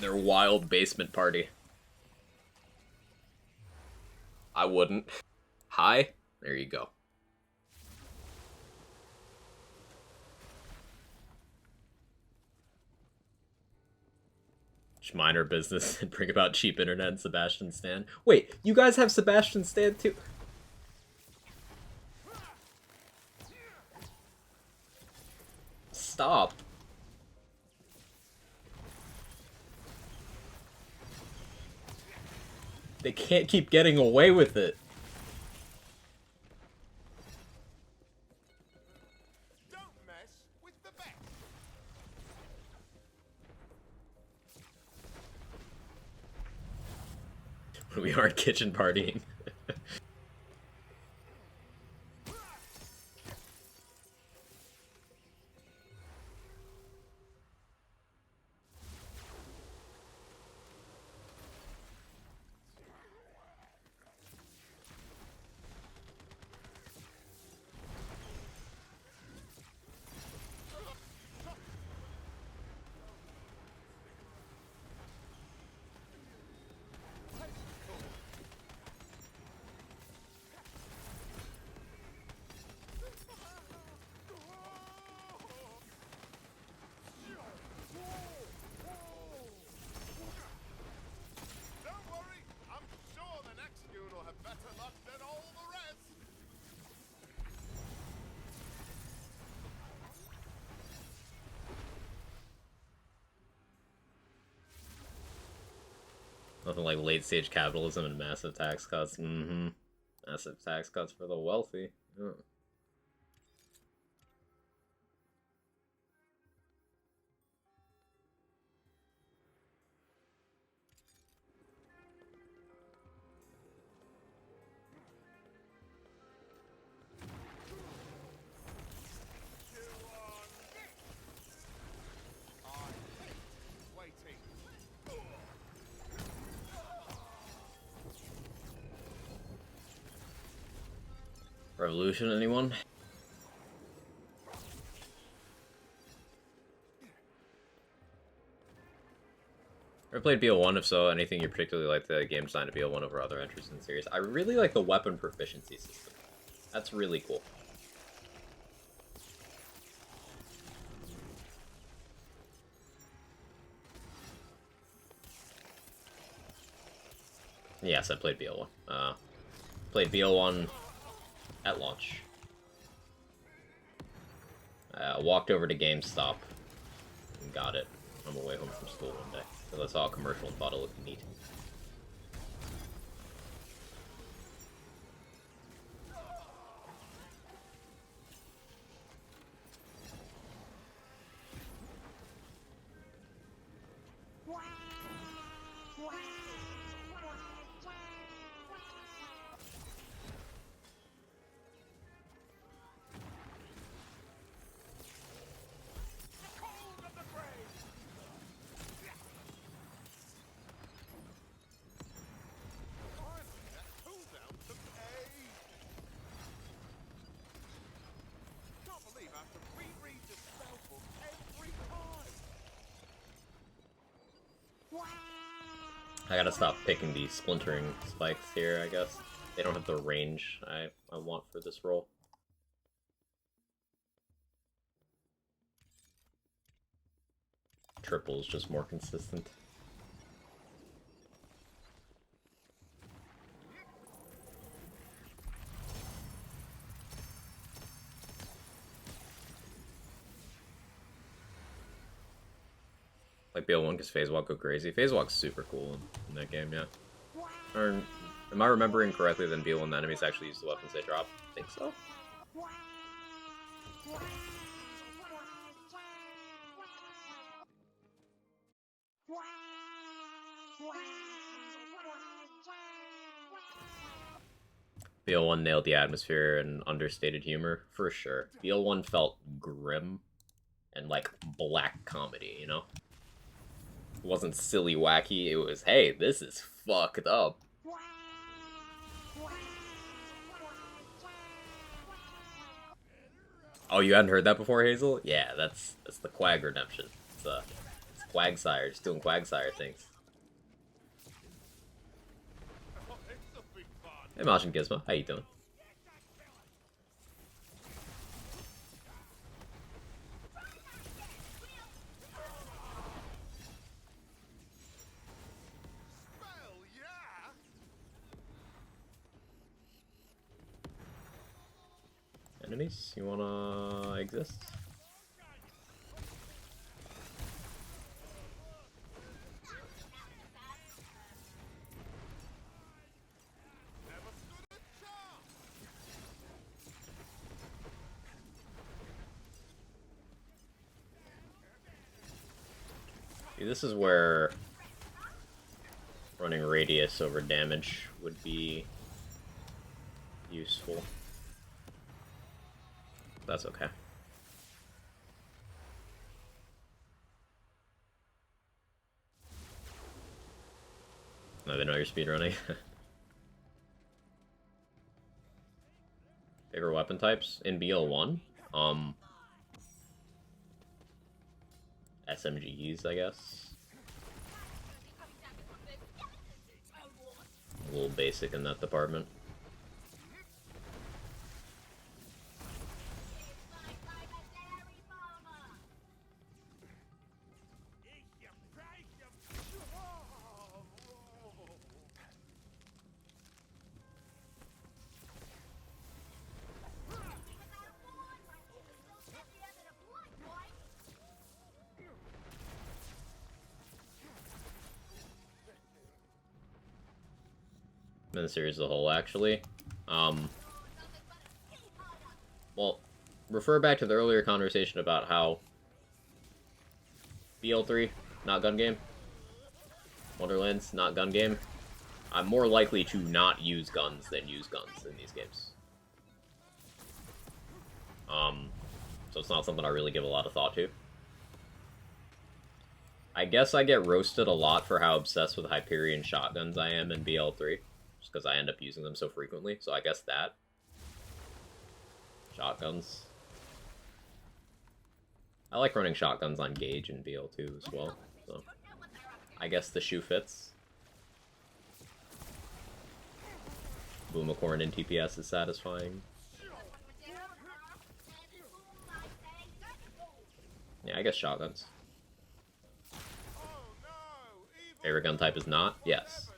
wild basement party. I wouldn't. Hi? There you go. Minor business and bring about cheap internet and Sebastian Stan. Wait, you guys have Sebastian Stan too? Stop. They can't keep getting away with it. Don't mess with the best. We aren't kitchen partying. Nothing like late stage capitalism and massive tax cuts. Mm-hmm. Massive tax cuts for the wealthy. Yeah. Waiting. Revolution, anyone? Ever played BO1? If so, anything you particularly like the game design of BO1 over other entries in the series? I really like the weapon proficiency system. That's really cool. Yes, I played BO1. Played BO1 at launch. Walked over to GameStop and got it on my way home from school one day. Because I saw a commercial and thought it looked neat. Cold of the grave. Finally, that cooldown took ages. Can't believe I have to reread the spell book every time. I gotta stop picking the splintering spikes here, I guess. They don't have the range I want for this role. Triple is just more consistent. Like BL1 because Phase Walk go crazy. Phase Walk's super cool in that game, yeah. Or, am I remembering correctly that in BL1 the enemies actually use the weapons they drop? I think so. BL1 nailed the atmosphere and understated humor, for sure. BL1 felt grim and like black comedy, you know? It wasn't silly wacky, it was, hey, this is fucked up. Oh, you hadn't heard that before, Hazel? Yeah, that's the Quag redemption. It's Quagsire, just doing Quagsire things. Oh, it's a big fun. Hey, Majin Gizmo, how you doing? Spell, yeah. Enemies, you wanna exist? Never stood a chance. See, this is where running radius over damage would be useful. That's okay. No, they know you're speedrunning. Favorite weapon types? In BL1? SMGs, I guess. A little basic in that department. in the series as a whole, actually. Well, refer back to the earlier conversation about how BL3, not gun game. Wonderlands, not gun game. I'm more likely to not use guns than use guns in these games. So it's not something I really give a lot of thought to. I guess I get roasted a lot for how obsessed with Hyperion shotguns I am in BL3, just because I end up using them so frequently, so I guess that. Shotguns. I like running shotguns on Gauge in BL2 as well, so I guess the shoe fits. Boomacorn in TPS is satisfying. Yeah, I guess shotguns. Favorite gun type is not? Yes.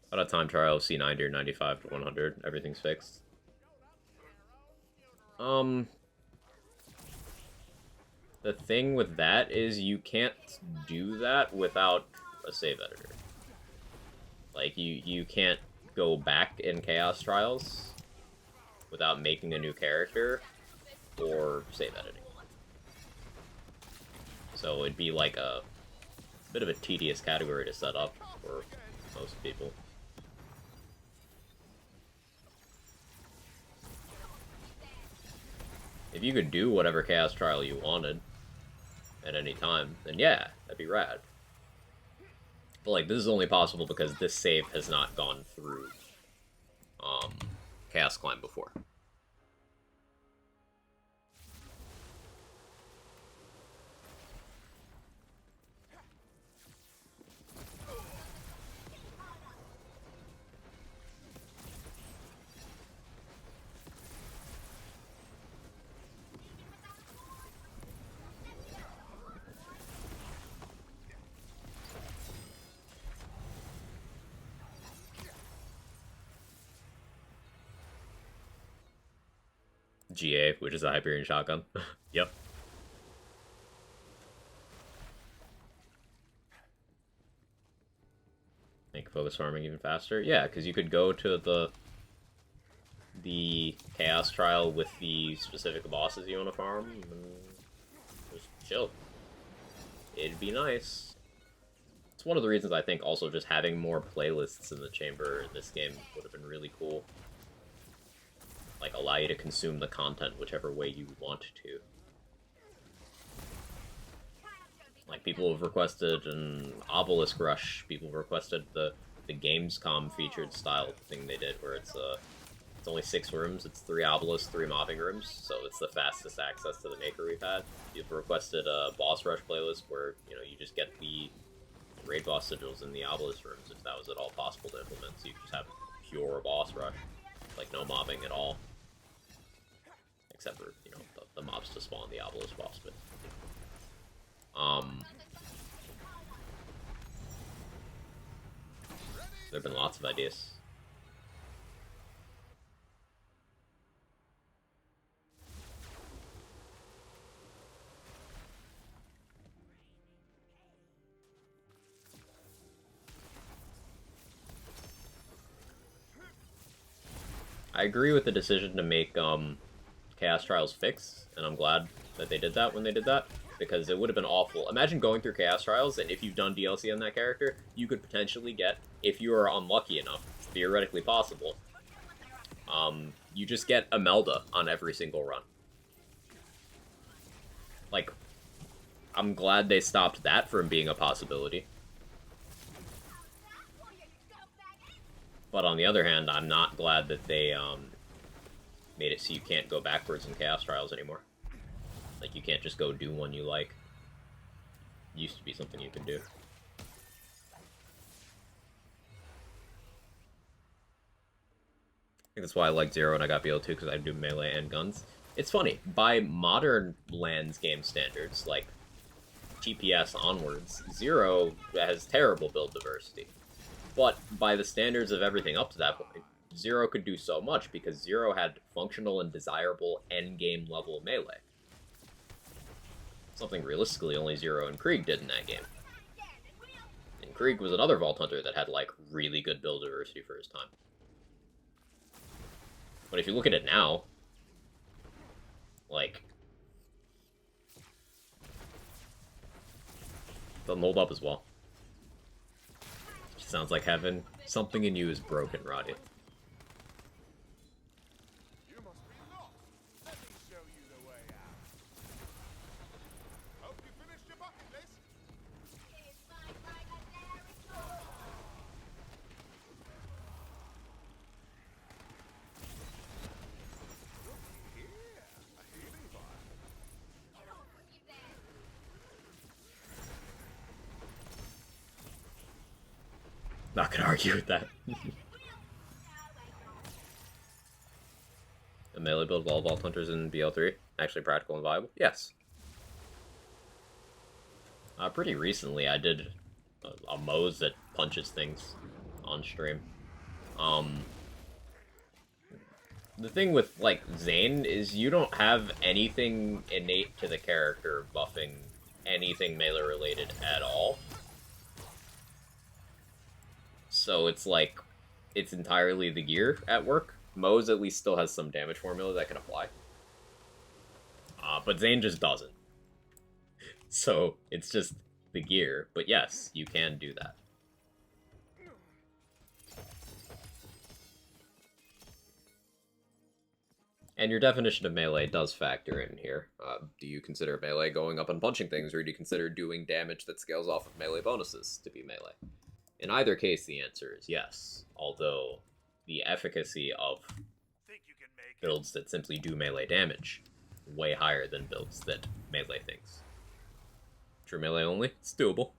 About a time trial of C90 or 95 to 100. Everything's fixed. The thing with that is you can't do that without a save editor. Like, you can't go back in Chaos Trials without making a new character or save editing. So it'd be like a bit of a tedious category to set up for most people. If you could do whatever Chaos Trial you wanted at any time, then yeah, that'd be rad. But like, this is only possible because this save has not gone through Chaos Climb before. GA, which is a Hyperion shotgun. Yep. Make focus farming even faster. Yeah, because you could go to the Chaos Trial with the specific bosses you want to farm and just chill. It'd be nice. It's one of the reasons I think also just having more playlists in the chamber in this game would have been really cool. Like, allow you to consume the content whichever way you want to. Like, people have requested an Obelisk Rush. People requested the Gamescom featured style thing they did, where it's only 6 rooms. It's 3 obelisks, 3 mobbing rooms, so it's the fastest access to the Maker we've had. People requested a Boss Rush playlist where, you know, you just get the raid boss sigils in the obelisk rooms if that was at all possible to implement, so you just have pure Boss Rush. Like, no mobbing at all. Except for, you know, the mobs to spawn the obelisk boss, but... there have been lots of ideas. I agree with the decision to make, Chaos Trials fix, and I'm glad that they did that when they did that, because it would have been awful. Imagine going through Chaos Trials, and if you've done DLC on that character, you could potentially get, if you are unlucky enough, theoretically possible, you just get Imelda on every single run. Like, I'm glad they stopped that from being a possibility. But on the other hand, I'm not glad that they, made it so you can't go backwards in Chaos Trials anymore. Like, you can't just go do one you like. It used to be something you could do. I think that's why I like Zero and I got BL2, because I do melee and guns. It's funny, by modern lands game standards, like TPS onwards, Zero has terrible build diversity. But by the standards of everything up to that point, Zero could do so much because Zero had functional and desirable endgame level melee. Something realistically only Zero and Krieg did in that game. And Krieg was another Vault Hunter that had, like, really good build diversity for his time. But if you look at it now, like, doesn't hold up as well. Sounds like heaven. Something in you is broken, Roddy. You must be lost. Let me show you the way out. Hope you finished your bucket list. Looky here, a healing vial. Not gonna argue with that. A melee build of all Vault Hunters in BL3? Actually practical and viable? Yes. Pretty recently I did a Mose that punches things on stream. The thing with, like, Zane is you don't have anything innate to the character buffing anything melee related at all. So it's like, it's entirely the gear at work. Mose at least still has some damage formula that can apply. But Zane just doesn't. So it's just the gear. But yes, you can do that. And your definition of melee does factor in here. Do you consider melee going up and punching things, or do you consider doing damage that scales off of melee bonuses to be melee? In either case, the answer is yes. Although, the efficacy of builds that simply do melee damage way higher than builds that melee things. True melee only? It's doable.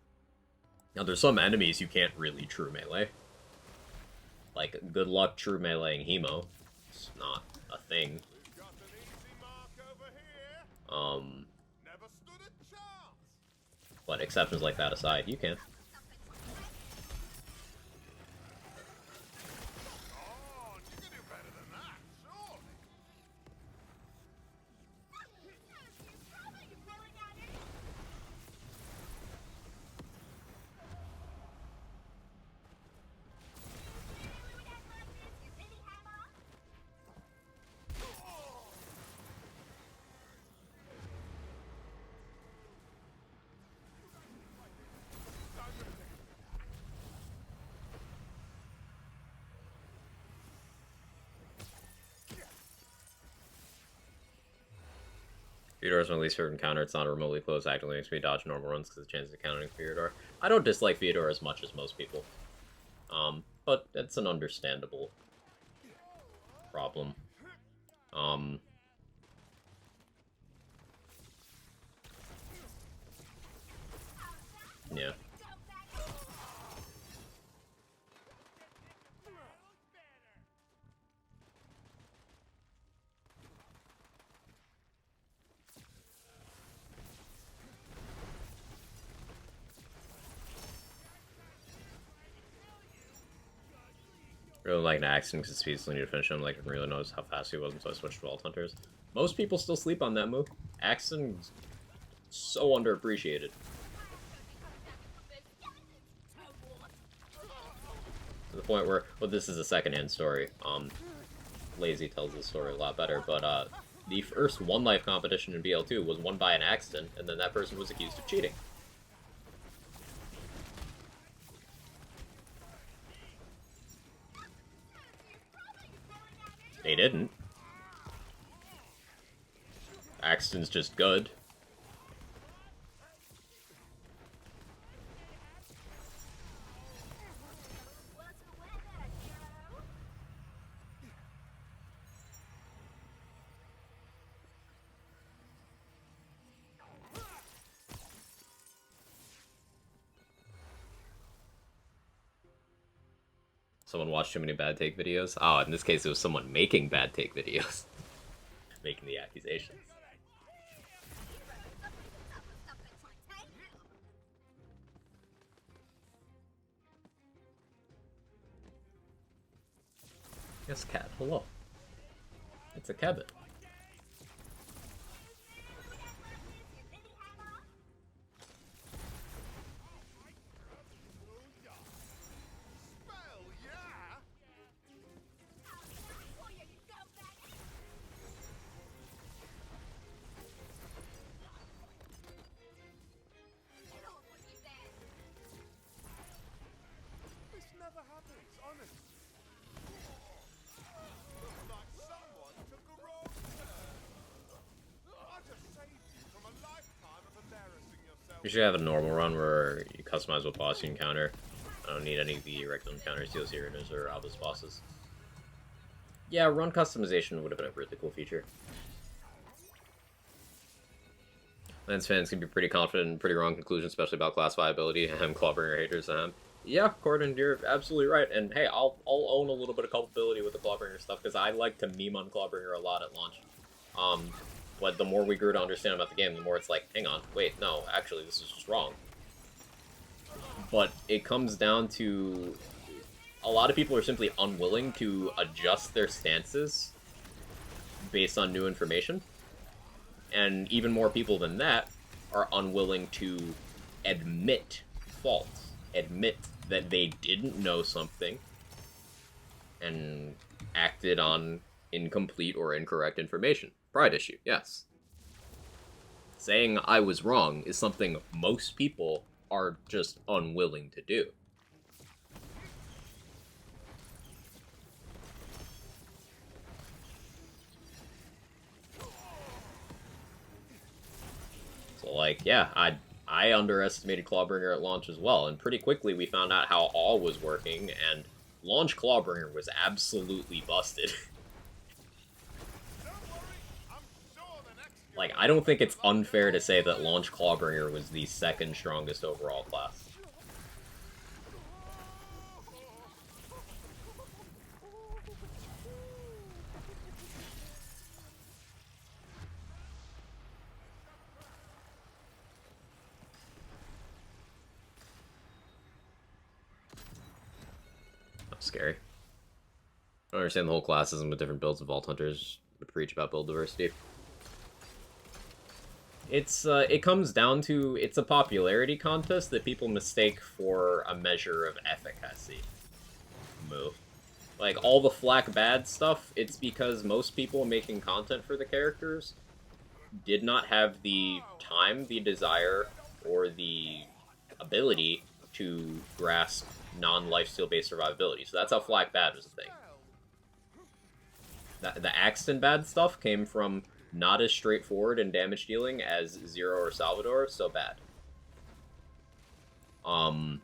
Now, there's some enemies you can't really true melee. Like, good luck true meleeing Hemo. It's not a thing. Never stood a chance. But exceptions like that aside, you can. Oh, you can do better than that, surely. Feodor is my least favorite encounter. It's not a remotely close, actively makes me dodge normal runs because the chances of countering Feodor. I don't dislike Feodor as much as most people. But it's an understandable problem. Yeah. Really like an accident because speed's need to finish him. Like, I didn't really notice how fast he was until I switched to Vault Hunters. Most people still sleep on that move. Accident's so underappreciated. To the point where, well, this is a secondhand story. Lazy tells the story a lot better, but the first One Life competition in BL2 was won by an accident, and then that person was accused of cheating. They didn't. Axton's just good. Someone watched too many bad take videos? Oh, in this case it was someone making bad take videos. Making the accusations. Yes, cat, hello. It's a cabin. We should have a normal run where you customize what boss you encounter. I don't need any of the regular encounters, Steel Sereners, or Albus bosses. Yeah, run customization would have been a really cool feature. Lance fans can be pretty confident in pretty wrong conclusions, especially about class viability. Clawbringer haters. Yeah, Corden, you're absolutely right. And hey, I'll own a little bit of culpability with the Clawbringer stuff because I like to meme on Clawbringer a lot at launch. But the more we grew to understand about the game, the more it's like, hang on, wait, no, actually, this is just wrong. But it comes down to a lot of people are simply unwilling to adjust their stances based on new information. And even more people than that are unwilling to admit fault, admit that they didn't know something and acted on incomplete or incorrect information. Pride issue, yes. Saying I was wrong is something most people are just unwilling to do. So, like, yeah, I underestimated Clawbringer at launch as well, and pretty quickly we found out how all was working, and launch Clawbringer was absolutely busted. Like, I don't think it's unfair to say that launch Clawbringer was the second strongest overall class. That's scary. I don't understand the whole classism with different builds of Vault Hunters would preach about build diversity. It comes down to, it's a popularity contest that people mistake for a measure of efficacy. Moo. Like, all the flack bad stuff, it's because most people making content for the characters did not have the time, the desire, or the ability to grasp non-lifesteal-based survivability. So that's how flack bad was a thing. The Axton bad stuff came from not as straightforward in damage dealing as Zero or Salvador, so bad. And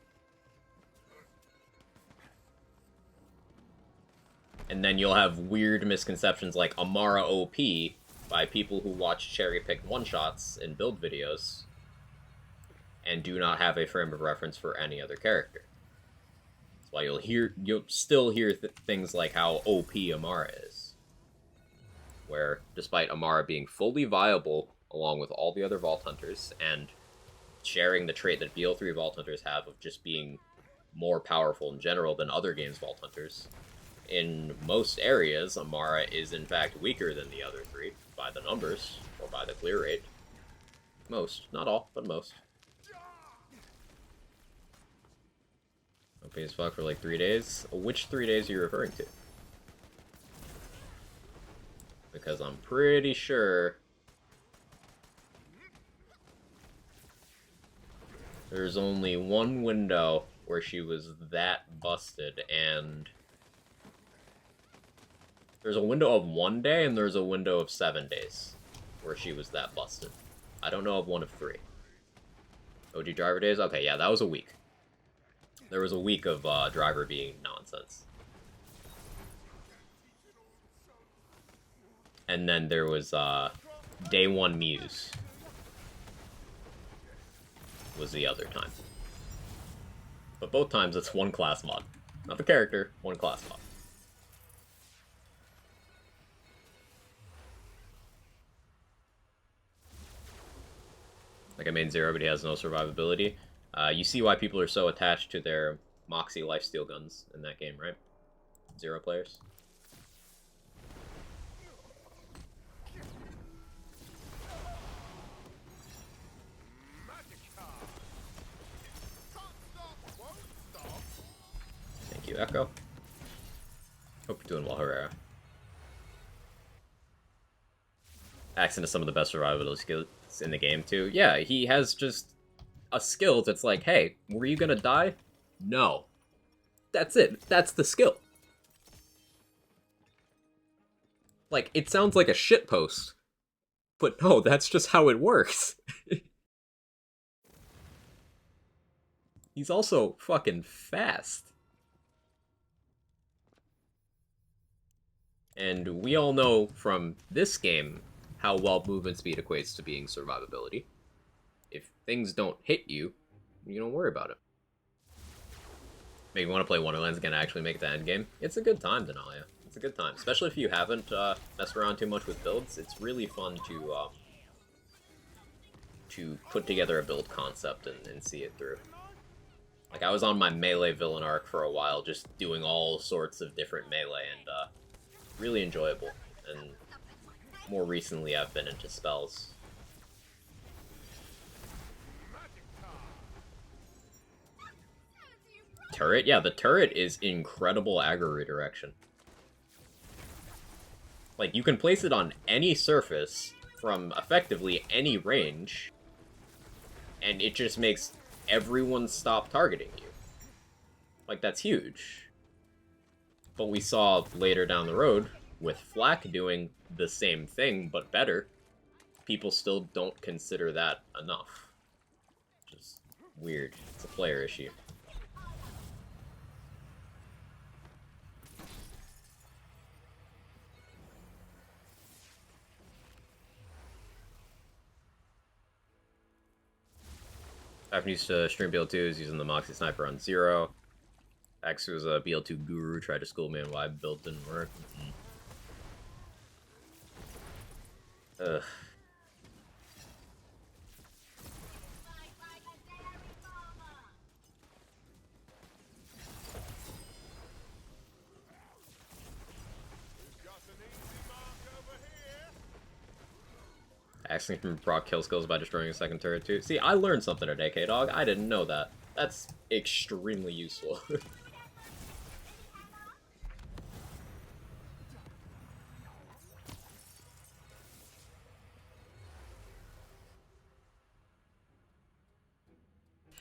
then you'll have weird misconceptions like Amara OP by people who watch cherry-picked one-shots in build videos and do not have a frame of reference for any other character. That's why you'll still hear things like how OP Amara is. Where, despite Amara being fully viable along with all the other Vault Hunters, and sharing the trait that BL3 Vault Hunters have of just being more powerful in general than other games' Vault Hunters, in most areas, Amara is in fact weaker than the other three, by the numbers, or by the clear rate. Most. Not all, but most. OP as fuck for like 3 days? Which 3 days are you referring to? Because I'm pretty sure there's only one window where she was that busted, and there's a window of 1 day and there's a window of 7 days where she was that busted. I don't know of one of 3. OG driver days? Okay, yeah, that was a week. There was a week of driver being nonsense. And then there was day 1 Muse was the other time. But both times it's one class mod. Not the character, one class mod. Like I made Zero, but he has no survivability. You see why people are so attached to their Moxie lifesteal guns in that game, right? Zero players. Thank you, Echo. Hope you're doing well, Herrera. Accent is some of the best survivability skills in the game, too. Yeah, he has just a skill that's like, hey, were you gonna die? No. That's it. That's the skill. Like, it sounds like a shitpost, but no, that's just how it works. He's also fucking fast. And we all know from this game how well movement speed equates to being survivability. If things don't hit you, you don't worry about it. Maybe you want to play Wonderlands again and actually make it to end game. It's a good time, Denalia. It's a good time, especially if you haven't messed around too much with builds. It's really fun to put together a build concept and see it through. Like, I was on my melee villain arc for a while, just doing all sorts of different melee, and really enjoyable. And more recently, I've been into spells. Turret? Yeah, the turret is incredible aggro redirection. Like, you can place it on any surface from effectively any range, and it just makes everyone stop targeting you. Like, that's huge. But we saw later down the road, with Flak doing the same thing, but better, people still don't consider that enough. Which is weird. It's a player issue. After used to stream BL2 is using the Moxie Sniper on 0. X was a BL2 guru, tried to school me on why build didn't work. Ugh. Asking from Brock kill skills by destroying a second turret too. See, I learned something today, K-Dog. I didn't know that. That's extremely useful.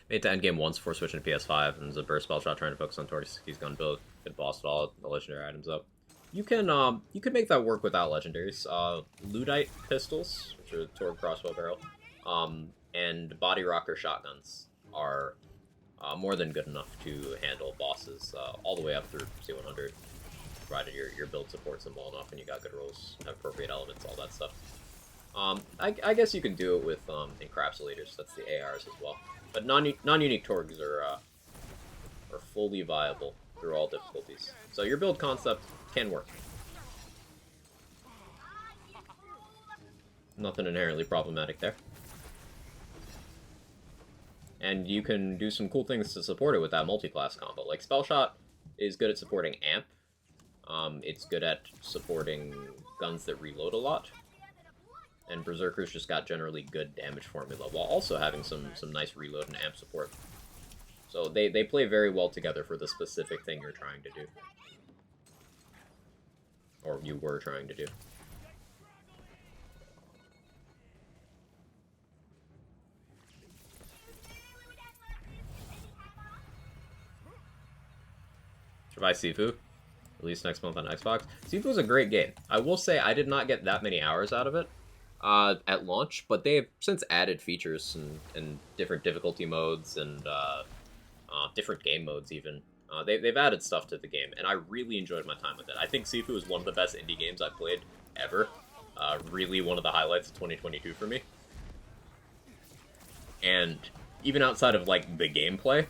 Made to endgame once before switching to PS5, and there's a burst spell shot trying to focus on Tortoise's gun build. Good boss with all the legendary items up. You can make that work without legendaries. Ludite pistols, which are Torg crossbow barrel, and body rocker shotguns are more than good enough to handle bosses all the way up through C1-100, provided your build supports them well enough and you got good rolls, have appropriate elements, all that stuff. I guess you can do it with encapsulators. That's the ARs as well. But non-unique Torgs are fully viable through all difficulties. So your build concept can work. Nothing inherently problematic there. And you can do some cool things to support it with that multi-class combo. Like, Spell Shot is good at supporting Amp. It's good at supporting guns that reload a lot. And Berserker's just got generally good damage formula, while also having some nice reload and Amp support. So they play very well together for the specific thing you're trying to do. Or you were trying to do. Should I buy Sifu? Released next month on Xbox. Sifu is a great game. I will say I did not get that many hours out of it at launch, but they have since added features and different difficulty modes and different game modes even. They've added stuff to the game, and I really enjoyed my time with it. I think Sifu is one of the best indie games I've played ever. Really one of the highlights of 2022 for me. And even outside of, like, the gameplay,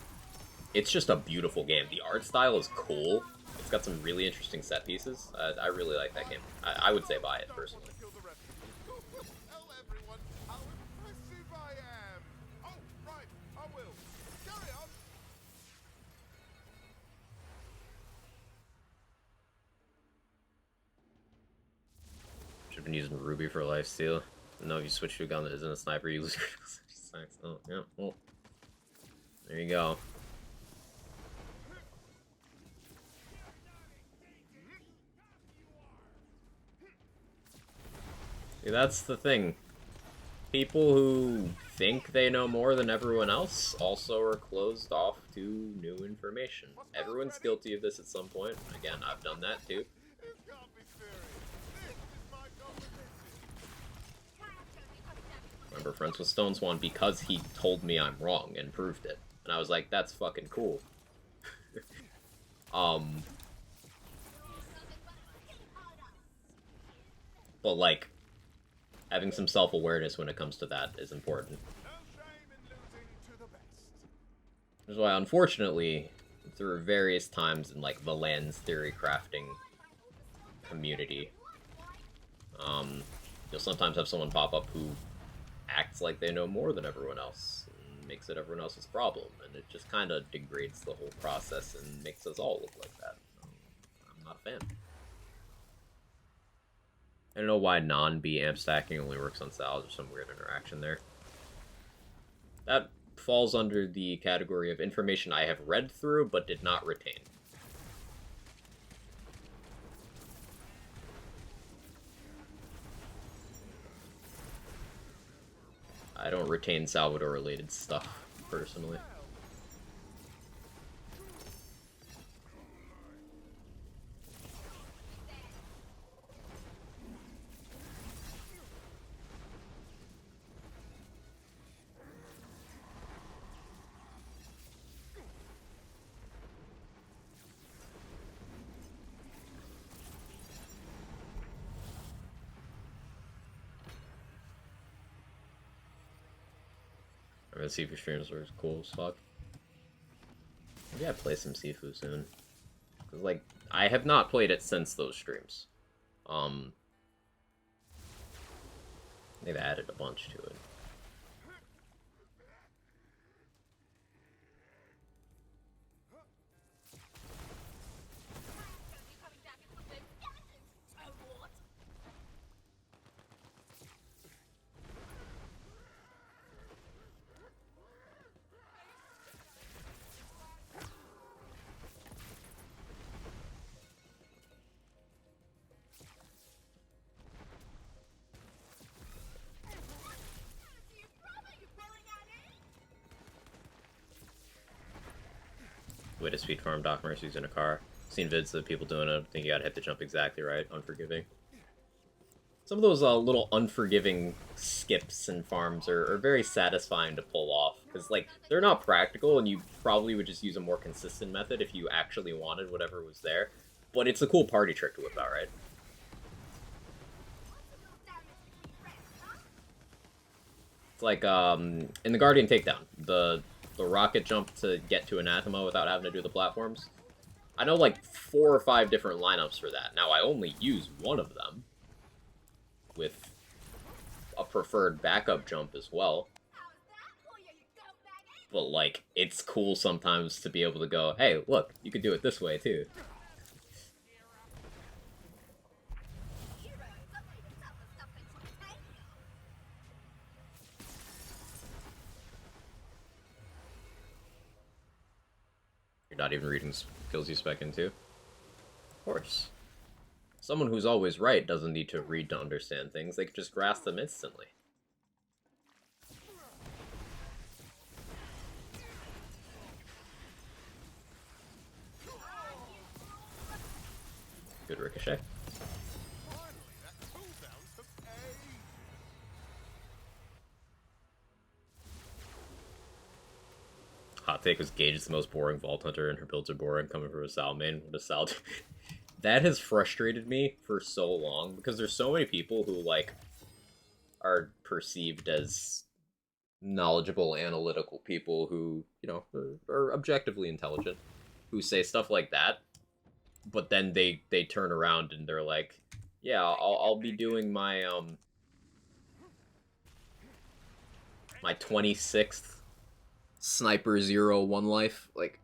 it's just a beautiful game. The art style is cool. It's got some really interesting set pieces. I really like that game. I would say buy it, personally. Tell everyone how impressive I am. Oh, right, I will. Carry on. Should have been using Ruby for lifesteal. No, if you switch to a gun that isn't a sniper, you lose critical science. Oh, yeah, well. There you go. See, that's the thing. People who think they know more than everyone else also are closed off to new information. Everyone's guilty of this at some point. Again, I've done that too. You can't be serious. This is my competition. Remember, friends with Stone Swan because he told me I'm wrong and proved it. And I was like, that's fucking cool. um, but like, having some self-awareness when it comes to that is important. No shame in losing to the best. Which is why, unfortunately, through various times in like the Lands theory crafting community, you'll sometimes have someone pop up who acts like they know more than everyone else, and makes it everyone else's problem, and it just kind of degrades the whole process and makes us all look like that. I'm not a fan. I don't know why non-B amp stacking only works on Sal's or some weird interaction there. That falls under the category of information I have read through but did not retain. I don't retain Salvador-related stuff, personally. I'm gonna see if your streams are cool as fuck. Maybe I play some Sifu soon. Cause like, I have not played it since those streams. They've added a bunch to it. Way to speed farm Doc Mercy's in a car. Seen vids of people doing it. I think you gotta hit the jump exactly right. Unforgiving. Some of those little unforgiving skips and farms are very satisfying to pull off. Because, like, they're not practical, and you probably would just use a more consistent method if you actually wanted whatever was there. But it's a cool party trick to whip out, right? It's like, in the Guardian Takedown, the rocket jump to get to Anathema without having to do the platforms. I know, like, 4 or 5 different lineups for that. Now, I only use one of them, with a preferred backup jump as well. But, like, it's cool sometimes to be able to go, hey, look, you could do it this way, too. You're not even reading skills you spec into? Of course. Someone who's always right doesn't need to read to understand things, they can just grasp them instantly. Good ricochet. Hot take was Gage is the most boring Vault Hunter and her builds are boring coming from a Sal main. What a Sal do? That has frustrated me for so long because there's so many people who, like, are perceived as knowledgeable, analytical people who, you know, are objectively intelligent, who say stuff like that, but then they turn around and they're like, yeah, I'll be doing my, my 26th Sniper 0-1 life, like,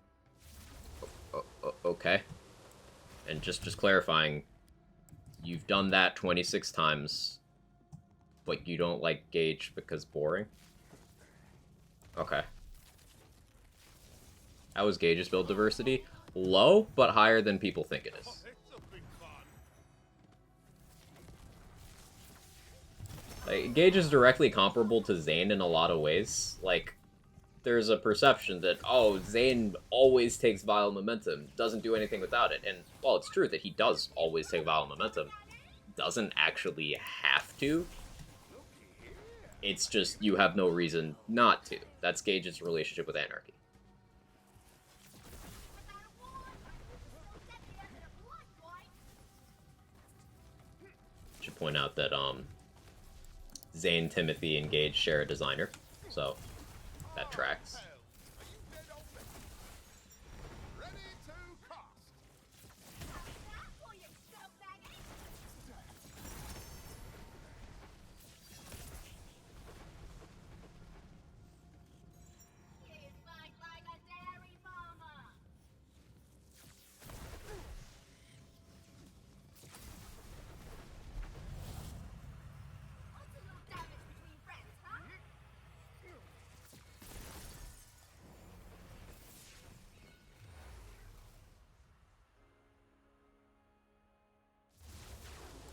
okay. And just clarifying, you've done that 26 times, but you don't like Gage because boring? Okay. How is Gage's build diversity? Low, but higher than people think it is. Like, Gage is directly comparable to Zane in a lot of ways. Like, there's a perception that, oh, Zane always takes Vile Momentum, doesn't do anything without it. And while it's true that he does always take Vile Momentum, doesn't actually have to. It's just, you have no reason not to. That's Gage's relationship with Anarchy. point out that Zane, Timothy, and Gage share a designer, so that tracks. Are you dead already? Ready to cast.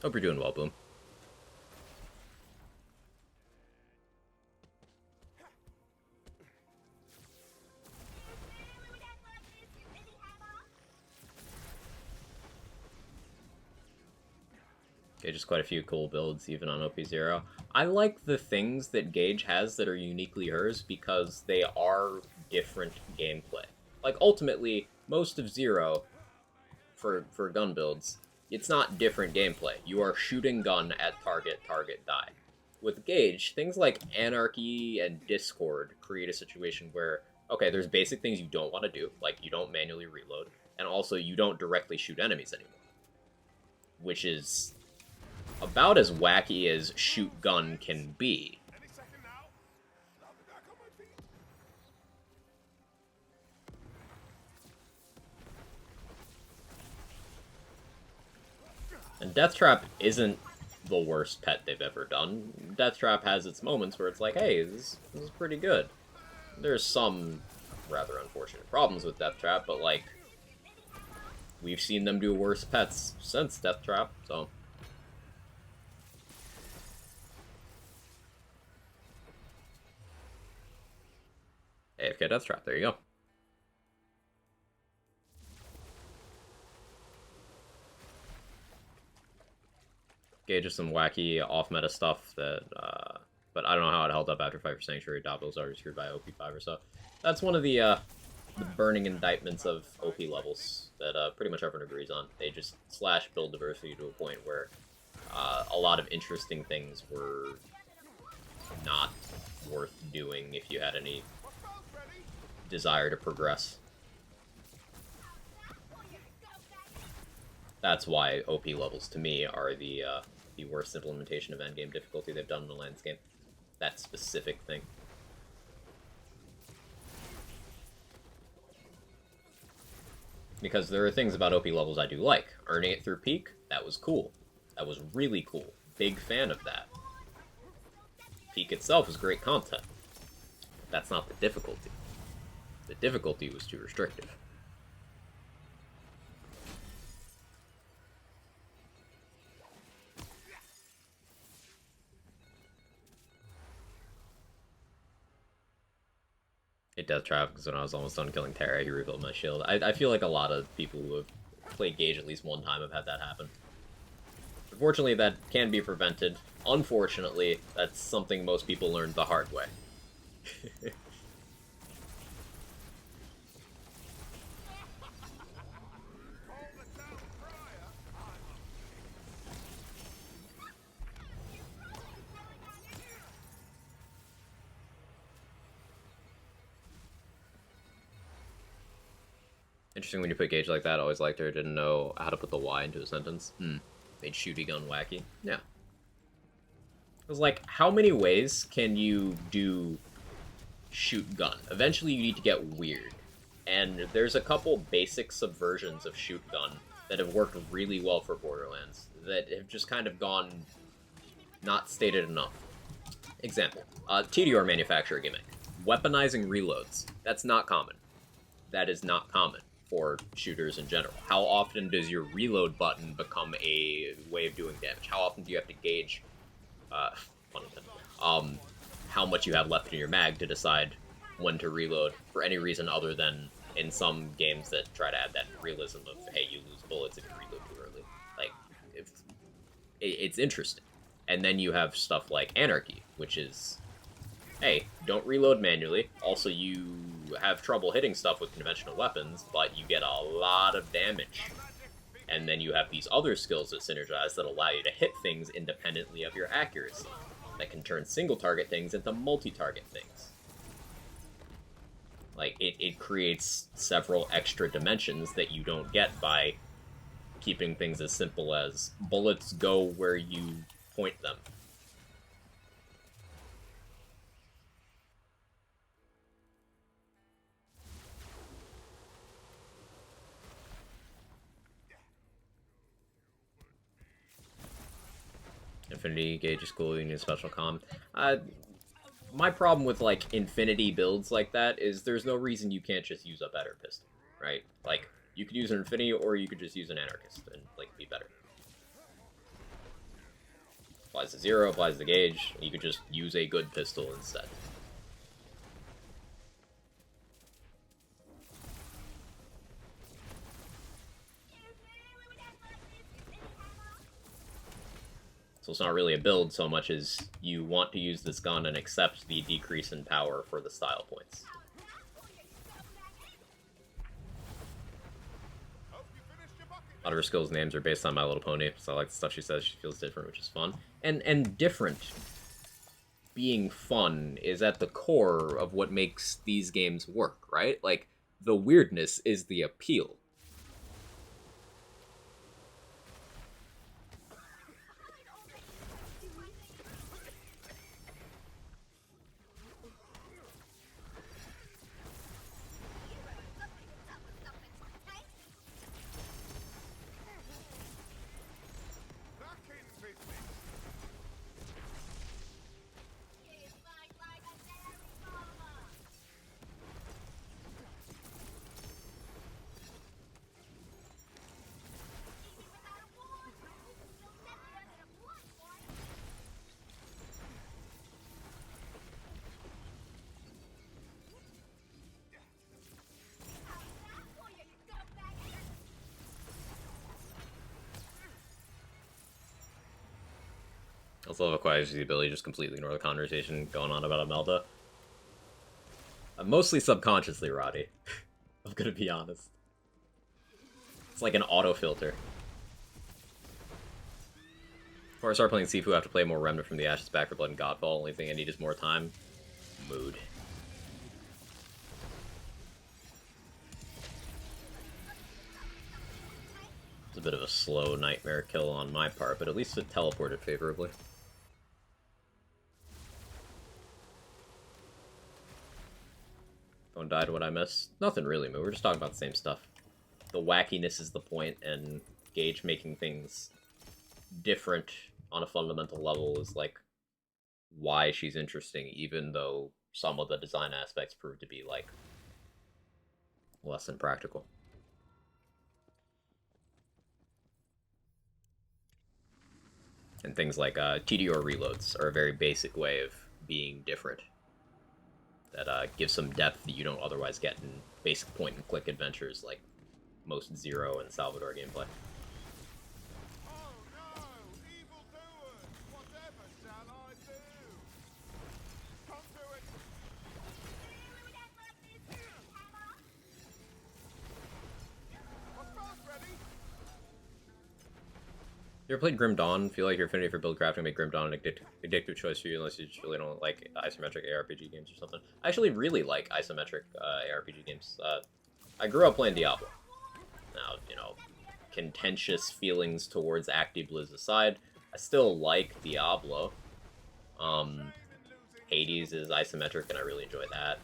Hope you're doing well, Boom. Gage has quite a few cool builds, even on OP0. I like the things that Gage has that are uniquely hers because they are different gameplay. Like, ultimately, most of Zero, for gun builds, it's not different gameplay. You are shooting gun at target, target, die. With Gage, things like Anarchy and Discord create a situation where, okay, there's basic things you don't want to do, like you don't manually reload, and also you don't directly shoot enemies anymore. Which is about as wacky as shoot gun can be. Any second now. I'll be back on my feet. And Deathtrap isn't the worst pet they've ever done. Deathtrap has its moments where it's like, hey, this is pretty good. There's some rather unfortunate problems with Deathtrap, but like, we've seen them do worse pets since Deathtrap, so. AFK Deathtrap, there you go. Gage is some wacky off-meta stuff that, but I don't know how it held up after Fight for Sanctuary. Doppel's already screwed by OP5 or so. That's one of the burning indictments of OP levels that pretty much everyone agrees on. They just slash build diversity to a point where a lot of interesting things were not worth doing if you had any desire to progress. That's why OP levels, to me, are the worst implementation of endgame difficulty they've done in the landscape. That specific thing. Because there are things about OP levels I do like. Earning it through peak, that was cool. That was really cool. Big fan of that. Peak itself is great content. But that's not the difficulty. The difficulty was too restrictive. It does traffic because when I was almost done killing Terra, he rebuilt my shield. I feel like a lot of people who have played Gage at least one time have had that happen. Unfortunately, that can be prevented. Unfortunately, that's something most people learn the hard way. Interesting when you put Gage like that. Always liked her. Didn't know how to put the Y into a sentence. Made shooty gun wacky. Yeah. It was like, how many ways can you do shoot gun? Eventually you need to get weird. And there's a couple basic subversions of shoot gun that have worked really well for Borderlands that have just kind of gone not stated enough. Example, TDR manufacturer gimmick. Weaponizing reloads. That's not common. That is not common for shooters in general. How often does your reload button become a way of doing damage? How often do you have to gauge how much you have left in your mag to decide when to reload for any reason other than in some games that try to add that realism of, hey, you lose bullets if you reload too early. Like, it's interesting. And then you have stuff like Anarchy, which is, hey, don't reload manually. Also, you have trouble hitting stuff with conventional weapons, but you get a lot of damage. And then you have these other skills that synergize that allow you to hit things independently of your accuracy, that can turn single-target things into multi-target things. Like, it creates several extra dimensions that you don't get by keeping things as simple as bullets go where you point them. Infinity gauge is cool, you need a special comm. My problem with, like, infinity builds like that is there's no reason you can't just use a better pistol, right? Like, you could use an infinity, or you could just use an anarchist and, like, be better. Applies to zero, applies to gauge, you could just use a good pistol instead. So it's not really a build so much as you want to use this gun and accept the decrease in power for the style points. A lot of her skills names are based on My Little Pony, so I like the stuff she says. She feels different, which is fun. And different being fun is at the core of what makes these games work, right? Like, the weirdness is the appeal. I also love Aquatics' ability to just completely ignore the conversation going on about Imelda. I'm mostly subconsciously, Roddy. I'm gonna be honest. It's like an auto-filter. Before I start playing Sifu, I have to play more Remnant from the Ashes, Back for Blood, and Godfall. Only thing I need is more time. Mood. It's a bit of a slow nightmare kill on my part, but at least it teleported favorably. Don't die to what I missed. Nothing really, man. We're just talking about the same stuff. The wackiness is the point, and Gage making things different on a fundamental level is, like, why she's interesting, even though some of the design aspects prove to be, like, less than practical. And things like TDR reloads are a very basic way of being different. That gives some depth that you don't otherwise get in basic point-and-click adventures like most Zero and Salvador gameplay. Oh no! Evildoers! Whatever shall I do? Come to it! My spell's ready! You ever played Grim Dawn? Feel like your affinity for build crafting make Grim Dawn an addictive choice for you unless you just really don't like isometric ARPG games or something. I actually really like isometric ARPG games. I grew up playing Diablo. Now, you know, contentious feelings towards ActiBliz aside, I still like Diablo. Hades is isometric and I really enjoy that.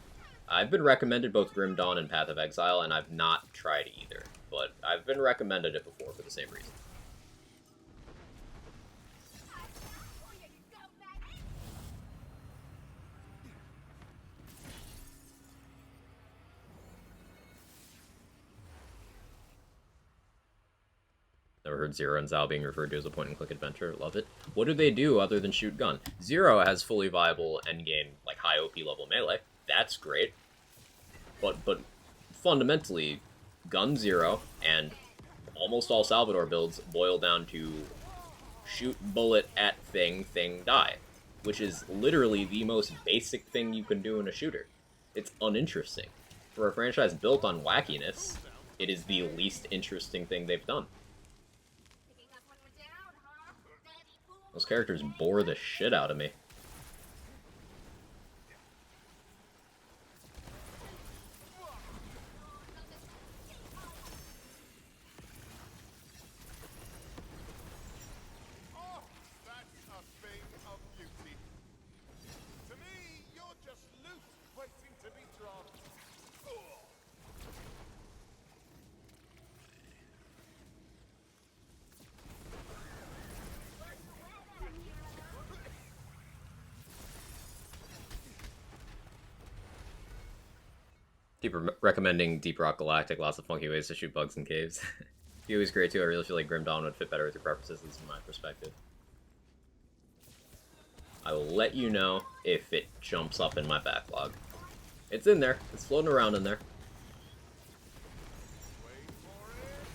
I've been recommended both Grim Dawn and Path of Exile, and I've not tried either, but I've been recommended it before for the same reason. Never heard Zero and Zao being referred to as a point-and-click adventure. Love it. What do they do other than shoot gun? Zero has fully viable endgame, like, high OP level melee. That's great. But fundamentally, Gun Zero and almost all Salvador builds boil down to shoot bullet at thing, die. Which is literally the most basic thing you can do in a shooter. It's uninteresting. For a franchise built on wackiness, it is the least interesting thing they've done. Those characters bore the shit out of me. Oh, that's a thing of beauty. To me, you're just loot waiting to be dropped. Recommending Deep Rock Galactic, lots of funky ways to shoot bugs in caves. He was great too. I really feel like Grim Dawn would fit better with your preferences, at least from my perspective. I will let you know if it jumps up in my backlog. It's in there. It's floating around in there. Wait for it.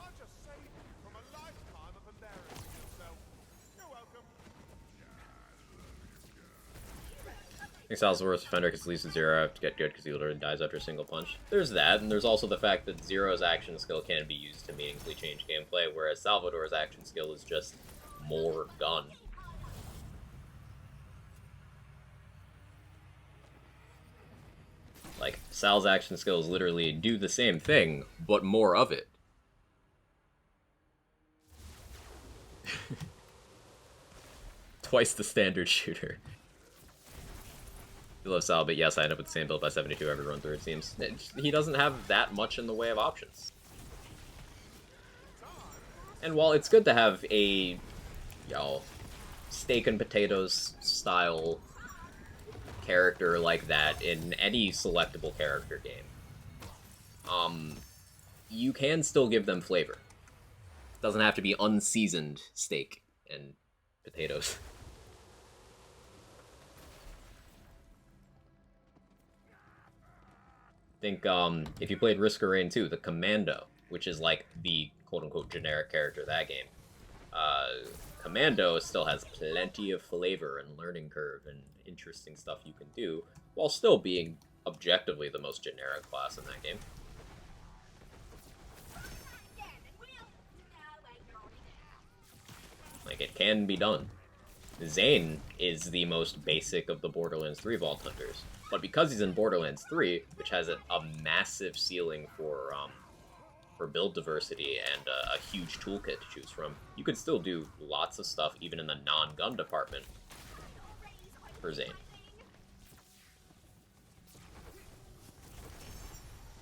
I just saved you from a lifetime of embarrassing yourself. You're welcome. I think Sal's the worst offender because at least with Zero I have to get good because he literally dies after a single punch. There's that, and there's also the fact that Zero's action skill can be used to meaningfully change gameplay, whereas Salvador's action skill is just more gun. Like, Sal's action skills literally do the same thing, but more of it. Twice the standard shooter. I love Sal, but yes, I end up with the same build by 72 every run through, it seems. He doesn't have that much in the way of options. And while it's good to have a, you know, steak and potatoes style character like that in any selectable character game, you can still give them flavor. It doesn't have to be unseasoned steak and potatoes. Think, if you played Risk of Rain 2, the Commando, which is like the quote-unquote generic character of that game, Commando still has plenty of flavor and learning curve and interesting stuff you can do, while still being objectively the most generic class in that game. Like, it can be done. Zane is the most basic of the Borderlands 3 Vault Hunters, but because he's in Borderlands 3, which has a massive ceiling for build diversity and a huge toolkit to choose from, you can still do lots of stuff even in the non-gun department for Zane.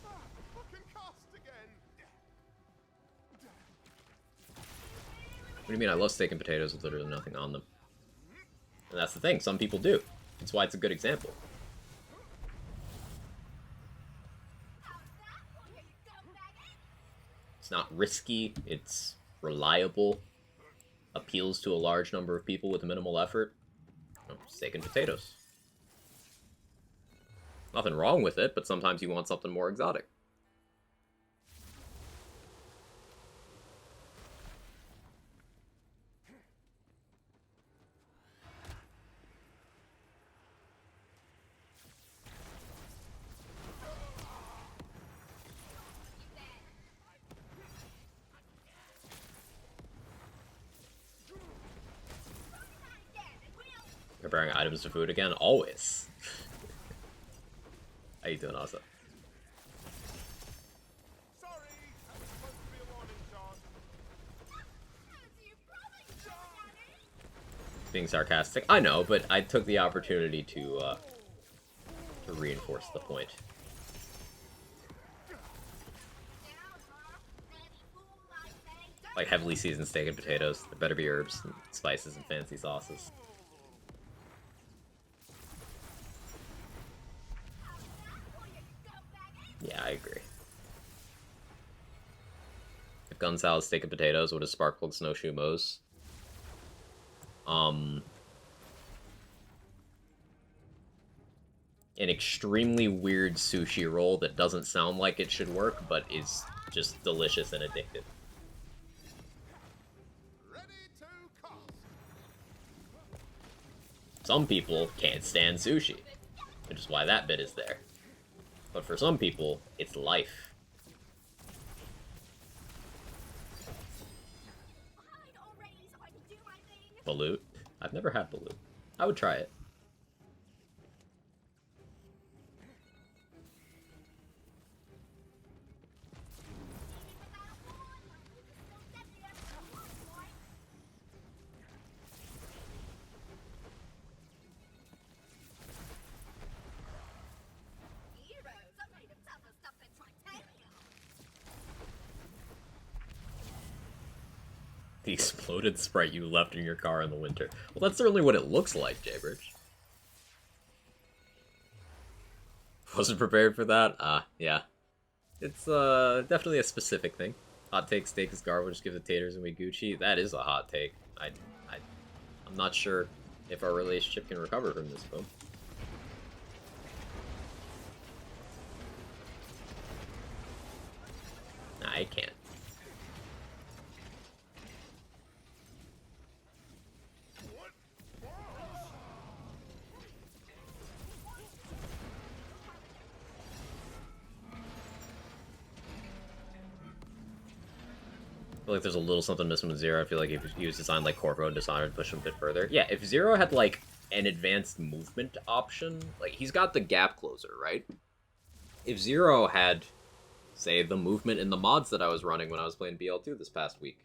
Fucking cast again. What do you mean? I love steak and potatoes with literally nothing on them. And that's the thing, some people do. That's why it's a good example. It's not risky, it's reliable, appeals to a large number of people with minimal effort. Oh, steak and potatoes. Nothing wrong with it, but sometimes you want something more exotic. Comparing items to food again? Always. How you doing, Asa? Sorry, that was supposed to be a warning shot. Being sarcastic? I know, but I took the opportunity to reinforce the point. Like heavily seasoned steak and potatoes. There better be herbs and spices and fancy sauces. Yeah, I agree. If gun salad, steak and potatoes, what is sparkled snowshoe mows? An extremely weird sushi roll that doesn't sound like it should work, but is just delicious and addictive. Ready to cast. Some people can't stand sushi, which is why that bit is there. But for some people, it's life. Balut? I've never had Balut. I would try it. The exploded sprite you left in your car in the winter. Well, that's certainly what it looks like, Jaybridge. Wasn't prepared for that? Yeah. It's, definitely a specific thing. Hot take, steak is garbage, give the taters and we Gucci. That is a hot take. I'm not sure if our relationship can recover from this, boom. Nah, I can't. I feel like there's a little something missing with Zero. I feel like if he was designed like Corvo, Dishonored, push him a bit further. Yeah, if Zero had like an advanced movement option, like he's got the gap closer, right? If Zero had, say, the movement in the mods that I was running when I was playing BL2 this past week,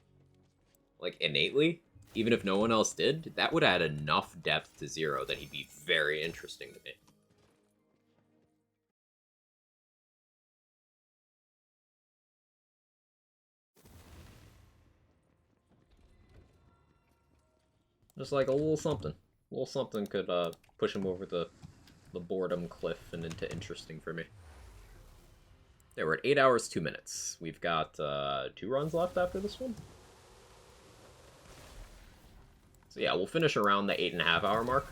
like innately, even if no one else did, that would add enough depth to Zero that he'd be very interesting to me. Just like a little something. A little something could push him over the boredom cliff and into interesting for me. There, we're at 8 hours, 2 minutes. We've got 2 runs left after this one. So yeah, we'll finish around the 8.5 hour mark.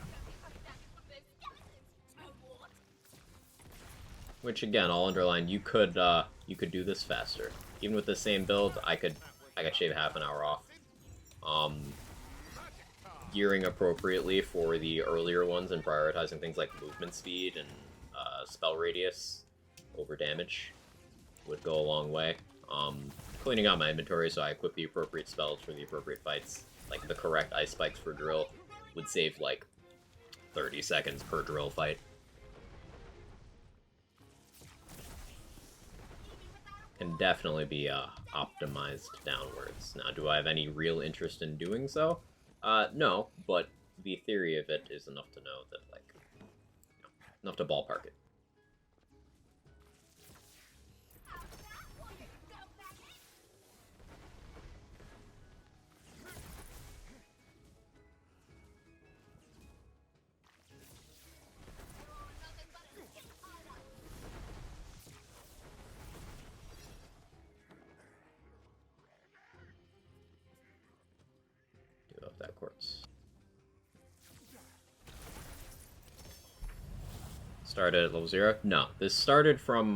Which again, I'll underline, you could do this faster. Even with the same build, I could shave half an hour off. Gearing appropriately for the earlier ones and prioritizing things like movement speed and spell radius over damage would go a long way. Cleaning out my inventory so I equip the appropriate spells for the appropriate fights, like the correct ice spikes for drill, would save like 30 seconds per drill fight. Can definitely be optimized downwards. Now, do I have any real interest in doing so? No, but the theory of it is enough to know that, like, you know, enough to ballpark it. That quartz. Started at level 0? No, this started from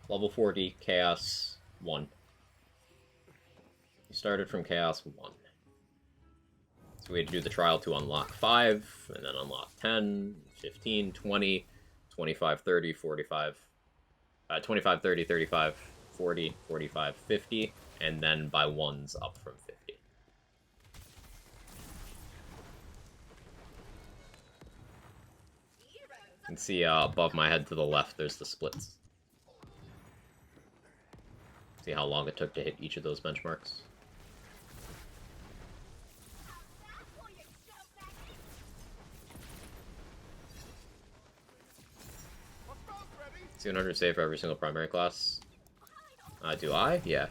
level 40 Chaos 1. We started from Chaos 1. So we had to do the trial to unlock 5, and then unlock 10, 15, 20, 25, 30, 45, 25, 30, 35, 40, 45, 50, and then by ones up from 50. You can see above my head to the left, there's the splits. See how long it took to hit each of those benchmarks. C1-100 save for every single primary class. Do I? Yeah.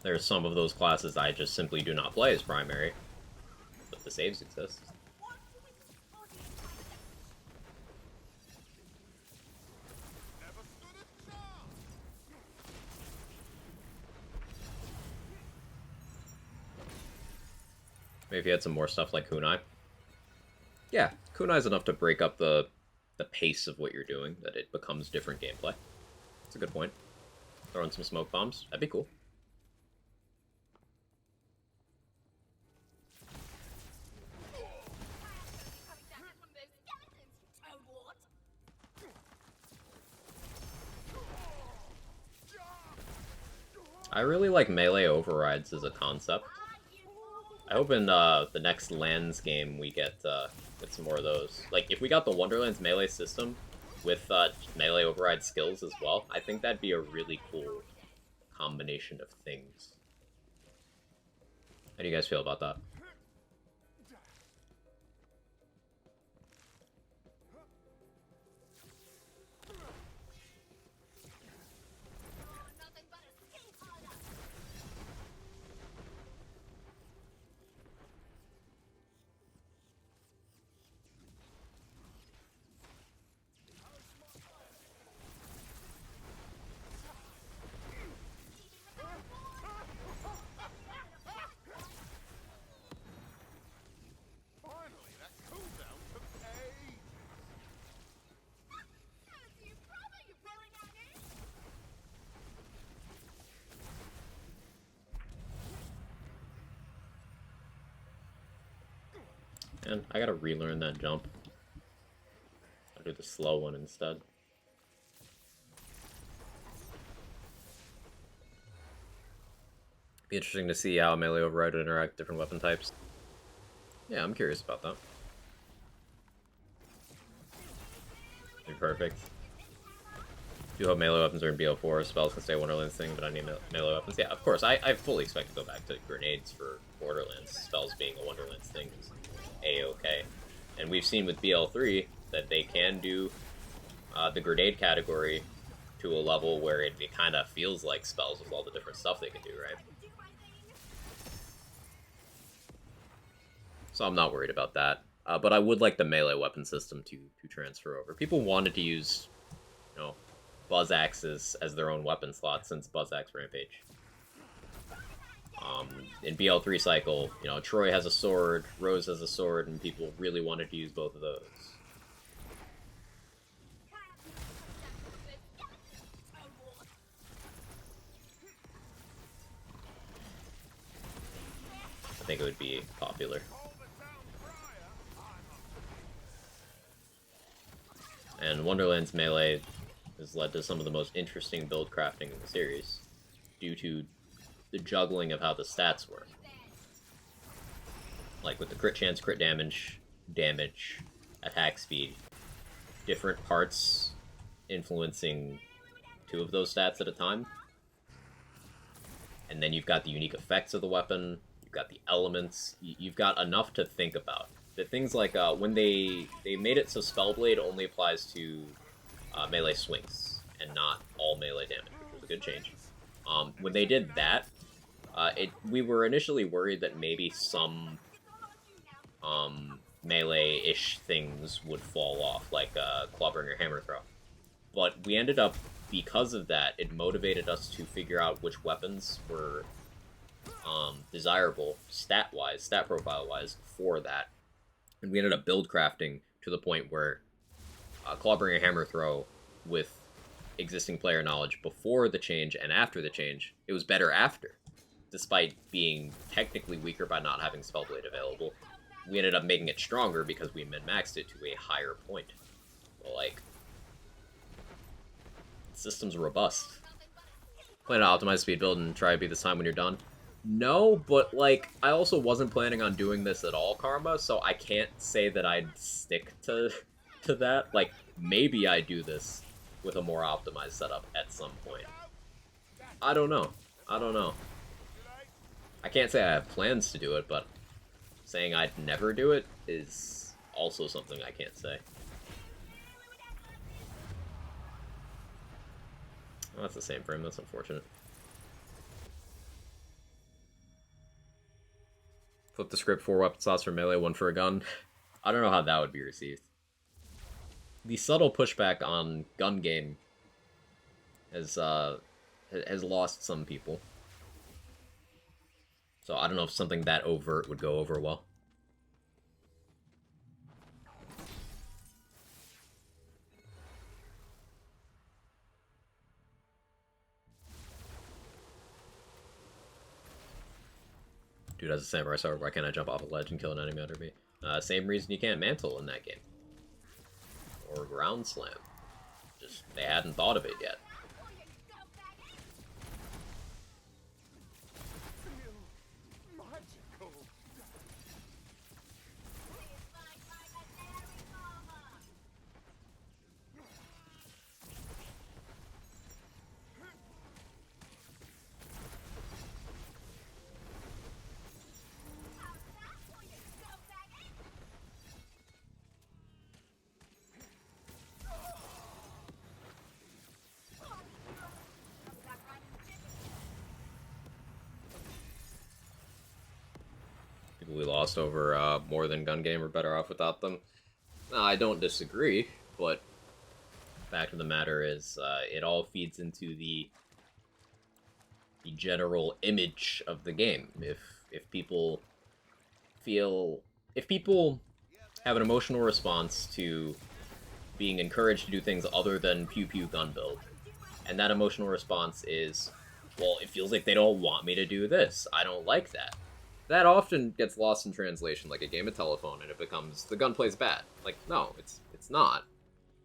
There's some of those classes I just simply do not play as primary, but the saves exist. Maybe if you had some more stuff like Kunai. Yeah, Kunai is enough to break up the pace of what you're doing, that it becomes different gameplay. That's a good point. Throw in some smoke bombs. That'd be cool. I really like melee overrides as a concept. I hope in the next Lands game we get some more of those. Like, if we got the Wonderlands melee system with melee override skills as well, I think that'd be a really cool combination of things. How do you guys feel about that? Finally, that cooldown took ages. And I gotta relearn that jump. I'll do the slow one instead. Be interesting to see how melee override would interact with different weapon types. Yeah, I'm curious about that. Be perfect. Do hope melee weapons are in BO4. Spells can stay Wonderlands thing, but I need melee weapons. Yeah, of course. I fully expect to go back to grenades for Borderlands. Spells being a Wonderlands thing is A-okay. And we've seen with BL3 that they can do the grenade category to a level where it kind of feels like spells with all the different stuff they can do, right? So I'm not worried about that. But I would like the melee weapon system to transfer over. People wanted to use, you know, Buzz Axes as their own weapon slot since Buzz Axe Rampage. In BL3 cycle, you know, Troy has a sword, Rose has a sword, and people really wanted to use both of those. I think it would be popular. And Wonderland's melee has led to some of the most interesting build crafting in the series, due to the juggling of how the stats work. Like with the crit chance, crit damage, attack speed, different parts influencing 2 of those stats at a time. And then you've got the unique effects of the weapon, you've got the elements, you've got enough to think about. The things like, when they made it so Spellblade only applies to melee swings, and not all melee damage, which was a good change. When they did that, we were initially worried that maybe some melee-ish things would fall off, like Clawbringer Hammer Throw. But we ended up, because of that, it motivated us to figure out which weapons were desirable stat-wise, stat profile-wise, for that. And we ended up build crafting to the point where Clawbringer Hammer Throw, with existing player knowledge before the change and after the change, it was better after. Despite being technically weaker by not having Spellblade available, we ended up making it stronger because we min-maxed it to a higher point. But, like, the system's robust. Plan to optimize speed build and try to beat this time when you're done. No, but, like, I also wasn't planning on doing this at all, Karma, so I can't say that I'd stick to that. Like, maybe I do this with a more optimized setup at some point. I don't know. I can't say I have plans to do it, but saying I'd never do it is also something I can't say. Oh, that's the same frame. That's unfortunate. Flip the script, 4 weapon slots for melee, 1 for a gun. I don't know how that would be received. The subtle pushback on gun game has lost some people. So I don't know if something that overt would go over well. Dude has a samurai sword, why can't I jump off a ledge and kill an enemy under me? Same reason you can't mantle in that game. Or ground slam. Just, they hadn't thought of it yet. glossed over more than gun game are better off without them. I don't disagree, but fact of the matter is, it all feeds into the general image of the game. If people if people have an emotional response to being encouraged to do things other than pew pew gun build, and that emotional response is, well, it feels like they don't want me to do this. I don't like that. That often gets lost in translation, like a game of telephone, and it becomes the gunplay's bad. Like, no, it's not.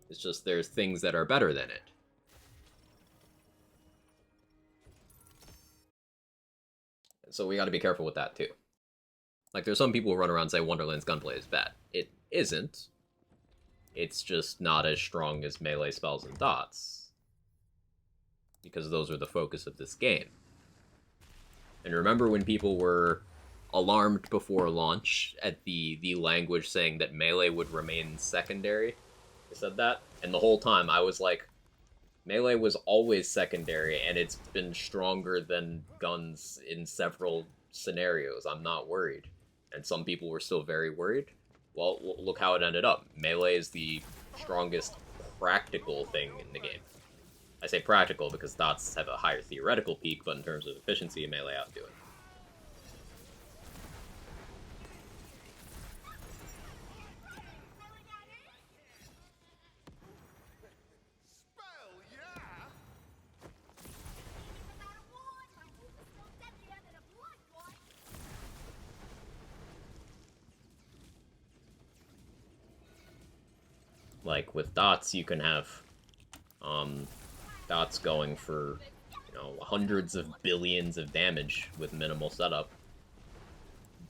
It's just there's things that are better than it. So we got to be careful with that too. Like, there's some people who run around and say Wonderland's gunplay is bad. It isn't. It's just not as strong as melee spells and dots, because those are the focus of this game. And remember when people were alarmed before launch at the language saying that melee would remain secondary? They said that, and the whole time I was like, melee was always secondary, and it's been stronger than guns in several scenarios. I'm not worried. And some people were still very worried. Well, look how it ended up. Melee is the strongest practical thing in the game. I say practical because dots have a higher theoretical peak, but in terms of efficiency, melee outdo it. Spell, yeah? Like, with dots, you can have dots going for, hundreds of billions of damage with minimal setup.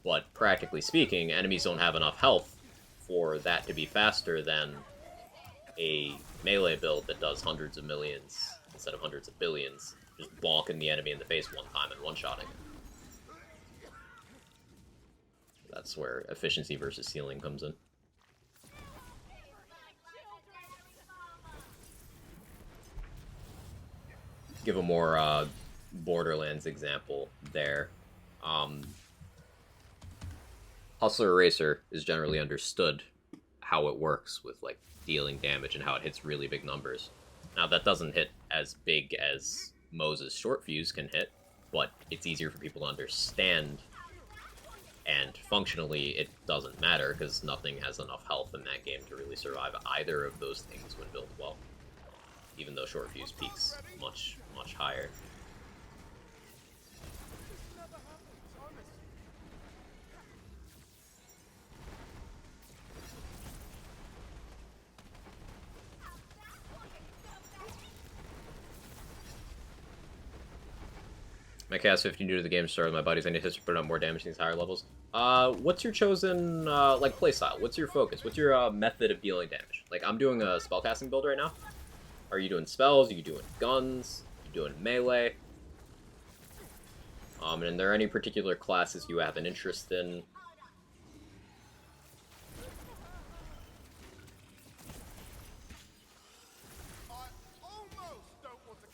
But practically speaking, enemies don't have enough health for that to be faster than a melee build that does hundreds of millions instead of hundreds of billions. Just bonking the enemy in the face one time and one-shotting it. That's where efficiency versus ceiling comes in. Give a more Borderlands example there. Hustler Eraser is generally understood how it works with, like, dealing damage and how it hits really big numbers. Now, that doesn't hit as big as Moses Short Fuse can hit, but it's easier for people to understand, and functionally it doesn't matter because nothing has enough health in that game to really survive either of those things when built well. Even though Short Fuse peaks much, much higher. My cast 15 due to the game started. My buddies, I need to put up more damage in these higher levels. What's your chosen, like, playstyle? What's your focus? What's your, method of dealing damage? Like, I'm doing a spellcasting build right now. Are you doing spells? Are you doing guns? Are you doing melee? And are there any particular classes you have an interest in?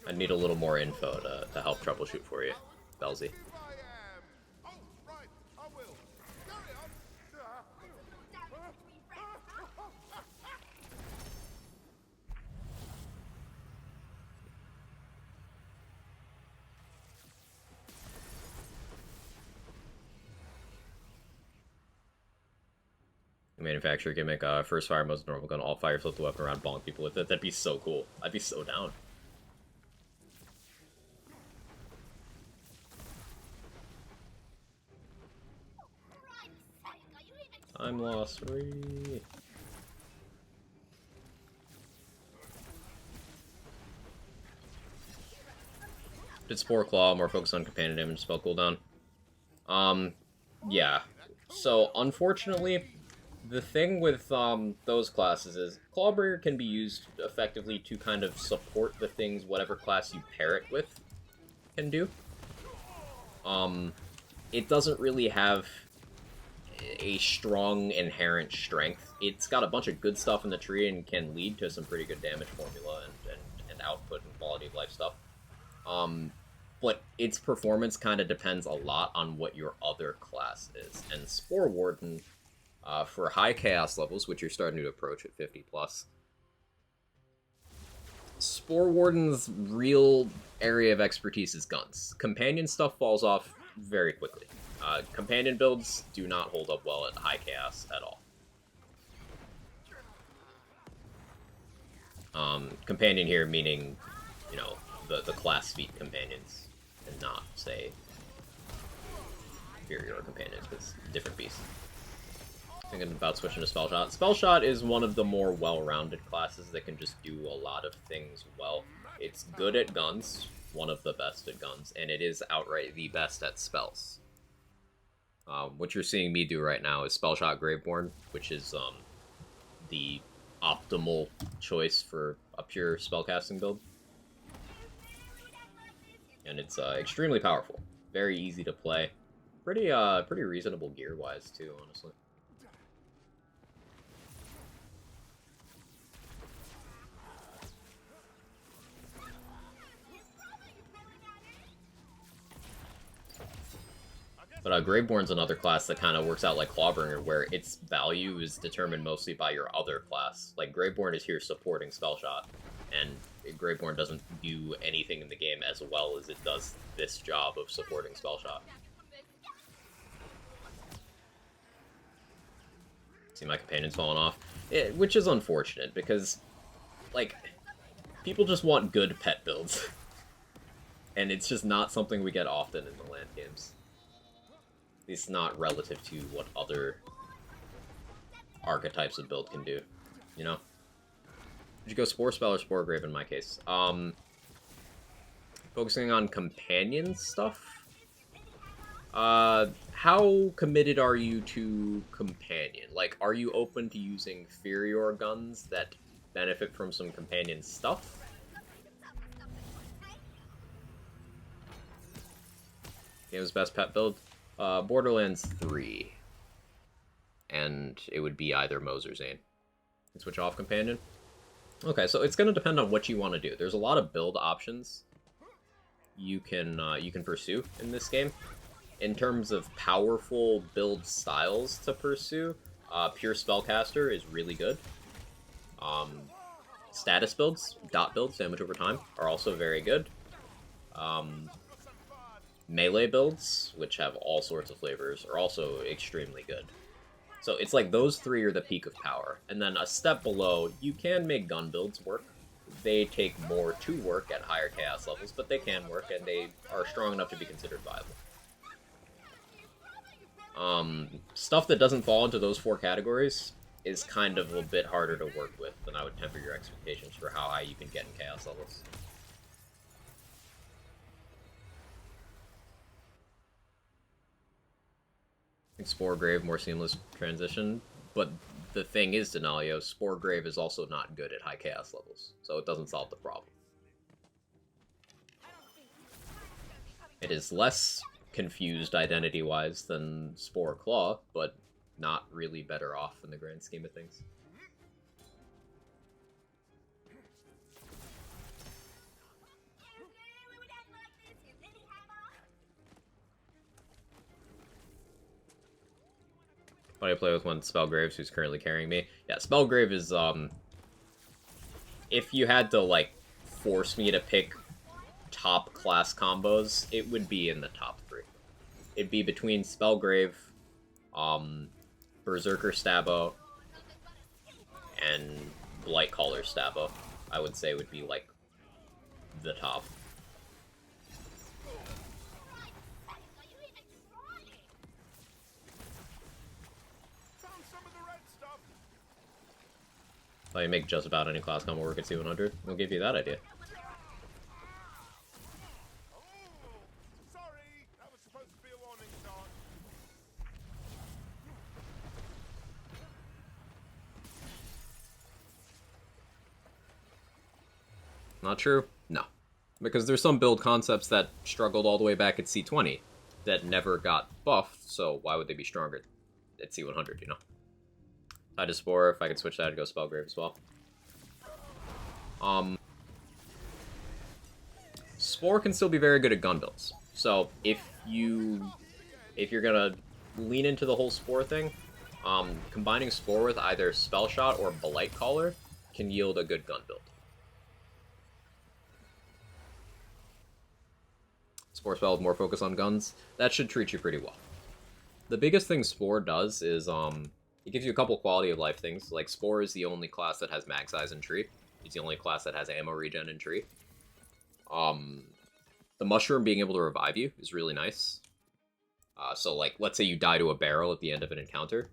I need a little more info to help troubleshoot for you, Belzy. Manufacturer gimmick, first fire most normal gun, all fire, flip the weapon around, bonk people with it. That'd be so cool. I'd be so down. I'm lost. Free. Did Spore Claw, more focus on companion damage, spell cooldown. Yeah. So, unfortunately, the thing with those classes is Clawbringer can be used effectively to kind of support the things whatever class you pair it with can do. It doesn't really have a strong inherent strength. It's got a bunch of good stuff in the tree and can lead to some pretty good damage formula and output and quality of life stuff. but its performance kind of depends a lot on what your other class is. And Spore Warden, for high chaos levels, which you're starting to approach at 50 plus, Spore Warden's real area of expertise is guns. Companion stuff falls off very quickly. Companion builds do not hold up well at high chaos at all. Companion here meaning, you know, the class feat companions, and not, say, inferior companions, because different beasts. Thinking about switching to Spell Shot. Spell Shot is one of the more well-rounded classes that can just do a lot of things well. It's good at guns, one of the best at guns, and it is outright the best at spells. What you're seeing me do right now is Spell Shot Graveborn, which is the optimal choice for a pure spellcasting build. And it's extremely powerful. Very easy to play. Pretty reasonable gear-wise, too, honestly. But Graveborn's another class that kind of works out like Clawbringer, where its value is determined mostly by your other class. Like, Graveborn is here supporting Spellshot, and Graveborn doesn't do anything in the game as well as it does this job of supporting Spellshot. See my companion's falling off. Which is unfortunate, because, like, people just want good pet builds. And it's just not something we get often in the land games. At least not relative to what other archetypes of build can do, you know? Would you go Spore Spell or Spore Grave in my case? Focusing on companion stuff? How committed are you to companion? Like, are you open to using inferior guns that benefit from some companion stuff? Game's best pet build? Borderlands 3. And it would be either Moze or Zane. Switch off companion? Okay, so it's going to depend on what you want to do. There's a lot of build options you can pursue in this game. In terms of powerful build styles to pursue, Pure Spellcaster is really good. Status builds, dot builds, damage over time, are also very good. Melee builds, which have all sorts of flavors, are also extremely good. So it's like those three are the peak of power. And then a step below, you can make gun builds work. They take more to work at higher chaos levels, but they can work, and they are strong enough to be considered viable. Stuff that doesn't fall into those four categories is kind of a bit harder to work with, and I would temper your expectations for how high you can get in chaos levels. I think Spore Grave, more seamless transition, but the thing is, Denalio, Spore Grave is also not good at high chaos levels, so it doesn't solve the problem. It is less confused identity-wise than Spore Claw, but not really better off in the grand scheme of things. But I play with one Spellgraves who's currently carrying me. Yeah, Spellgrave is, if you had to, like, force me to pick top class combos, it would be in the top 3. It'd be between Spellgrave, Berserker Stabbo, and Blightcaller Stabbo. I would say would be, like, the top. You make just about any class combo work at C1-100. We'll give you that idea. Sorry, that was supposed to be a warning shot. Not true? No. Because there's some build concepts that struggled all the way back at C20 that never got buffed, so why would they be stronger at C100, you know? Tied to Spore, if I could switch that, I'd go Spellgrave as well. Spore can still be very good at gun builds. So if you're gonna lean into the whole Spore thing, combining Spore with either Spell Shot or Blight Caller can yield a good gun build. Spore spell with more focus on guns, that should treat you pretty well. The biggest thing Spore does is it gives you a couple quality of life things. Like Spore is the only class that has mag size in tree. It's the only class that has ammo regen in tree. The mushroom being able to revive you is really nice. So like, let's say you die to a barrel at the end of an encounter.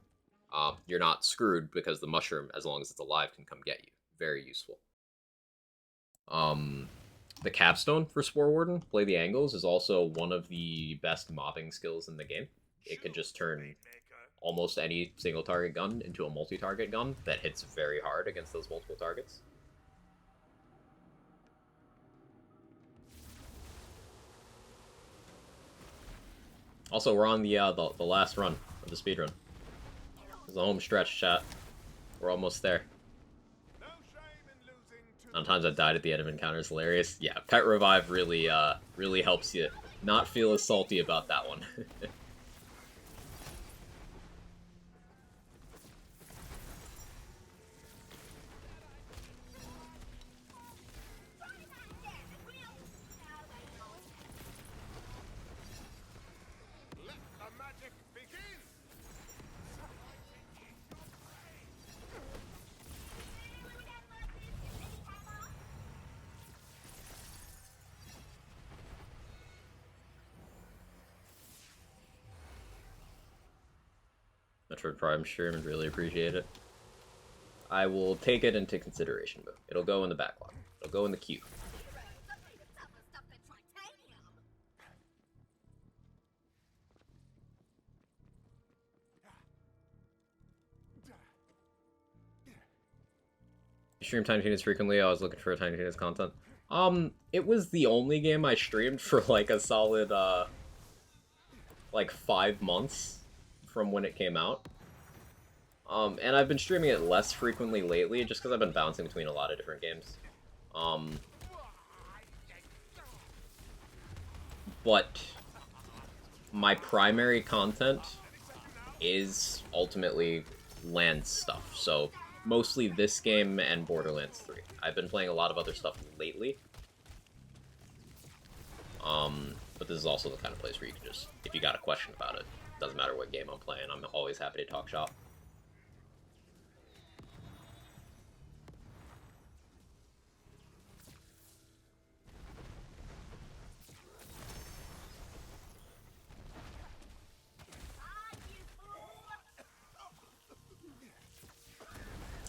You're not screwed because the mushroom, as long as it's alive, can come get you. Very useful. The capstone for Spore Warden, Play the Angles, is also one of the best mobbing skills in the game. It can just turn almost any single target gun into a multi-target gun that hits very hard against those multiple targets. Also, we're on the last run of the speedrun. It's the home stretch, chat. We're almost there. Sometimes I've died at the end of encounters, hilarious. Yeah, Pet Revive really, really helps you not feel as salty about that one. Metroid Prime stream and really appreciate it. I will take it into consideration, but it'll go in the backlog. It'll go in the queue. You stream Tiny Tina's frequently. I was looking for Tiny Tina's content. It was the only game I streamed for like a solid like 5 months from when it came out. And I've been streaming it less frequently lately, just because I've been bouncing between a lot of different games. But my primary content is ultimately land stuff, so mostly this game and Borderlands 3. I've been playing a lot of other stuff lately. But this is also the kind of place where you can just, if you got a question about it, doesn't matter what game I'm playing, I'm always happy to talk shop.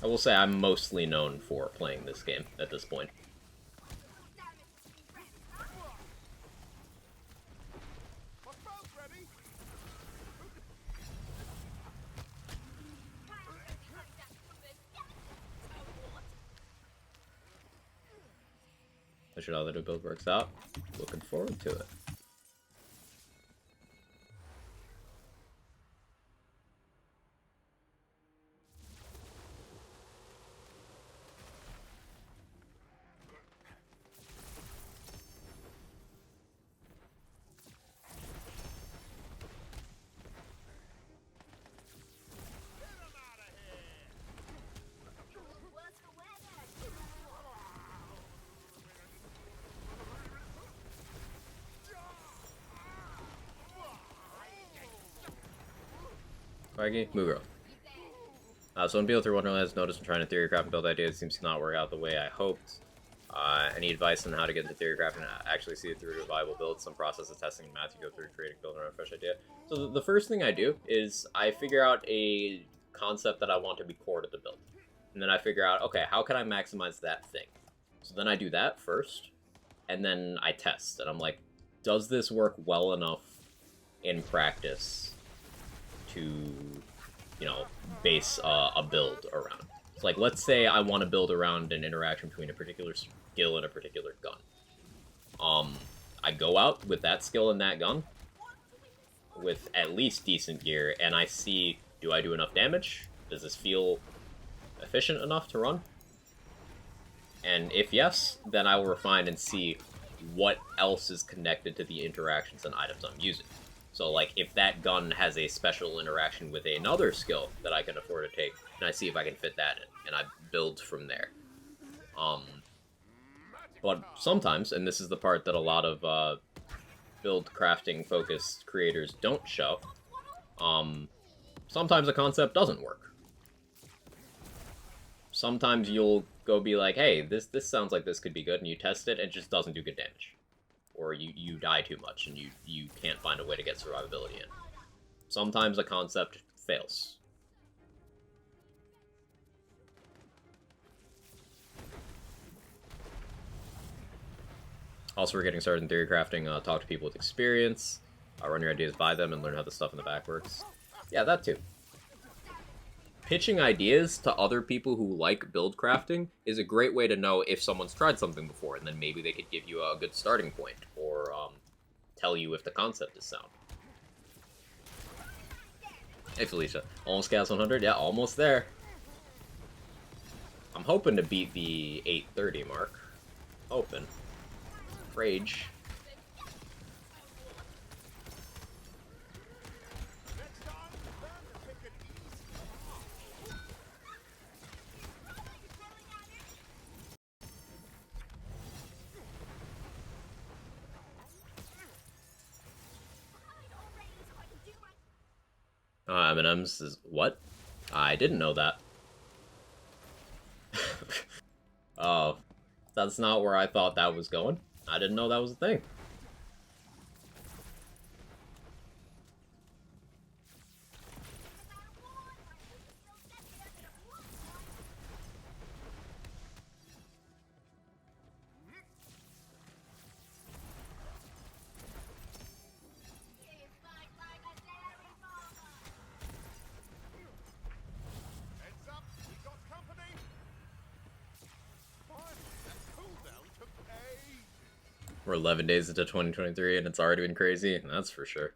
I will say I'm mostly known for playing this game at this point. I should know that the build works out. Looking forward to it. Mugro. So when people through Wonderlands notice when trying to theory craft and build ideas, it seems to not work out the way I hoped. Any advice on how to get into theory craft and actually see it through to a viable build? Some process of testing and math you go through creating build around a fresh idea. So the first thing I do is I figure out a concept that I want to be core to the build. And then I figure out, okay, how can I maximize that thing? So then I do that first, and then I test. And I'm like, does this work well enough in practice to, you know, base a build around? So like, let's say I want to build around an interaction between a particular skill and a particular gun. I go out with that skill and that gun with at least decent gear, and I see, do I do enough damage? Does this feel efficient enough to run? And if yes, then I will refine and see what else is connected to the interactions and items I'm using. So, like, if that gun has a special interaction with another skill that I can afford to take, and I see if I can fit that in, and I build from there. But sometimes, and this is the part that a lot of build crafting focused creators don't show, sometimes a concept doesn't work. Sometimes you'll go be like, hey, this sounds like this could be good, and you test it, and it just doesn't do good damage. Or you die too much, and you can't find a way to get survivability in. Sometimes a concept fails. Also, we're getting started in theory crafting. Talk to people with experience. Run your ideas by them and learn how the stuff in the back works. Yeah, that too. Pitching ideas to other people who like build crafting is a great way to know if someone's tried something before, and then maybe they could give you a good starting point, or tell you if the concept is sound. Hey Felicia, almost C1-100? Yeah, almost there. I'm hoping to beat the 830 mark. Hoping. Rage. M&M's is what? I didn't know that. Oh, that's not where I thought that was going. I didn't know that was a thing. We're 11 days into 2023 and it's already been crazy. That's for sure.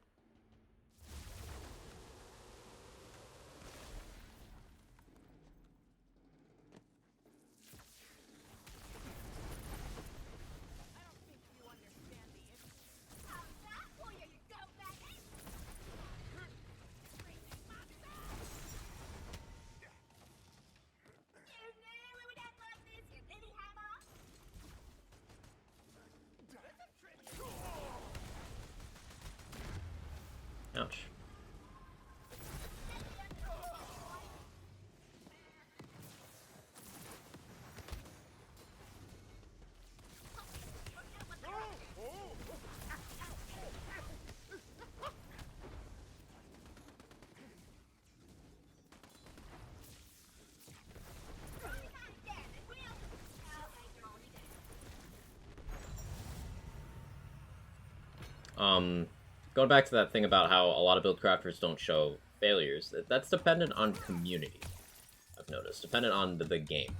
Ouch. Going back to that thing about how a lot of build crafters don't show failures, that's dependent on community, I've noticed. Dependent on the game.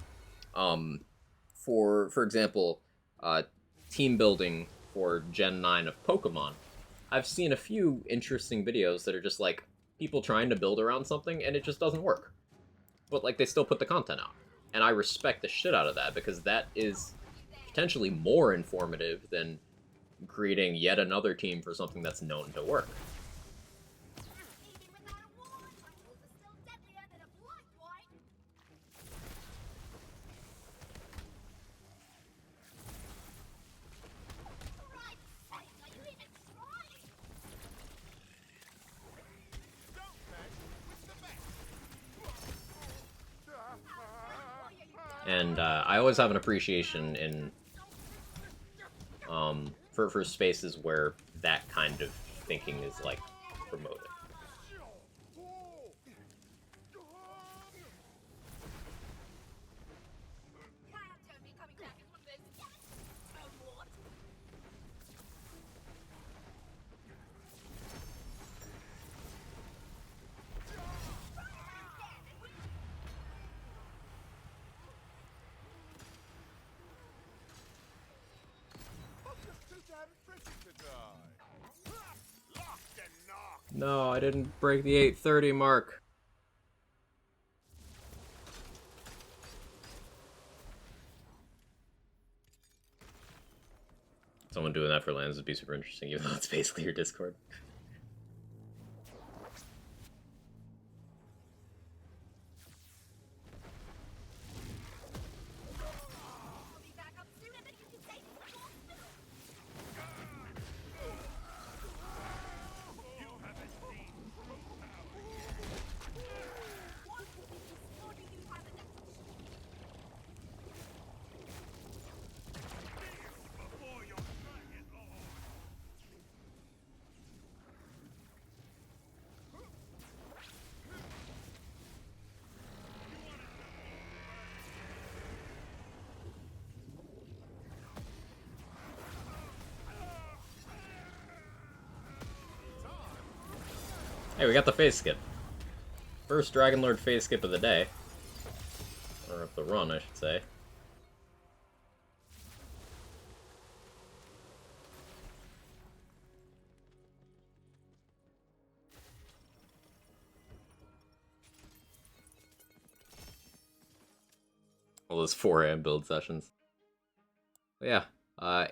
For example, team building for Gen 9 of Pokemon, I've seen a few interesting videos that are just like people trying to build around something and it just doesn't work. But like they still put the content out. And I respect the shit out of that because that is potentially more informative than creating yet another team for something that's known to work. And I always have an appreciation in for spaces where that kind of thinking is like promoted. No, I didn't break the 830 mark. Someone doing that for lands would be super interesting, even though it's basically your Discord. I'll be back up soon, and then you can say You haven't seen true power. what? Or do you have an Before your dragon lord. 'Hey, we got the phase skip. First Dragon Lord phase skip of the day. Or of the run, I should say. All those 4 AM build sessions. But yeah,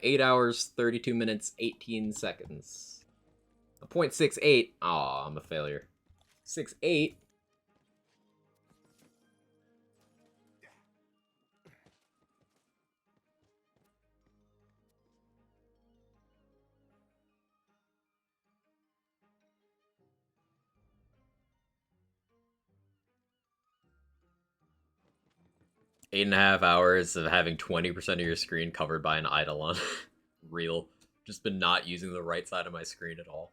8 hours, 32 minutes, 18 seconds. A .68. Aw, I'm a failure. 6.8. Eight and a half hours of having 20% of your screen covered by an Eidolon. Real. Just been not using the right side of my screen at all.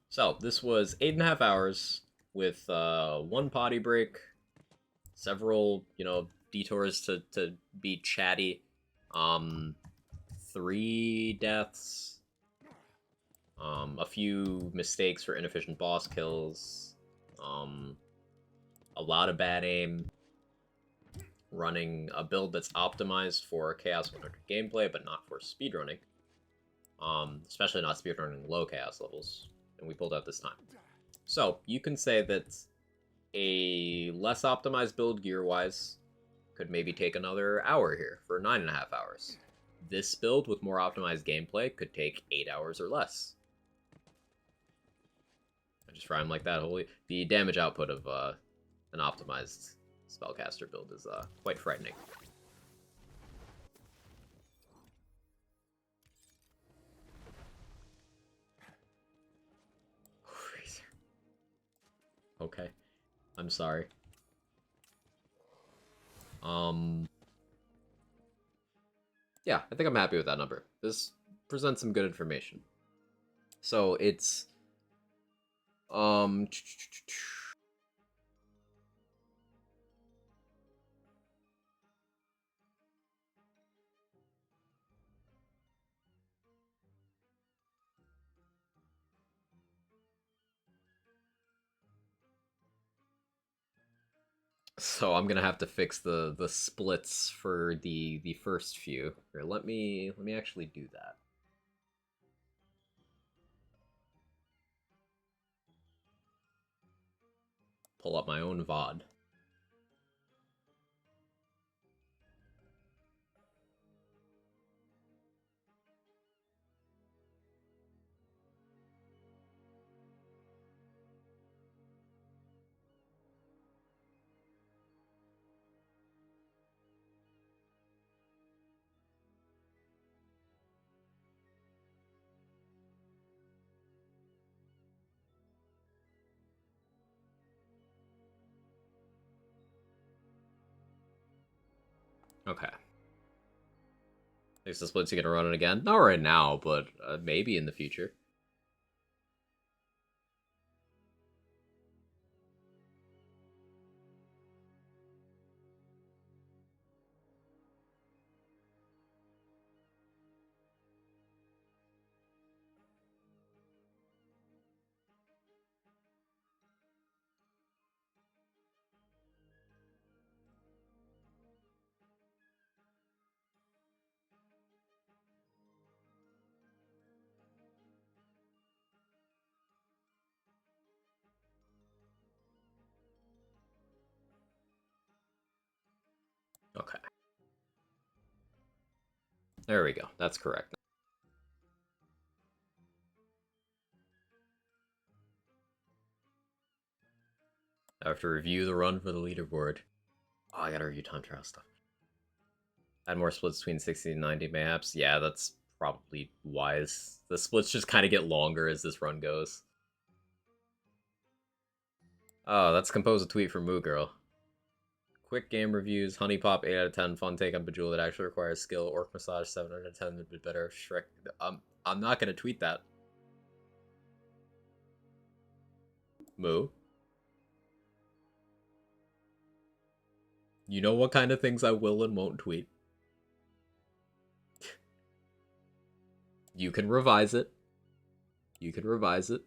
So, this was 8.5 hours with 1 potty break, several, detours to be chatty, 3 deaths, a few mistakes for inefficient boss kills, a lot of bad aim, running a build that's optimized for Chaos 100 gameplay, but not for speedrunning. Especially not speedrunning low chaos levels, and we pulled out this time. So, you can say that a less optimized build gear-wise could maybe take another hour here for 9.5 hours. This build with more optimized gameplay could take 8 hours or less. I just rhyme like that. Holy, the damage output of an optimized spellcaster build is quite frightening. Okay, I'm sorry. Yeah, I think I'm happy with that number. This presents some good information. So it's so I'm gonna have to fix the splits for the first few. Here, let me actually do that. Pull up my own VOD. Okay. Thanks the splits, you gonna run it again? Not right now, but maybe in the future. There we go. That's correct. I have to review the run for the leaderboard. Oh, I gotta review time trial stuff. Add more splits between 60 and 90 maps. Yeah, that's probably wise. The splits just kind of get longer as this run goes. Oh, that's compose a tweet from Moo Girl. Quick game reviews, Honey Pop 8 out of 10, fun take on Bejeweled that actually requires skill, Orc Massage 7 out of 10, a bit better, Shrek. I'm not gonna tweet that. Moo. You know what kind of things I will and won't tweet. You can revise it. You can revise it.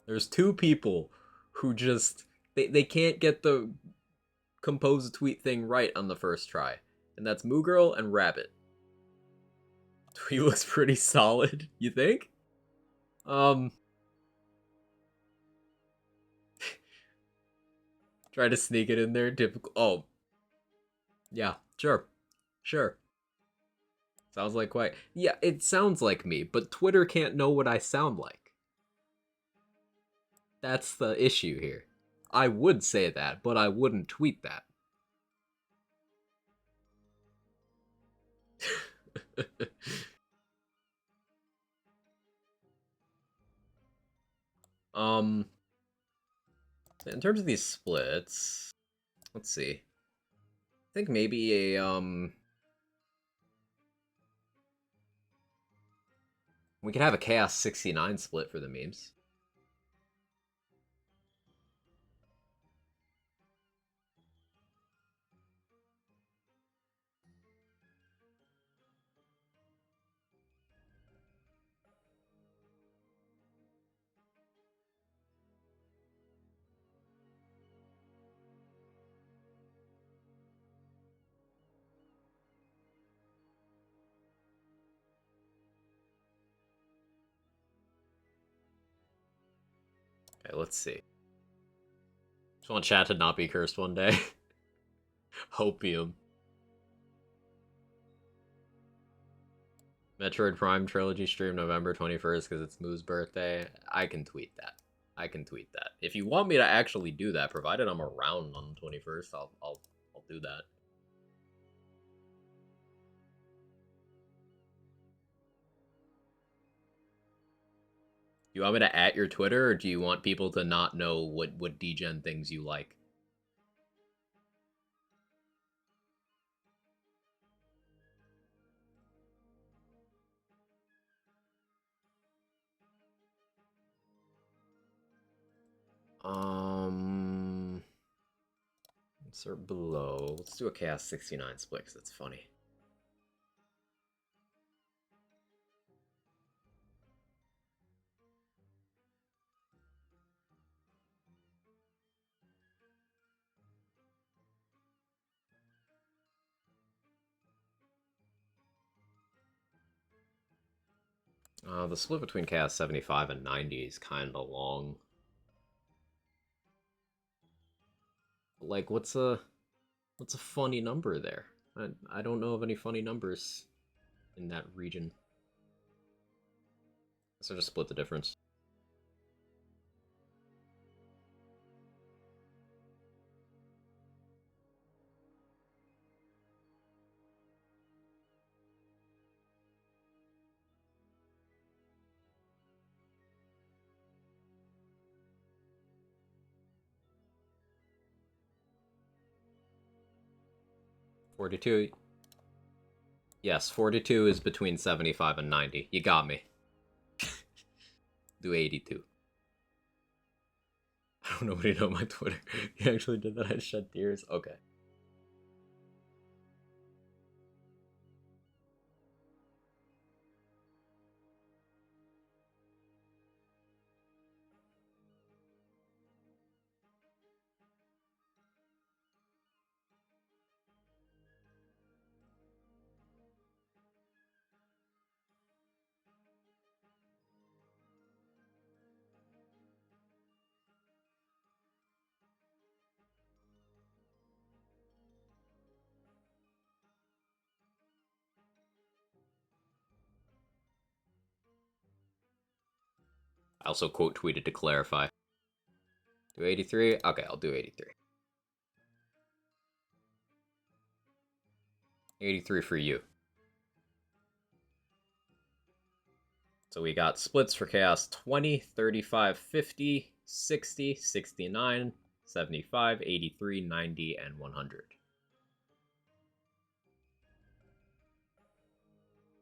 There's two people who just they can't get the compose a tweet thing right on the first try. And that's Moo Girl and Rabbit. Tweet looks pretty solid, you think? Try to sneak it in there. Typical. Oh. Yeah, sure. Sure. Sounds like quite. Yeah, it sounds like me, but Twitter can't know what I sound like. That's the issue here. I would say that, but I wouldn't tweet that. um, in terms of these splits, let's see. I think maybe we could have a Chaos 69 split for the memes. Okay, let's see. Just want chat to not be cursed one day. Hopium. Metroid Prime Trilogy stream November 21st because it's Moo's birthday. I can tweet that. I can tweet that. If you want me to actually do that, provided I'm around on the 21st, I'll do that. Do you want me to at your Twitter, or do you want people to not know what degen things you like? Insert below. Let's do a Chaos 69 split, because that's funny. The split between Chaos 75 and 90 is kind of long. Like, what's a funny number there? I don't know of any funny numbers in that region. So just split the difference. $42. Yes, 42 is between 75 and 90. You got me. Do 82. I don't nobody know my Twitter. You actually did that? I shed tears? Okay. also quote tweeted to clarify. Do 83? Okay, I'll do 83. 83 for you. So we got splits for Chaos 20, 35, 50, 60, 69, 75, 83, 90, and 100.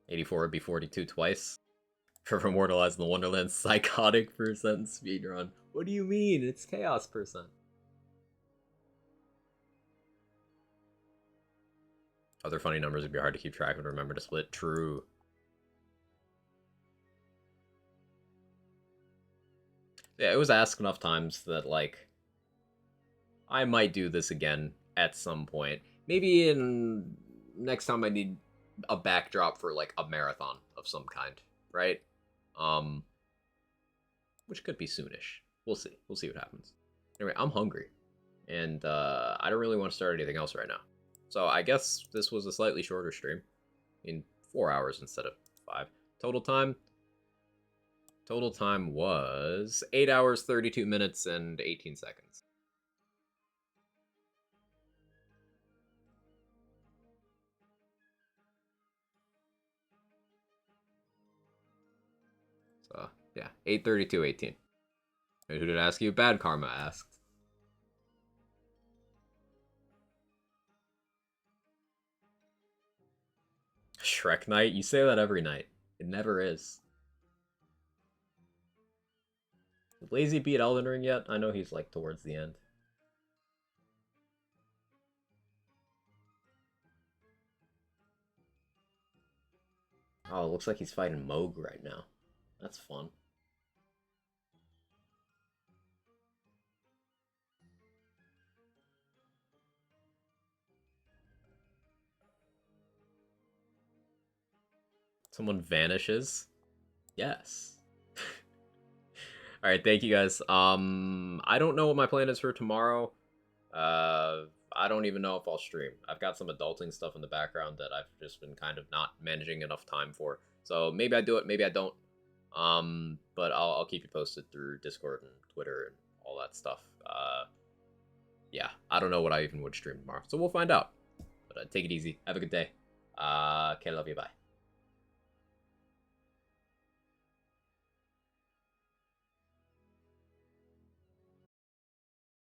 84 would be 42 twice. For Immortalizing the Wonderland, psychotic percent speedrun. What do you mean? It's Chaos percent. Other funny numbers would be hard to keep track of and remember to split. True. Yeah, it was asked enough times that, like, I might do this again at some point. Maybe in next time I need a backdrop for, like, a marathon of some kind, right? Which could be soonish. We'll see. We'll see what happens. Anyway, I'm hungry. And I don't really want to start anything else right now. So I guess this was a slightly shorter stream. In 4 hours instead of 5. Total time? Total time was 8 hours, 32 minutes, and 18 seconds. So, yeah, 8:32:18. Who did I ask you? Bad Karma asked. Shrek night? You say that every night. It never is. Did Lazy beat Elden Ring yet? I know he's, like, towards the end. Oh, it looks like he's fighting Moog right now. That's fun. Someone vanishes? Yes. Alright, thank you guys. I don't know what my plan is for tomorrow. I don't even know if I'll stream. I've got some adulting stuff in the background that I've just been kind of not managing enough time for. So maybe I do it, maybe I don't. But I'll keep you posted through Discord and Twitter and all that stuff. Yeah, I don't know what I even would stream tomorrow. So we'll find out. But take it easy. Have a good day. Okay, love you. Bye.